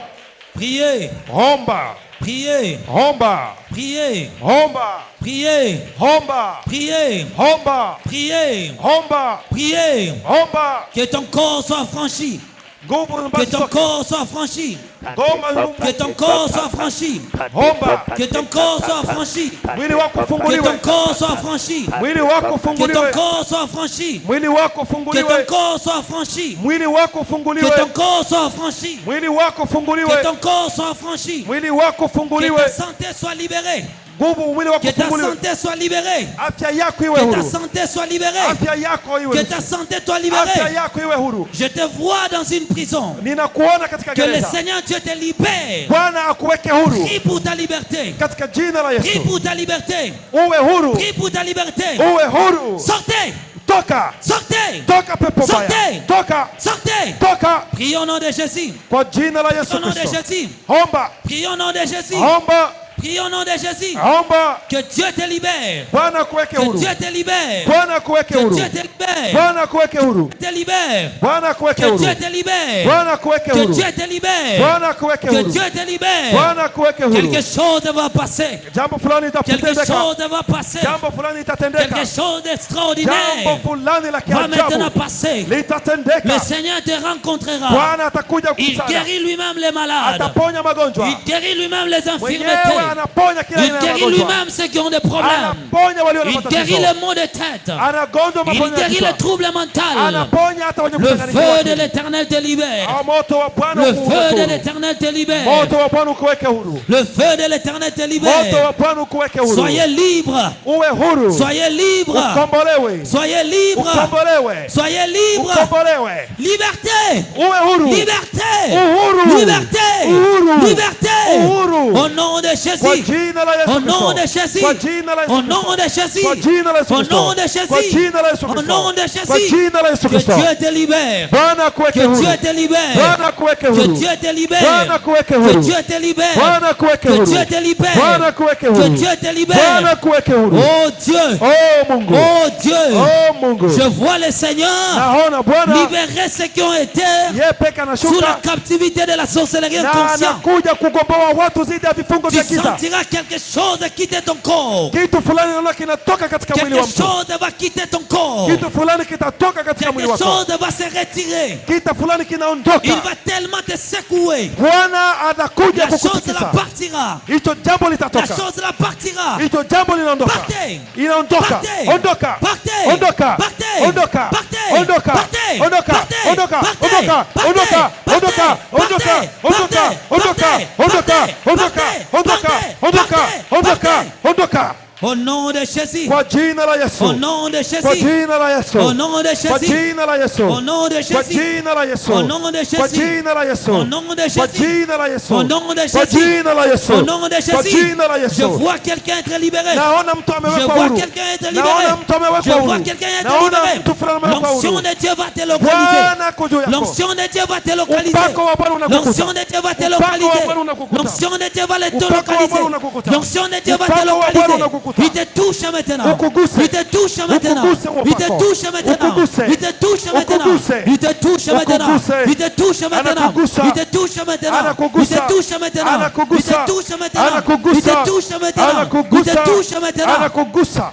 priez, omba, priez, omba, priez, omba, priez, omba, priez, omba, priez, omba, priez. omba. Que ton corps soit franchi, Nguvu que ambazo ton zitoke. corps soit franchi, Goma, que ton corps soit franchi, omba, que ton corps soit franchi, mwili wako que ton ufunguliwe, corps soit franchi, mwili wako que ton ufunguliwe, corps soit franchi, mwili wako que ton ufunguliwe, corps soit franchi, mwili wako que ufunguliwe, ton corps soit franchi, mwili wako que ufunguliwe, ton corps soit franchi, mwili wako que ufunguliwe, ta santé soit libérée, nguvu, mwili wako que ta ufunguliwe, santé soit libérée, afya yako iwe que ta huru, santé soit libérée, afya yako iwe que huru, ta santé soit afya libérée. yako iwe huru. Je te vois dans une prison. Ninakuona katika Que le gereza. Seigneur Dieu te libère. Bwana akuweke huru Prie pour ta liberté. katika jina la Prie Yesu. pour ta liberté. Uwe huru, Prie pour ta liberté. uwe huru. Sortez. Toka, Sortez. toka pepo baya, Sortez. toka, Sortez. toka Prions au nom de Jésus. kwa jina la Prions Yesu au nom de Kristo. Jésus. Omba, Prions au nom de Jésus. omba, Prie au nom de Jésus. Omba Que Dieu te libère. Bwana kuweke Que huru. Dieu te libère. Bwana kuweke Que huru. Dieu te libère. Bwana kuweke huru. Te libère. Bwana kuweke Que huru. Dieu te libère. Bwana kuweke Que huru. Dieu te libère. Bwana kuweke Que huru. Dieu te libère. Bwana kuweke huru. Quelque chose va passer. Jambo fulani Quelque itatendeka. chose va passer. Jambo fulani itatendeka. Quelque chose Jambo d'extraordinaire fulani la va maintenant kiajabu passer. litatendeka. Le Seigneur te rencontrera. Bwana atakuja Il kukusanya. guérit lui-même les malades. Ataponya magonjwa. Il guérit lui-même les Mwenyewe infirmités. anaponya kila Il aina ya guérit magonjwa. lui-même ceux qui ont des problèmes. Anaponya walio na Il guérit matatizo. les maux de tête. Anagonjwa Il magonjwa ya guérit kichwa. les troubles mentaux. Anaponya hata wenye Le kuchanganyikiwa feu de akili. l'Éternel te libère. Moto wa Bwana Le ukuweke feu de huru. l'Éternel te libère. Moto wa Bwana ukuweke huru. Le feu de l'Éternel te Moto libère. wa Bwana ukuweke huru. Soyez libre. Uwe huru. Soyez libre. Ukombolewe. Soyez libre. Ukombolewe. Soyez libre. Ukombolewe. Liberté. Uwe huru. Liberté. Uhuru. Liberté. Uhuru. Liberté. Uhuru. Au nom de Kwa Jésus. jina la Yesu Au nom de Kristo. Jésus. Kwa jina la Yesu Au Kristo. nom de Jésus. Kwa jina la Yesu Au Kristo. nom de Kwa Jésus. jina la Yesu Au Kristo. nom de Kwa Jésus. jina la Yesu Que Kristo. Dieu te libère. Bwana kuweke Que huru. Dieu te libère. Bwana kuweke Que huru. Dieu te libère. Bwana kuweke Que huru. Dieu te libère. Bwana kuweke Que huru. Dieu te libère. Bwana kuweke Que huru. Dieu te libère. Bwana kuweke huru. Oh Dieu. Oh Mungu. Oh Dieu. Oh Mungu. Je vois le Seigneur Naona Bwana libérer ceux qui ont été yeye peke sous la anashuka captivité de la sorcellerie na inconsciente. anakuja kugomboa watu zidi ya vifungo Tu vya giza. sentiras quelque chose quitter ton corps. Kitu fulani naona kinatoka katika mwili Quelque wa mtu. chose va quitter ton corps. Kitu fulani kitatoka katika mwili Quelque wako. chose va se retirer. Kitu fulani kinaondoka. Il va tellement te secouer. Bwana anakuja La chose là kukutikisa. partira. Hicho jambo La litatoka. chose là partira. Hicho jambo linaondoka. Partez. Inaondoka. Partez. Ondoka. Partez. Ondoka. Partez. Ondoka. Partez. Ondoka. Partez. Ondoka. Partez. Ondoka. Partez. Ondoka. Partez. Ondoka. Ondoka. Partez. Ondoka. Ondoka. Partez. Ondoka. Partez. Ondoka. Partez. Ondoka. Partez. Ondoka. Partez. Ondoka. Partez. Ondoka. Au nom de Jésus. Kwa jina la Au Yesu. nom de Kwa Jésus. jina la Yesu. Au nom de Kwa Jésus. jina la Yesu. Au nom de Kwa Jésus. jina la Yesu. Au nom de Kwa Jésus. jina la Yesu. Au nom de Kwa Jésus. jina la Yesu. Au nom de Kwa Jésus. jina la Yesu. Au nom de Kwa Jésus. jina la Yesu. Je vois quelqu'un être libéré. Naona mtu Je amewekwa vois huru. quelqu'un être libéré. Naona mtu Je amewekwa vois huru. quelqu'un être Naona libéré. mtu fulani amewekwa L'onction huru. de Dieu va te localiser. Bwana ako juu yako. L'onction de Dieu va te localiser. Upako wa Bwana unakukuta. L'onction de Dieu va te Upako wa Bwana localiser. unakukuta. L'onction de Dieu va te Upako wa Bwana localiser. unakukuta. L'onction de Dieu va te Upako wa Bwana localiser. unakukuta. Il te touche maintenant. Ukuguse. Il te touche maintenant. Ukuguse Il te upako. touche maintenant. Ukuguse. Il te touche maintenant. Ukuguse. Il te touche maintenant. Ukuguse. Il te touche maintenant. Anakugusa. Il te touche maintenant. Il Anakugusa. te touche maintenant. Il Anakugusa. te touche maintenant. Anakugusa. Il te touche maintenant. Il Anakugusa. te touche maintenant. Anakugusa.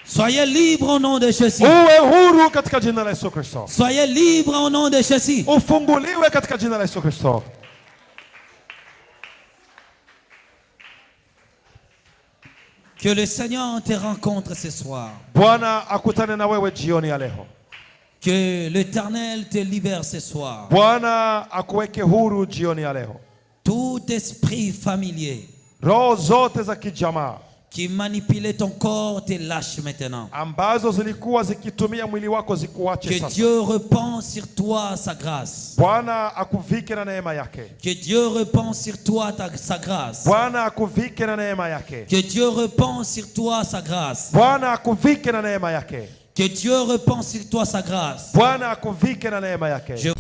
Soyez libre au nom de Jésus. Uwe huru katika jina la Yesu Kristo. Soyez libre au nom de Jésus. Ufunguliwe katika jina la Yesu Kristo. Que le Seigneur te rencontre ce soir. Bwana akutane na wewe jioni ya leo. Que l'Éternel te libère ce soir. Bwana akuweke huru jioni ya leo. Tout esprit familier Roho zote za kijamaa qui manipulait ton corps te lâche maintenant. ambazo zilikuwa zikitumia mwili wako zikuache Que sasa. Dieu répand sur toi sa grâce. Bwana akuvike na neema yake. Que Dieu répand sur toi sa grâce. Bwana akuvike na neema yake. Que Dieu répand sur toi sa grâce. Bwana akuvike na neema yake. Que Dieu répand sur toi sa grâce. Bwana akuvike na neema yake. Je